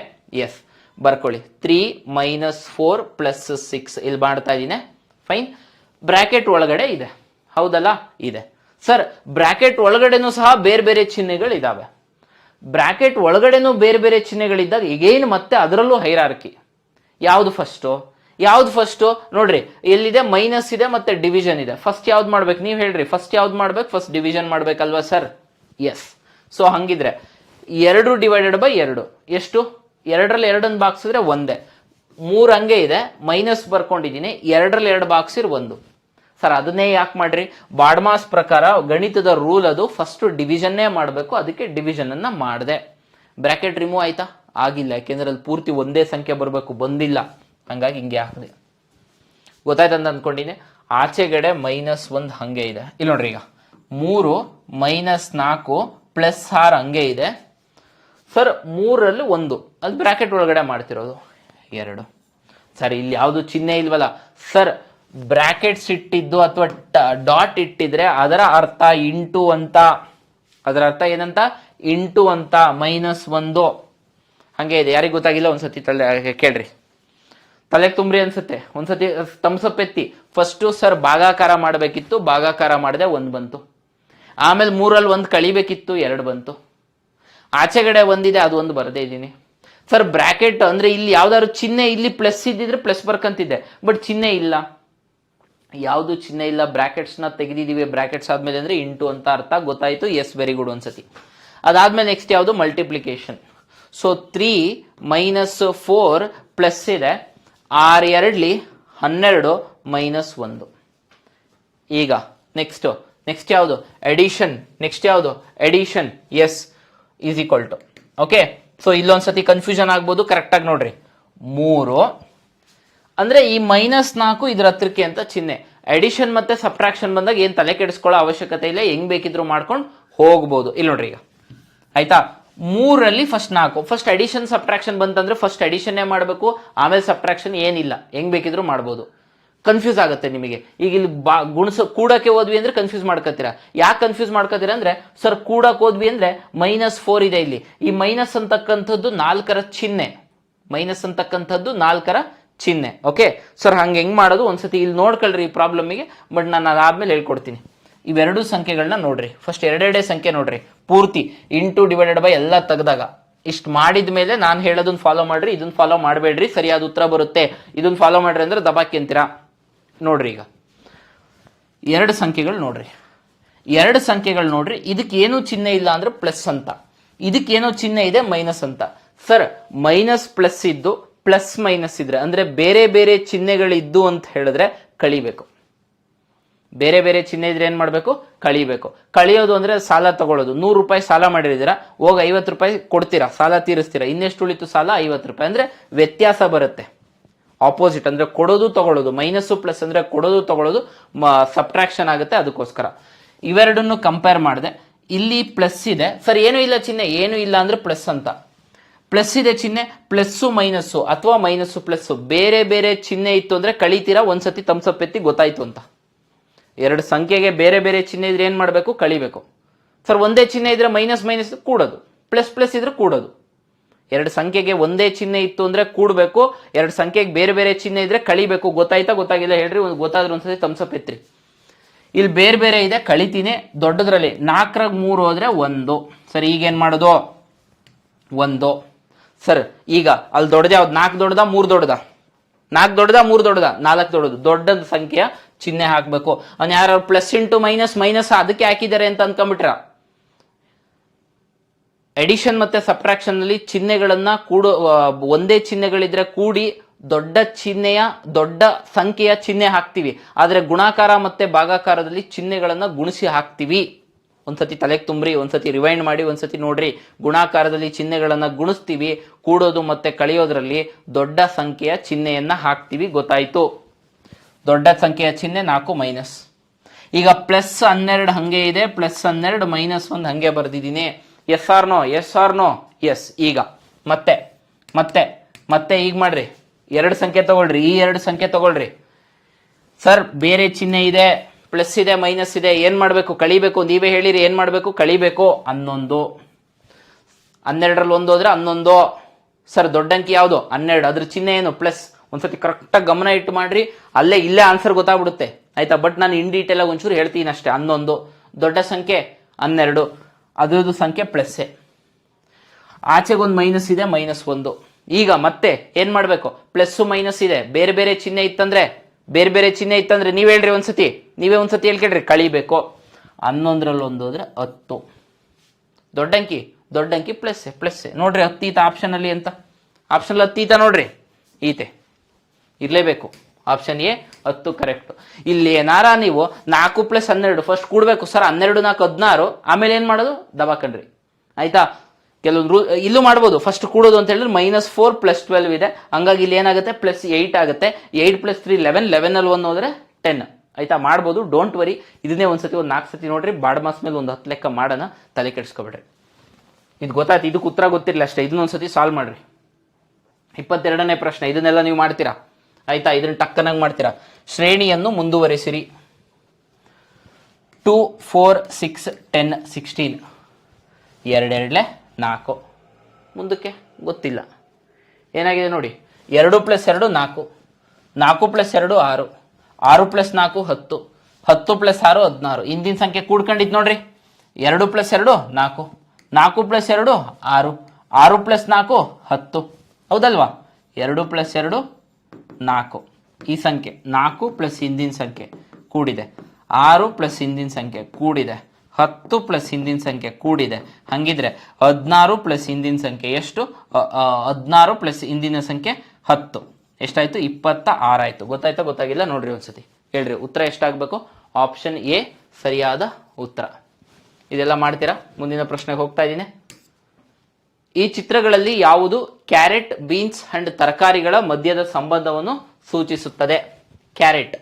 ಎಸ್ ಬರ್ಕೊಳ್ಳಿ. 3 - 4 + 6 ಇಲ್ಲಿ ಮಾಡ್ತಾ ಇದ್ದೀನಿ. ಫೈನ್, ಬ್ರಾಕೆಟ್ ಒಳಗಡೆ ಇದೆ, ಹೌದಲ್ಲ? ಇದೆ. ಸರ್ ಬ್ರಾಕೆಟ್ ಒಳಗಡೆನೂ ಸಹ ಬೇರೆ ಬೇರೆ ಚಿಹ್ನೆಗಳು ಇದಾವೆ. ಬ್ರಾಕೆಟ್ ಒಳಗಡೆನೂ ಬೇರೆ ಬೇರೆ ಚಿಹ್ನೆಗಳಿದ್ದಾಗ ಈಗೇನು ಮತ್ತೆ ಅದರಲ್ಲೂ ಹೈರಾರ್ಕಿ. ಯಾವ್ದು ಫಸ್ಟ್ ನೋಡ್ರಿ, ಎಲ್ಲಿದೆ ಮೈನಸ್ ಇದೆ ಮತ್ತೆ ಡಿವಿಷನ್ ಇದೆ. ಫಸ್ಟ್ ಯಾವ್ದು ಮಾಡ್ಬೇಕು ನೀವು ಹೇಳ್ರಿ? ಫಸ್ಟ್ ಯಾವ್ದು ಮಾಡ್ಬೇಕು? ಫಸ್ಟ್ ಡಿವಿಷನ್ ಮಾಡ್ಬೇಕಲ್ವಾ ಸರ್? ಎಸ್. ಸೊ ಹಂಗಿದ್ರೆ 2 / 2 ಎಷ್ಟು? 2ರಲ್ಲಿ 2 ಬಾಕ್ಸಿದ್ರೆ ಒಂದೇ. 3 ಹಂಗೆ ಇದೆ, ಮೈನಸ್ ಬರ್ಕೊಂಡಿದ್ದೀನಿ, 2ರಲ್ಲಿ 2 ಬಾಕ್ಸಿರ್ 1. ಸರ್ ಅದನ್ನೇ ಯಾಕೆ ಮಾಡ್ರಿ? ಬಾಡ್ಮಾಸ್ ಪ್ರಕಾರ ಗಣಿತದ ರೂಲ್ ಅದು, ಫಸ್ಟ್ ಡಿವಿಷನ್ನೇ ಮಾಡಬೇಕು, ಅದಕ್ಕೆ ಡಿವಿಷನ್ ಅನ್ನ ಮಾಡಿದೆ. ಬ್ರಾಕೆಟ್ ರಿಮೂವ್ ಆಯ್ತಾ? ಆಗಿಲ್ಲ, ಯಾಕೆಂದ್ರೆ ಅಲ್ಲಿ ಪೂರ್ತಿ ಒಂದೇ ಸಂಖ್ಯೆ ಬರಬೇಕು, ಬಂದಿಲ್ಲ, ಹಂಗಾಗಿ ಹಿಂಗೆ ಹಾಕಿದೆ. ಗೊತ್ತಾಯ್ತಂತ ಅಂದ್ಕೊಂಡಿನಿ. ಆಚೆಗಡೆ -1 ಹಂಗೆ ಇದೆ. ಇಲ್ಲಿ ನೋಡ್ರಿ, ಈಗ 3 - 4 + 6 ಹಂಗೆ ಇದೆ. ಸರ್ 3ರಲ್ಲಿ 1 ಅದು ಬ್ರಾಕೆಟ್ ಒಳಗಡೆ ಮಾಡ್ತಿರೋದು 2. ಸರ್ ಇಲ್ಲಿ ಯಾವುದು ಚಿಹ್ನೆ ಇಲ್ವಲ್ಲ ಸರ್? ಬ್ರಾಕೆಟ್ಸ್ ಇಟ್ಟಿದ್ದು ಅಥವಾ ಡಾಟ್ ಇಟ್ಟಿದ್ರೆ ಅದರ ಅರ್ಥ ಇಂಟು ಅಂತ. ಅದರ ಅರ್ಥ ಏನಂತ? ಇಂಟು ಅಂತ. -1 ಹಂಗೆ ಇದೆ. ಯಾರಿಗೆ ಗೊತ್ತಾಗಿಲ್ಲ ಒಂದ್ಸತಿ ಕೇಳ್ರಿ, ತಲೆಗೆ ತುಂಬ್ರಿ ಅನ್ಸುತ್ತೆ. ಒಂದ್ಸತಿ ತಮ್ಸಪ್ ಎತ್ತಿ. ಫಸ್ಟು ಸರ್ ಭಾಗಾಕಾರ ಮಾಡಬೇಕಿತ್ತು, ಭಾಗಾಕಾರ ಮಾಡಿದೆ, 1 ಬಂತು. ಆಮೇಲೆ 3ರಲ್ಲಿ 1 ಕಳಿಬೇಕಿತ್ತು, 2 ಬಂತು. ಆಚೆಗಡೆ 1 ಇದೆ, ಅದು 1 ಬರದೇ ಇದ್ದೀನಿ. ಸರ್ ಬ್ರಾಕೆಟ್ ಅಂದ್ರೆ ಇಲ್ಲಿ ಯಾವ್ದಾದ್ರು ಚಿಹ್ನೆ, ಇಲ್ಲಿ ಪ್ಲಸ್ ಇದ್ದಿದ್ರೆ ಪ್ಲಸ್ ಬರ್ಕಂತಿದ್ದೆ, ಬಟ್ ಚಿಹ್ನೆ ಇಲ್ಲ. ಯಾವುದು ಚಿಹ್ನೆ ಇಲ್ಲ, ಬ್ರಾಕೆಟ್ಸ್ ನ ತೆಗೆದಿದೀವಿ. ಬ್ರಾಕೆಟ್ಸ್ ಆದ್ಮೇಲೆ ಅಂದ್ರೆ ಇಂಟು ಅಂತ ಅರ್ಥ. ಗೊತ್ತಾಯ್ತು? Yes, very good. ಒಂದ್ಸತಿ ಅದಾದ್ಮೇಲೆ ನೆಕ್ಸ್ಟ್ ಯಾವುದು? ಮಲ್ಟಿಪ್ಲಿಕೇಶನ್. ಸೊ 3 - 4 ಪ್ಲಸ್ ಇದೆ, 6 2ಲಿ 12 -1. ಈಗ ನೆಕ್ಸ್ಟ್ ಯಾವುದು? ಅಡಿಷನ್. ನೆಕ್ಸ್ಟ್ ಯಾವುದು? Addition. Yes, is equal to. Okay, so ಇಲ್ಲೊಂದ್ಸತಿ ಕನ್ಫ್ಯೂಷನ್ ಆಗ್ಬೋದು, ಕರೆಕ್ಟ್ ಆಗಿ ನೋಡ್ರಿ. 3 ಅಂದ್ರೆ ಈ -4 ಇದ್ರ ಹತ್ರಕ್ಕೆ ಅಂತ ಚಿಹ್ನೆ. ಅಡಿಷನ್ ಮತ್ತೆ ಸಬ್ಟ್ರಾಕ್ಷನ್ ಬಂದಾಗ ಏನ್ ತಲೆ ಕೆಡಿಸ್ಕೊಳ್ಳೋ ಅವಶ್ಯಕತೆ ಇಲ್ಲ, ಹೆಂಗ್ ಬೇಕಿದ್ರು ಮಾಡ್ಕೊಂಡು ಹೋಗ್ಬೋದು. ಇಲ್ಲಿ ನೋಡ್ರಿ, ಈಗ ಆಯ್ತಾ? 3ರಲ್ಲಿ ಫಸ್ಟ್ 4, ಫಸ್ಟ್ ಅಡಿಷನ್ ಸಬ್ಟ್ರಾಕ್ಷನ್ ಬಂತಂದ್ರೆ ಫಸ್ಟ್ ಅಡಿಷನ್ನೇ ಮಾಡಬೇಕು, ಆಮೇಲೆ ಸಬ್ಟ್ರಾಕ್ಷನ್ ಏನಿಲ್ಲ, ಹೆಂಗ್ ಬೇಕಿದ್ರು ಮಾಡ್ಬೋದು. ಕನ್ಫ್ಯೂಸ್ ಆಗುತ್ತೆ ನಿಮಗೆ. ಈಗ ಇಲ್ಲಿ ಕೂಡಕ್ಕೆ ಹೋದ್ವಿ ಅಂದ್ರೆ ಕನ್ಫ್ಯೂಸ್ ಮಾಡ್ಕೋತೀರಾ. ಯಾಕೆ ಕನ್ಫ್ಯೂಸ್ ಮಾಡ್ಕೋತೀರಾ ಅಂದ್ರೆ, ಸರ್ ಕೂಡಕ್ಕೆ ಹೋದ್ವಿ ಅಂದ್ರೆ -4 ಇದೆ ಇಲ್ಲಿ. ಈ ಮೈನಸ್ ಅಂತಕ್ಕಂಥದ್ದು 4ರ ಚಿಹ್ನೆ. ಮೈನಸ್ ಅಂತಕ್ಕಂಥದ್ದು 4ರ ಚಿಹ್ನೆ. ಓಕೆ ಸರ್, ಹಂಗೆ ಹೆಂಗ್ ಮಾಡೋದು ಒಂದ್ಸತಿ ಇಲ್ಲಿ ನೋಡ್ಕೊಳ್ರಿ ಈ ಪ್ರಾಬ್ಲಮ್ಗೆ. ಬಟ್ ನಾನು ಅದಾದ್ಮೇಲೆ ಹೇಳ್ಕೊಡ್ತೀನಿ. ಇವೆರಡು ಸಂಖ್ಯೆಗಳನ್ನ ನೋಡ್ರಿ. ಫಸ್ಟ್ ಎರಡೆರಡೇ ಸಂಖ್ಯೆ ನೋಡ್ರಿ, ಪೂರ್ತಿ ಇಂಟು ಡಿವೈಡೆಡ್ ಬೈ ಎಲ್ಲ ತೆಗೆದಾಗ ಇಷ್ಟು ಮಾಡಿದ ಮೇಲೆ ನಾನು ಹೇಳೋದನ್ನ ಫಾಲೋ ಮಾಡ್ರಿ, ಇದನ್ನ ಫಾಲೋ ಮಾಡಬೇಡ್ರಿ, ಸರಿಯಾದ ಉತ್ತರ ಬರುತ್ತೆ. ಇದನ್ನ ಫಾಲೋ ಮಾಡ್ರಿ ಅಂದ್ರೆ ದಬಾಕಿ ಅಂತೀರಾ. ನೋಡ್ರಿ, ಈಗ ಎರಡು ಸಂಖ್ಯೆಗಳು ನೋಡ್ರಿ. ಇದಕ್ಕೇನು ಚಿಹ್ನೆ ಇಲ್ಲ ಅಂದ್ರೆ ಪ್ಲಸ್ ಅಂತ, ಇದಕ್ಕೇನೋ ಚಿಹ್ನೆ ಇದೆ ಮೈನಸ್ ಅಂತ. ಸರ್ ಮೈನಸ್ ಪ್ಲಸ್ ಇದ್ದು ಪ್ಲಸ್ ಮೈನಸ್ ಇದ್ರೆ ಅಂದ್ರೆ ಬೇರೆ ಬೇರೆ ಚಿಹ್ನೆಗಳಿದ್ದು ಅಂತ ಹೇಳಿದ್ರೆ ಕಳಿಬೇಕು. ಬೇರೆ ಬೇರೆ ಚಿಹ್ನೆ ಇದ್ರೆ ಏನ್ ಮಾಡ್ಬೇಕು? ಕಳಿಬೇಕು. ಕಳಿಯೋದು ಅಂದ್ರೆ ಸಾಲ ತಗೊಳ್ಳೋದು. 100 ರೂಪಾಯಿ ಸಾಲ ಮಾಡಿದ್ದೀರಾ, ಹೋಗಿ 50 ರೂಪಾಯಿ ಕೊಡ್ತೀರಾ, ಸಾಲ ತೀರಿಸ್ತೀರಾ. ಇನ್ನೆಷ್ಟು ಉಳಿತು ಸಾಲ? 50 ರೂಪಾಯಿ. ಅಂದ್ರೆ ವ್ಯತ್ಯಾಸ ಬರುತ್ತೆ. ಆಪೋಸಿಟ್ ಅಂದ್ರೆ ಕೊಡೋದು ತಗೊಳ್ಳೋದು. ಮೈನಸ್ ಪ್ಲಸ್ ಅಂದ್ರೆ ಕೊಡೋದು ತಗೊಳ್ಳೋದು, ಸಬ್ಟ್ರಾಕ್ಷನ್ ಆಗುತ್ತೆ. ಅದಕ್ಕೋಸ್ಕರ ಇವೆರಡನ್ನು ಕಂಪೇರ್ ಮಾಡಿದೆ. ಇಲ್ಲಿ ಪ್ಲಸ್ ಇದೆ ಸರ್, ಏನು ಇಲ್ಲ ಚಿಹ್ನೆ, ಏನು ಇಲ್ಲ ಅಂದ್ರೆ ಪ್ಲಸ್ ಅಂತ. ಪ್ಲಸ್ ಇದೆ ಚಿಹ್ನೆ, ಪ್ಲಸ್ಸು ಮೈನಸ್ಸು ಅಥವಾ ಮೈನಸ್ಸು ಪ್ಲಸ್ಸು ಬೇರೆ ಬೇರೆ ಚಿಹ್ನೆ ಇತ್ತು ಅಂದ್ರೆ ಕಳಿತೀರಾ. ಒಂದ್ಸತಿ ತಮ್ಸಪ್ ಎತ್ತಿ ಗೊತ್ತಾಯ್ತು ಅಂತ. ಎರಡು ಸಂಖ್ಯೆಗೆ ಬೇರೆ ಬೇರೆ ಚಿಹ್ನೆ ಇದ್ರೆ ಏನ್ ಮಾಡ್ಬೇಕು? ಕಳಿಬೇಕು. ಸರ್ ಒಂದೇ ಚಿಹ್ನೆ ಇದ್ರೆ ಮೈನಸ್ ಮೈನಸ್ ಕೂಡೋದು, ಪ್ಲಸ್ ಪ್ಲಸ್ ಇದ್ರೆ ಕೂಡೋದು. ಎರಡು ಸಂಖ್ಯೆಗೆ ಒಂದೇ ಚಿಹ್ನೆ ಇತ್ತು ಅಂದ್ರೆ ಕೂಡಬೇಕು, ಎರಡು ಸಂಖ್ಯೆಗೆ ಬೇರೆ ಬೇರೆ ಚಿಹ್ನೆ ಇದ್ರೆ ಕಳಿಬೇಕು. ಗೊತ್ತಾಯ್ತಾ? ಗೊತ್ತಾಗಿಲ್ಲ ಹೇಳ್ರಿ, ಗೊತ್ತಾದ್ರೆ ಒಂದ್ಸತಿ ತಮ್ಸಪ್ ಎತ್ರಿ. ಇಲ್ಲಿ ಬೇರೆ ಬೇರೆ ಇದೆ, ಕಳಿತೀನಿ. ದೊಡ್ಡದ್ರಲ್ಲಿ 4ರ 3 ಹೋದ್ರೆ 1. ಸರಿ, ಈಗ ಏನ್ ಮಾಡೋದು? 1. ಸರ್ ಈಗ ಅಲ್ಲಿ ದೊಡ್ಡದ ಯಾವ್ದು? 4 ದೊಡ್ಡದ 3 ದೊಡ್ಡದ? 4 ದೊಡ್ಡದ 3 ದೊಡ್ಡದ? 4 ದೊಡ್ಡದು. ದೊಡ್ಡ ಸಂಖ್ಯೆಯ ಚಿಹ್ನೆ ಹಾಕ್ಬೇಕು. ಅವ್ನು ಯಾರು ಪ್ಲಸ್ ಇಂಟು ಮೈನಸ್ ಮೈನಸ್ ಅದಕ್ಕೆ ಹಾಕಿದ್ದಾರೆ ಅಂತ ಅನ್ಕೊಂಡ್ಬಿಟ್ರ. ಎಡಿಷನ್ ಮತ್ತೆ ಸಬ್ಟ್ರಾಕ್ಷನ್ ನಲ್ಲಿ ಚಿಹ್ನೆಗಳನ್ನ ಒಂದೇ ಚಿಹ್ನೆಗಳಿದ್ರೆ ಕೂಡಿ ದೊಡ್ಡ ಸಂಖ್ಯೆಯ ಚಿಹ್ನೆ ಹಾಕ್ತಿವಿ. ಆದ್ರೆ ಗುಣಾಕಾರ ಮತ್ತೆ ಭಾಗಾಕಾರದಲ್ಲಿ ಚಿಹ್ನೆಗಳನ್ನ ಗುಣಿಸಿ ಹಾಕ್ತಿವಿ. ಒಂದ್ಸತಿ ತಲೆಗೆ ತುಂಬ್ರಿ, ಒಂದ್ಸತಿ ರಿವೈಂಡ್ ಮಾಡಿ, ಒಂದ್ಸತಿ ನೋಡ್ರಿ. ಗುಣಾಕಾರದಲ್ಲಿ ಚಿಹ್ನೆಗಳನ್ನ ಗುಣಿಸ್ತೀವಿ, ಕೂಡೋದು ಮತ್ತೆ ಕಳೆಯೋದ್ರಲ್ಲಿ ದೊಡ್ಡ ಸಂಖ್ಯೆಯ ಚಿಹ್ನೆಯನ್ನ ಹಾಕ್ತಿವಿ. ಗೊತ್ತಾಯ್ತು? ದೊಡ್ಡ ಸಂಖ್ಯೆಯ ಚಿಹ್ನೆ 4 ಮೈನಸ್. ಈಗ +12 ಹಂಗೆ ಇದೆ, +12 -1 ಹಂಗೆ ಬರ್ದಿದ್ದೀನಿ. Yes or no? ಎಸ್. ಈಗ ಮತ್ತೆ ಮತ್ತೆ ಮತ್ತೆ ಈಗ ಮಾಡ್ರಿ, 2 ಸಂಖ್ಯೆ ತಗೊಳ್ರಿ, ಈ 2 ಸಂಖ್ಯೆ ತಗೊಳ್ರಿ. ಸರ್ ಬೇರೆ ಚಿಹ್ನೆ ಇದೆ, ಪ್ಲಸ್ ಇದೆ, ಮೈನಸ್ ಇದೆ, ಏನ್ ಮಾಡ್ಬೇಕು? ಕಳಿಬೇಕು. ನೀವೇ ಹೇಳಿರಿ ಏನ್ ಮಾಡ್ಬೇಕು? ಕಳಿಬೇಕು. 11. 12ರಲ್ಲಿ 1 ಹೋದ್ರೆ 11. ಸರ್ ದೊಡ್ಡ ಅಂಕಿ ಯಾವುದು? 12. ಅದ್ರ ಚಿಹ್ನೆ ಏನು? ಪ್ಲಸ್. ಒಂದ್ಸತಿ ಕರೆಕ್ಟಾಗಿ ಗಮನ ಇಟ್ಟು ಮಾಡ್ರಿ, ಇಲ್ಲೇ ಆನ್ಸರ್ ಗೊತ್ತಾಗ್ಬಿಡುತ್ತೆ ಆಯ್ತಾ. ಬಟ್ ನಾನು ಇನ್ ಡೀಟೇಲ್ ಆಗಿ ಒಂಚೂರು ಹೇಳ್ತೀನಿ ಅಷ್ಟೇ. 11 ದೊಡ್ಡ ಸಂಖ್ಯೆ, 12 ಅದ್ರದ್ದು ಸಂಖ್ಯೆ ಪ್ಲಸ್ಸೇ. ಆಚೆಗೊಂದು ಮೈನಸ್ ಇದೆ, -1. ಈಗ ಮತ್ತೆ ಏನ್ ಮಾಡ್ಬೇಕು? ಪ್ಲಸ್ ಮೈನಸ್ ಇದೆ, ಬೇರೆ ಬೇರೆ ಚಿಹ್ನೆ ಇತ್ತಂದ್ರೆ ನೀವ್ ಹೇಳ್ರಿ ಒಂದ್ಸತಿ, ನೀವೇ ಒಂದ್ಸತಿ ಹೇಳ್ಕೇಳ್ರಿ. ಕಳಿಬೇಕು. 11ರಲ್ಲಿ 1 ಹೋದ್ರೆ 10. ದೊಡ್ಡ ಅಂಕಿ ಪ್ಲಸ್ ನೋಡ್ರಿ. 10 ಈತ ಆಪ್ಷನ್ ಅಲ್ಲಿ ಅಂತ, ಆಪ್ಷನ್ 10 ಈತ ನೋಡ್ರಿ, ಈತೆ ಇರ್ಲೇಬೇಕು. Option A 10 correct. ಇಲ್ಲಿ ಏನಾರ ನೀವು 4 + 12 ಫಸ್ಟ್ ಕೂಡ್ಬೇಕು. ಸರ್ 12 4 16, ಆಮೇಲೆ ಏನ್ ಮಾಡೋದು? ದಬಾಕಂಡ್ರಿ ಆಯ್ತಾ. ಕೆಲವೊಂದು ಇಲ್ಲೂ ಮಾಡ್ಬೋದು. ಫಸ್ಟ್ ಕೂಡೋದು ಅಂತ ಹೇಳಿದ್ರೆ -4 + 12 ಇದೆ, ಹಂಗಾಗಿ ಇಲ್ಲಿ ಏನಾಗುತ್ತೆ? +8 ಆಗುತ್ತೆ. 8 + 3 11, 11ರಲ್ಲಿ 1 ಹೋದ್ರೆ 10 ಆಯ್ತಾ. ಮಾಡ್ಬೋದು, ಡೋಂಟ್ ವರಿ. ಇದನ್ನೇ ಒಂದ್ಸತಿ 4 ಸತಿ ನೋಡ್ರಿ. ಬಾಡ್ಮಾಸ್ ಮೇಲೆ 10 ಲೆಕ್ಕ ಮಾಡೋಣ, ತಲೆ ಕೆಡಿಸ್ಕೊಬೇಡ್ರಿ. ಇದು ಗೊತ್ತಾಯ್ತು, ಇದಕ್ಕೆ ಉತ್ತರ ಗೊತ್ತಿರಲಿಲ್ಲ ಅಷ್ಟೇ. ಇದನ್ನೊಂದ್ಸತಿ ಸಾಲ್ವ್ ಮಾಡ್ರಿ. 22ನೇ ಪ್ರಶ್ನೆ, ಇದನ್ನೆಲ್ಲ ನೀವು ಮಾಡ್ತೀರಾ ಆಯ್ತಾ. ಇದನ್ನ ಟಕ್ಕನಾಗಿ ಮಾಡ್ತೀರಾ. ಶ್ರೇಣಿಯನ್ನು ಮುಂದುವರಿಸಿರಿ. 2 4 6 10 16 2 4. ಮುಂದಕ್ಕೆ ಗೊತ್ತಿಲ್ಲ ಏನಾಗಿದೆ ನೋಡಿ. 2 + 2 4, 4 + 2 6, 6 + 4 10, 10 + 6 16. ಹಿಂದಿನ ಸಂಖ್ಯೆ ಕೂಡ್ಕೊಂಡಿದ್ ನೋಡ್ರಿ. 2 + 2 4, 4 + 2 6, 6 + 4 10. ಹೌದಲ್ವಾ? 2 + 2 4. ಈ ಸಂಖ್ಯೆ 4 + ಹಿಂದಿನ ಸಂಖ್ಯೆ ಕೂಡಿದೆ, 6 + ಹಿಂದಿನ ಸಂಖ್ಯೆ ಕೂಡಿದೆ, 10 + ಹಿಂದಿನ ಸಂಖ್ಯೆ ಕೂಡಿದೆ. ಹಂಗಿದ್ರೆ 16 + ಹಿಂದಿನ ಸಂಖ್ಯೆ ಎಷ್ಟು? 16 + ಹಿಂದಿನ ಸಂಖ್ಯೆ 10 ಎಷ್ಟಾಯ್ತು? 26 ಆಯ್ತು. ಗೊತ್ತಾಯ್ತಾ? ಗೊತ್ತಾಗಿಲ್ಲ ನೋಡ್ರಿ ಒಂದ್ಸತಿ ಹೇಳ್ರಿ. ಉತ್ತರ ಎಷ್ಟಾಗಬೇಕು? ಆಪ್ಷನ್ ಎ ಸರಿಯಾದ ಉತ್ತರ. ಇದೆಲ್ಲ ಮಾಡ್ತೀರಾ? ಮುಂದಿನ ಪ್ರಶ್ನೆಗೆ ಹೋಗ್ತಾ ಇದ್ದೀನಿ. ಈ ಚಿತ್ರಗಳಲ್ಲಿ ಯಾವುದು ಕ್ಯಾರೆಟ್, ಬೀನ್ಸ್ ಅಂಡ್ ತರಕಾರಿಗಳ ಮಧ್ಯದ ಸಂಬಂಧವನ್ನು ಸೂಚಿಸುತ್ತದೆ? ಕ್ಯಾರೆಟ್,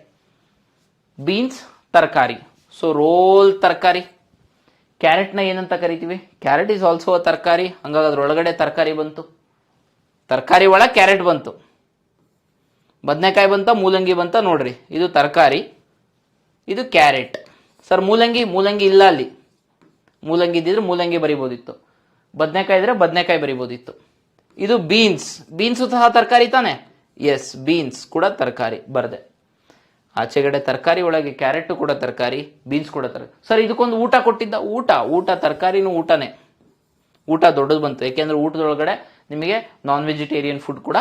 ಬೀನ್ಸ್, ತರಕಾರಿ. ಸೊ ರೋಲ್ ತರಕಾರಿ. ಕ್ಯಾರೆಟ್ನ ಏನಂತ ಕರಿತೀವಿ? ಕ್ಯಾರೆಟ್ ಈಸ್ ಆಲ್ಸೋ ಅ ತರಕಾರಿ. ಹಂಗಾಗಿ ಅದ್ರೊಳಗಡೆ ತರಕಾರಿ ಬಂತು, ತರಕಾರಿ ಒಳಗೆ ಕ್ಯಾರೆಟ್ ಬಂತು. ಬದನೆಕಾಯಿ ಬಂತ, ಮೂಲಂಗಿ ಬಂತ ನೋಡ್ರಿ. ಇದು ತರಕಾರಿ, ಇದು ಕ್ಯಾರೆಟ್. ಸರ್ ಮೂಲಂಗಿ ಇಲ್ಲ ಅಲ್ಲಿ. ಮೂಲಂಗಿ ಇದ್ದಿದ್ರೆ ಮೂಲಂಗಿ ಬರಿಬೋದಿತ್ತು, ಬದನೆಕಾಯಿ ಇದ್ರೆ ಬದನೆಕಾಯಿ ಬರಿಬೋದಿತ್ತು. ಇದು ಬೀನ್ಸ್ ಸಹ ತರಕಾರಿ ತಾನೆ? ಎಸ್, ಬೀನ್ಸ್ ಕೂಡ ತರಕಾರಿ ಬರ್ದೆ. ಆಚೆಗಡೆ ತರಕಾರಿ ಒಳಗೆ ಕ್ಯಾರೆಟ್ ಕೂಡ ತರಕಾರಿ, ಬೀನ್ಸ್ ಕೂಡ ತರಕಾರಿ. ಸರ್ ಇದಕ್ಕೊಂದು ಊಟ ಕೊಟ್ಟಿದ್ದ. ಊಟ ತರಕಾರಿನೂ ಊಟನೇ. ಊಟ ದೊಡ್ಡದು ಬಂತು, ಯಾಕೆಂದ್ರೆ ಊಟದೊಳಗಡೆ ನಿಮಗೆ ನಾನ್ ವೆಜಿಟೇರಿಯನ್ ಫುಡ್ ಕೂಡ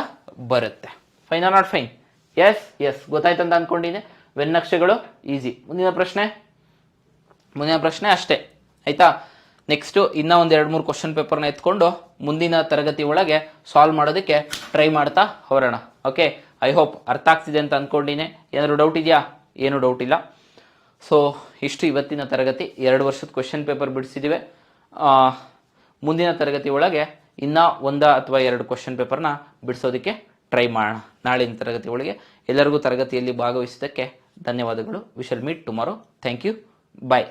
ಬರುತ್ತೆ. Fine or not fine? Yes ಗೊತ್ತಾಯ್ತಂತ ಅನ್ಕೊಂಡಿದ್ದೆ. ವೆನ್ನಕ್ಷೆಗಳು ಈಸಿ. ಮುಂದಿನ ಪ್ರಶ್ನೆ ಅಷ್ಟೇ ಆಯ್ತಾ. ನೆಕ್ಸ್ಟ್ ಇನ್ನ ಒಂದು 2-3 ಕ್ವಶನ್ ಪೇಪರ್ನ ಎತ್ಕೊಂಡು ಮುಂದಿನ ತರಗತಿ ಒಳಗೆ ಸಾಲ್ವ್ ಮಾಡೋದಕ್ಕೆ ಟ್ರೈ ಮಾಡ್ತಾ ಹೊರೋಣ. ಓಕೆ, ಐ ಹೋಪ್ ಅರ್ಥ ಆಗ್ತಿದೆ ಅಂತ ಅನ್ಕೊಂಡಿನಿ. ಏನಾದ್ರು ಡೌಟ್ ಇದೆಯಾ? ಏನು ಡೌಟ್ ಇಲ್ಲ. ಸೊ ಇಷ್ಟು ಇವತ್ತಿನ ತರಗತಿ. 2 ವರ್ಷದ ಕ್ವಶನ್ ಪೇಪರ್ ಬಿಡಿಸಿದಿವೆ. ಮುಂದಿನ ತರಗತಿ ಒಳಗೆ ಇನ್ನ 1 ಅಥವಾ 2 ಕ್ವಶನ್ ಪೇಪರ್ನ ಬಿಡಿಸೋದಕ್ಕೆ ಟ್ರೈ ಮಾಡೋಣ ನಾಳಿನ ತರಗತಿ ಒಳಗೆ. ಎಲ್ಲರಿಗೂ ತರಗತಿಯಲ್ಲಿ ಭಾಗವಹಿಸಿದ್ದಕ್ಕೆ ಧನ್ಯವಾದಗಳು. We shall meet tomorrow. Thank you. Bye.